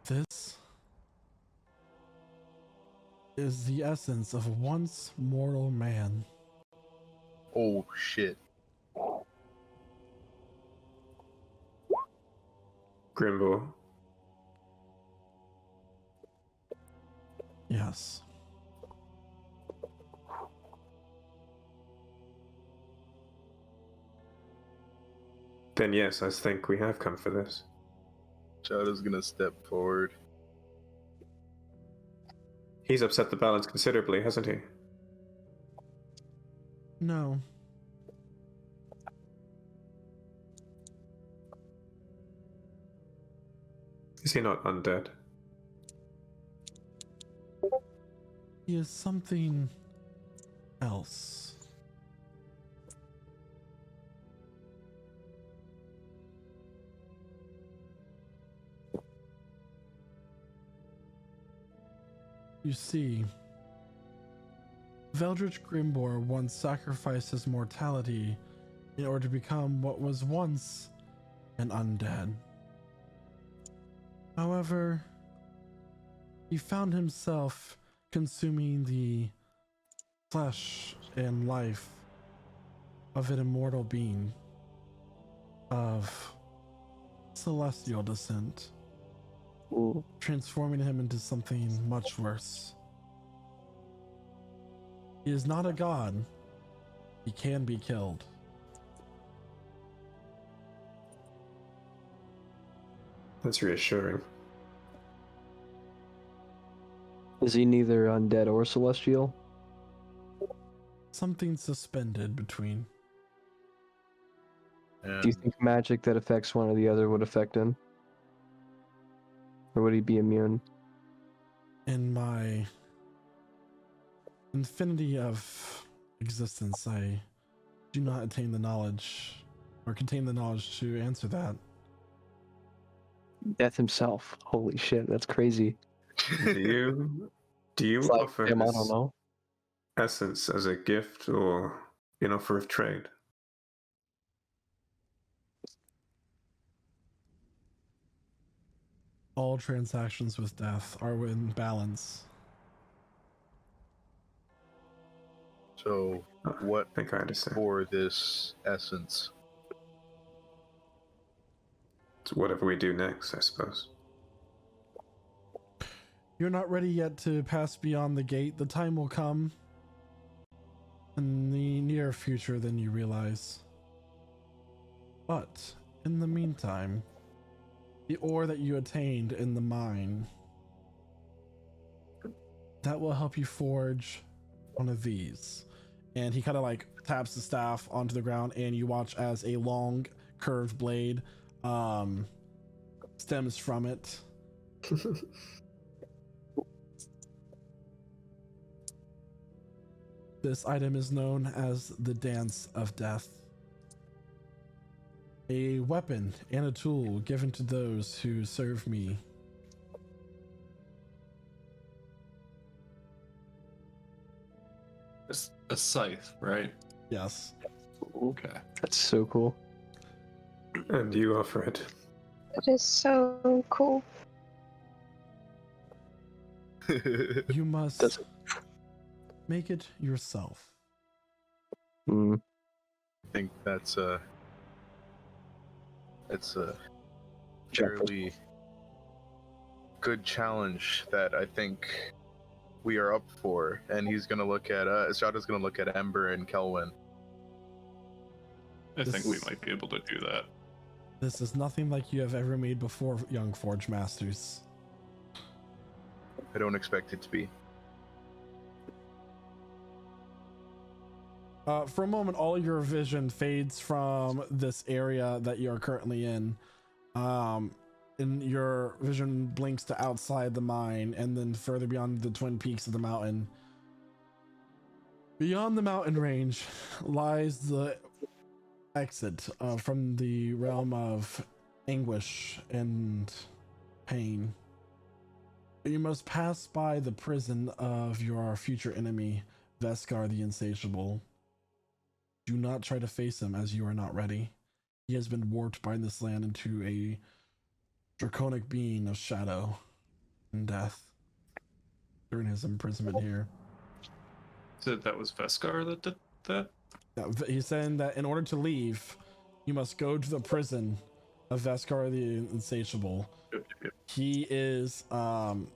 This is the essence of once mortal man. Oh shit. Grimble. Yes. Then yes, I think we have come for this. Shadow's gonna step forward. He's upset the balance considerably, hasn't he? No. Is he not undead? He is something else. You see, Veldritch Grimbor once sacrificed his mortality in order to become what was once an undead. However, he found himself consuming the flesh and life of an immortal being of celestial descent, transforming him into something much worse. He is not a god. He can be killed. That's reassuring. Is he neither undead or celestial? Something suspended between. Do you think magic that affects one or the other would affect him? Or would he be immune? In my infinity of existence, I do not attain the knowledge or contain the knowledge to answer that. Death himself. Holy shit, that's crazy. Do you It's like, offer damn, I this don't know. essence as a gift or in offer of trade? All transactions with death are in balance. So, what I think I understand. for this essence? It's whatever we do next, I suppose. You're not ready yet to pass beyond the gate. The time will come in the near future than you realize. But in the meantime, the ore that you attained in the mine, that will help you forge one of these. And he kind of like taps the staff onto the ground, and you watch as a long curved blade stems from it. This item is known as the Dance of Death. A weapon and a tool given to those who serve me. A scythe, right? Yes. Okay. That's so cool. And you offer it. That is so cool. You must make it yourself. Mm. I think that's a fairly good challenge that I think we are up for. And he's gonna look at Shada's gonna look at Ember and Kelwin. I think we might be able to do that. This is nothing like you have ever made before, young Forge Masters. I don't expect it to be. For a moment, all your vision fades from this area that you're currently in. And your vision blinks to outside the mine and then further beyond the twin peaks of the mountain. Beyond the mountain range lies the exit from the realm of anguish and pain. You must pass by the prison of your future enemy, Veskar the Insatiable. Do not try to face him as you are not ready. He has been warped by this land into a draconic being of shadow and death during his imprisonment here. So that was Veskar that did that? Yeah, he's saying that in order to leave, you must go to the prison of Veskar the Insatiable. Yep. He is, during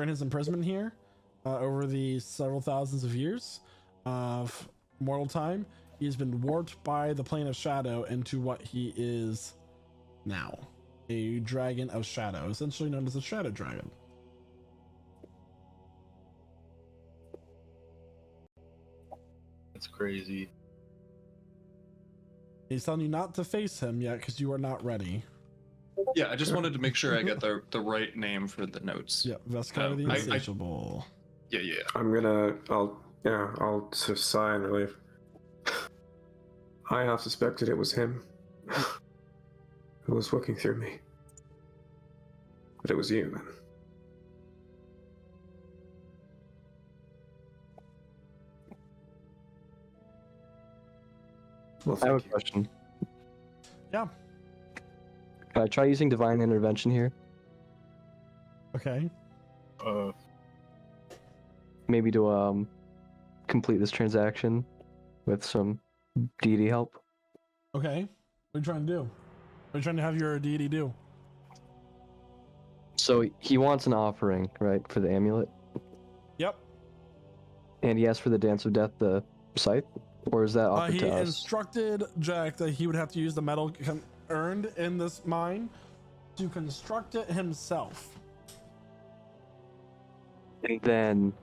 his imprisonment here, over the several thousands of years of mortal time, he's been warped by the plane of shadow into what he is now, a dragon of shadow, essentially known as a shadow dragon. That's crazy. He's telling you not to face him yet because you are not ready. Yeah, I just wanted to make sure I get the right name for the notes. Yeah, Veskar the Insatiable. Yeah. I'll just sigh in relief. I half suspected it was him who was working through me. But it was you, then. Well, I have a thank you. question. Yeah. Can I try using divine intervention here? Okay. Maybe to complete this transaction with some deity help. Okay. What are you trying to do? What are you trying to have your deity do? So he wants an offering, right, for the amulet, Yep. and he asked for the Dance of Death, the scythe, or is that offered He to us? instructed Jack that he would have to use the metal earned in this mine to construct it himself. And then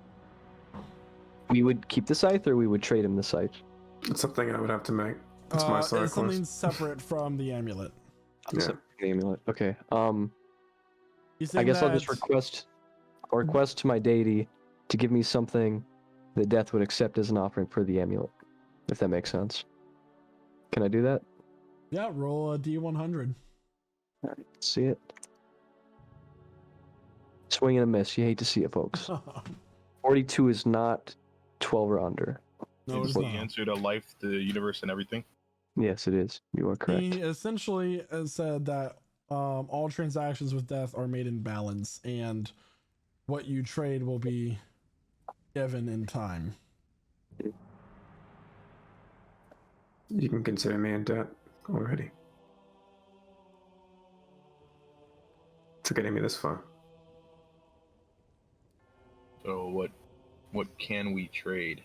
we would keep the scythe, or we would trade him the scythe. It's something I would have to make. It's my side It's quest. something separate from the amulet. Yeah. The amulet. Okay. You I guess I'll just that- request to my deity to give me something that death would accept as an offering for the amulet, if that makes sense. Can I do that? Yeah, roll a D100. Alright, let's see it. Swing and a miss. You hate to see it, folks. 42 is not 12 or under. No, It's it's the not. answer to life, the universe, and everything. Yes, it is. You are correct. He essentially said that all transactions with death are made in balance, and what you trade will be given in time. You can consider me in debt already. For getting me this far. So what can we trade?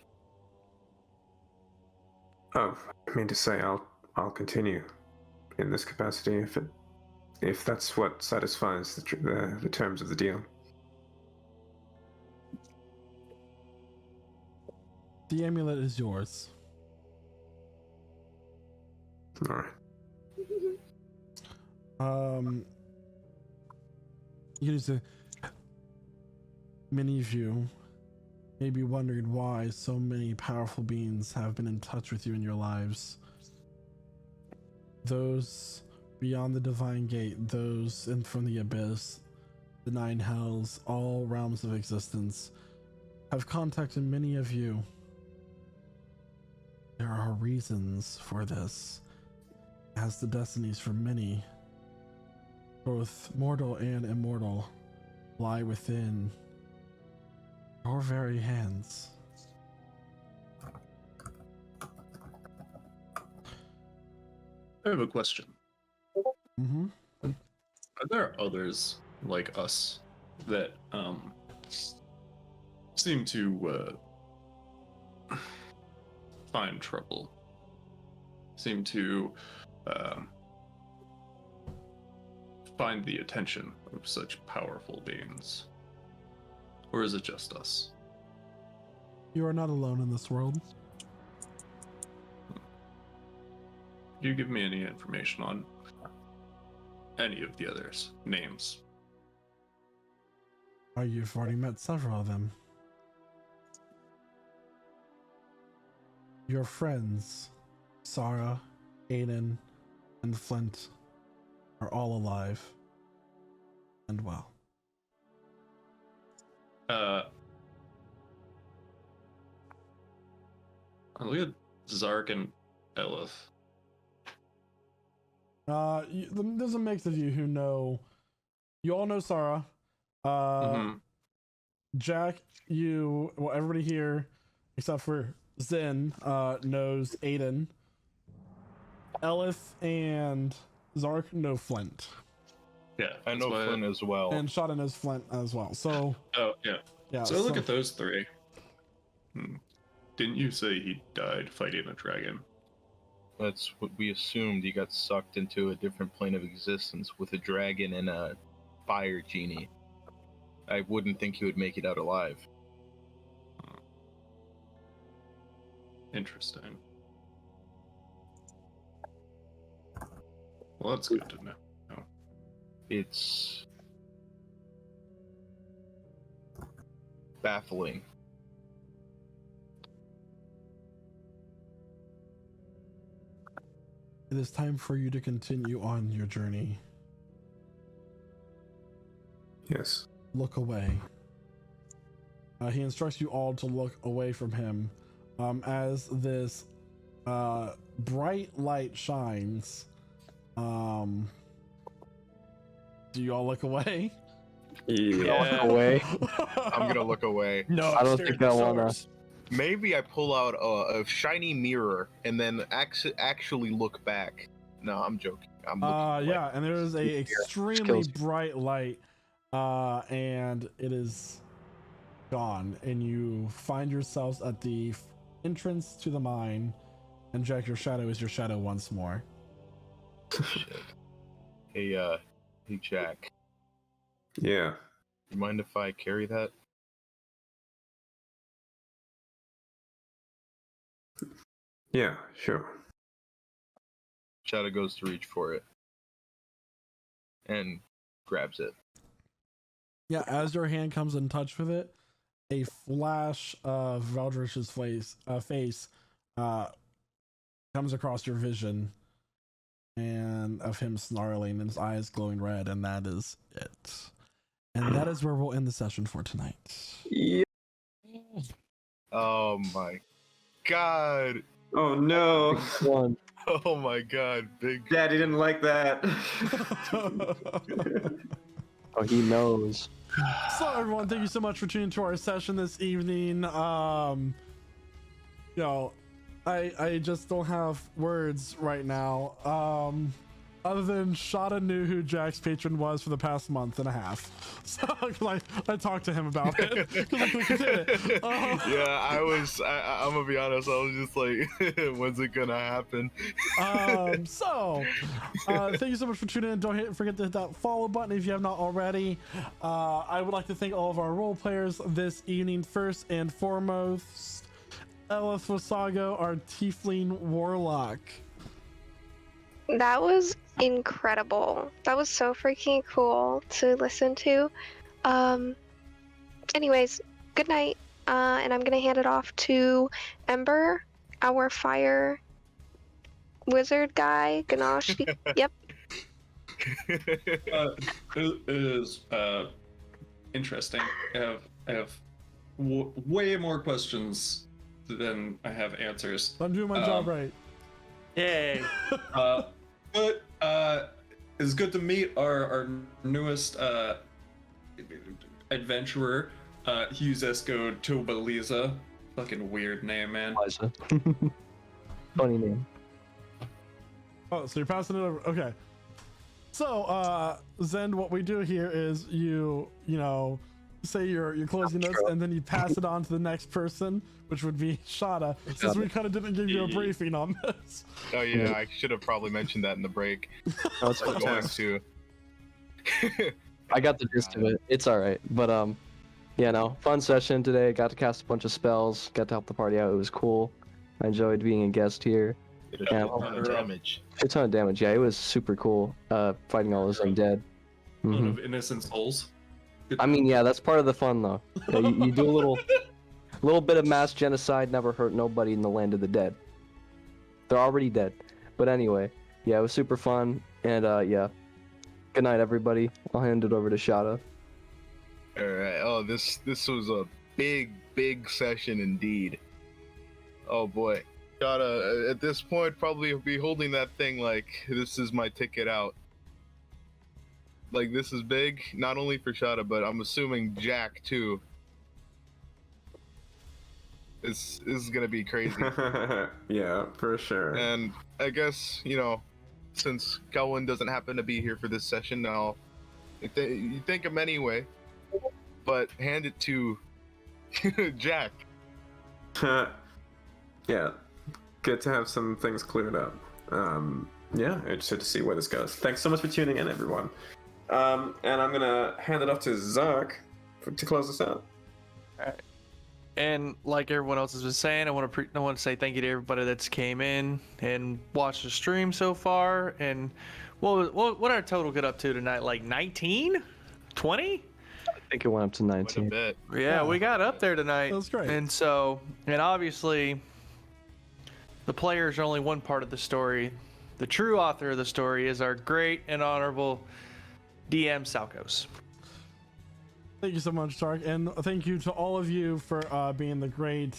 Oh, I mean to say I'll continue in this capacity if that's what satisfies the terms of the deal. The amulet is yours. All right. You can say, many of you may be wondering why so many powerful beings have been in touch with you in your lives. Those beyond the divine gate, those in from the abyss, the nine hells, all realms of existence, have contacted many of you. There are reasons for this, as the destinies for many, both mortal and immortal, lie within your very hands. I have a question. Mm-hmm. Are there others like us that seem to find trouble? Seem to find the attention of such powerful beings? Or is it just us? You are not alone in this world. Could you give me any information on any of the others' names? You've already met several of them. Your friends, Sarah, Aiden, and Flint, are all alive and well. Look at Zark and Elith. There's a mix of you who know. You all know Sarah. Jack, everybody here except for Zen knows Aiden. Elith and Zark know Flint. Yeah, I know Flint as well. And Shada knows Flint as well. So. Oh yeah. Yeah. So look at those three. Didn't you say he died fighting a dragon? That's what we assumed. He got sucked into a different plane of existence with a dragon and a fire genie. I wouldn't think he would make it out alive. Interesting. Well, that's good to know. It's baffling. It is time for you to continue on your journey. Yes. Look away. He instructs you all to look away from him as this bright light shines. Do you all look away? Yeah. Look away. I'm gonna look away. No, I don't think I wanna. Maybe I pull out a shiny mirror and then actually look back. No, I'm joking. I'm looking yeah, and there is a extremely bright light, and it is gone, and you find yourselves at the entrance to the mine, and Jack, your shadow is your shadow once more. Shit. Hey Jack. Yeah. You mind if I carry that? Yeah, sure. Shadow goes to reach for it and grabs it. Yeah, as your hand comes in touch with it, a flash of Valdrish's face comes across your vision, and of him snarling and his eyes glowing red, and that is it. And that is where we'll end the session for tonight. Yeah. Oh my god. Oh no. One. Oh my god, big. Daddy didn't like that. Oh, he knows. So everyone, thank you so much for tuning to our session this evening. I just don't have words right now. Other than Shada knew who Jack's patron was for the past month and a half. So I talked to him about it. Yeah, I'm gonna be honest, I was just like, when's it gonna happen? Thank you so much for tuning in. Don't forget to hit that follow button if you have not already. I would like to thank all of our role players this evening. First and foremost, Elith Wasago, our Tiefling Warlock. That was incredible. That was so freaking cool to listen to. Anyways, good night. And I'm gonna hand it off to Ember, our fire wizard guy. Ganache. Yep. It is interesting. I have way more questions than I have answers. I'm doing my job right. Yay. But it's good to meet our newest adventurer, Huzesko Tobaliza. Fucking weird name, man. Liza. Funny name. Oh, so you're passing it over. Okay. So, Zend, what we do here is you say your closing notes, and then you pass it on to the next person, which would be Shada, since we kind of didn't give you a briefing on this. Oh yeah, I should have probably mentioned that in the break. No, it's I'm going to. I got the gist of it. It's all right, but fun session today. Got to cast a bunch of spells. Got to help the party out. It was cool. I enjoyed being a guest here. Did a ton of damage. A ton of damage. Yeah, it was super cool. Fighting all those undead. A lot of innocent souls. I mean, yeah, that's part of the fun, though. You do a little bit of mass genocide, never hurt nobody in the land of the dead. They're already dead. But anyway, yeah, it was super fun, and yeah. Good night, everybody. I'll hand it over to Shada. All right. Oh, this was a big session indeed. Oh boy, Shada at this point probably be holding that thing like this is my ticket out. Like, this is big, not only for Shada, but I'm assuming Jack, too. This is gonna be crazy. Yeah, for sure. And I guess, since Kelwin doesn't happen to be here for this session, you thank him anyway, but hand it to Jack. Yeah, good to have some things cleared up. Yeah, interested to see where this goes. Thanks so much for tuning in, everyone. And I'm gonna hand it off to Zark to close this out. All right. And like everyone else has been saying, I want to say thank you to everybody that's came in and watched the stream so far. And what our total get up to tonight? Like 19, 20? I think it went up to 19. Quite a bit. Yeah, we got up there tonight. That's great. And obviously, the players are only one part of the story. The true author of the story is our great and honorable DM Salkos. Thank you so much, Stark, and thank you to all of you for being the great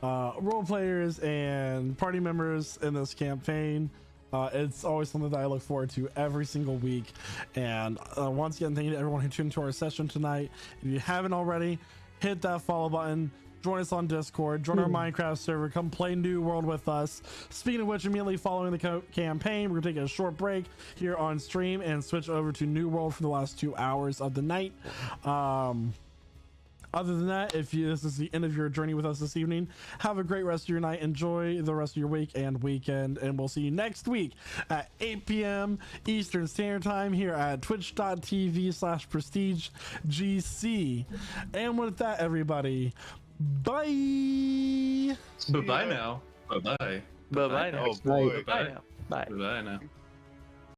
role players and party members in this campaign. It's always something that I look forward to every single week. And once again, thank you to everyone who tuned to our session tonight. If you haven't already, hit that follow button. Join us on Discord, join our Minecraft server, come play New World with us. Speaking of which, immediately following the campaign, we're gonna take a short break here on stream and switch over to New World for the last 2 hours of the night. Other than that, if this is the end of your journey with us this evening, have a great rest of your night. Enjoy the rest of your week and weekend, and we'll see you next week at 8 p.m. Eastern Standard Time here at twitch.tv/prestigegc. And with that, everybody, bye. Bye-bye now. Bye-bye. Bye bye now. Oh boy. Bye now. Bye. Bye now.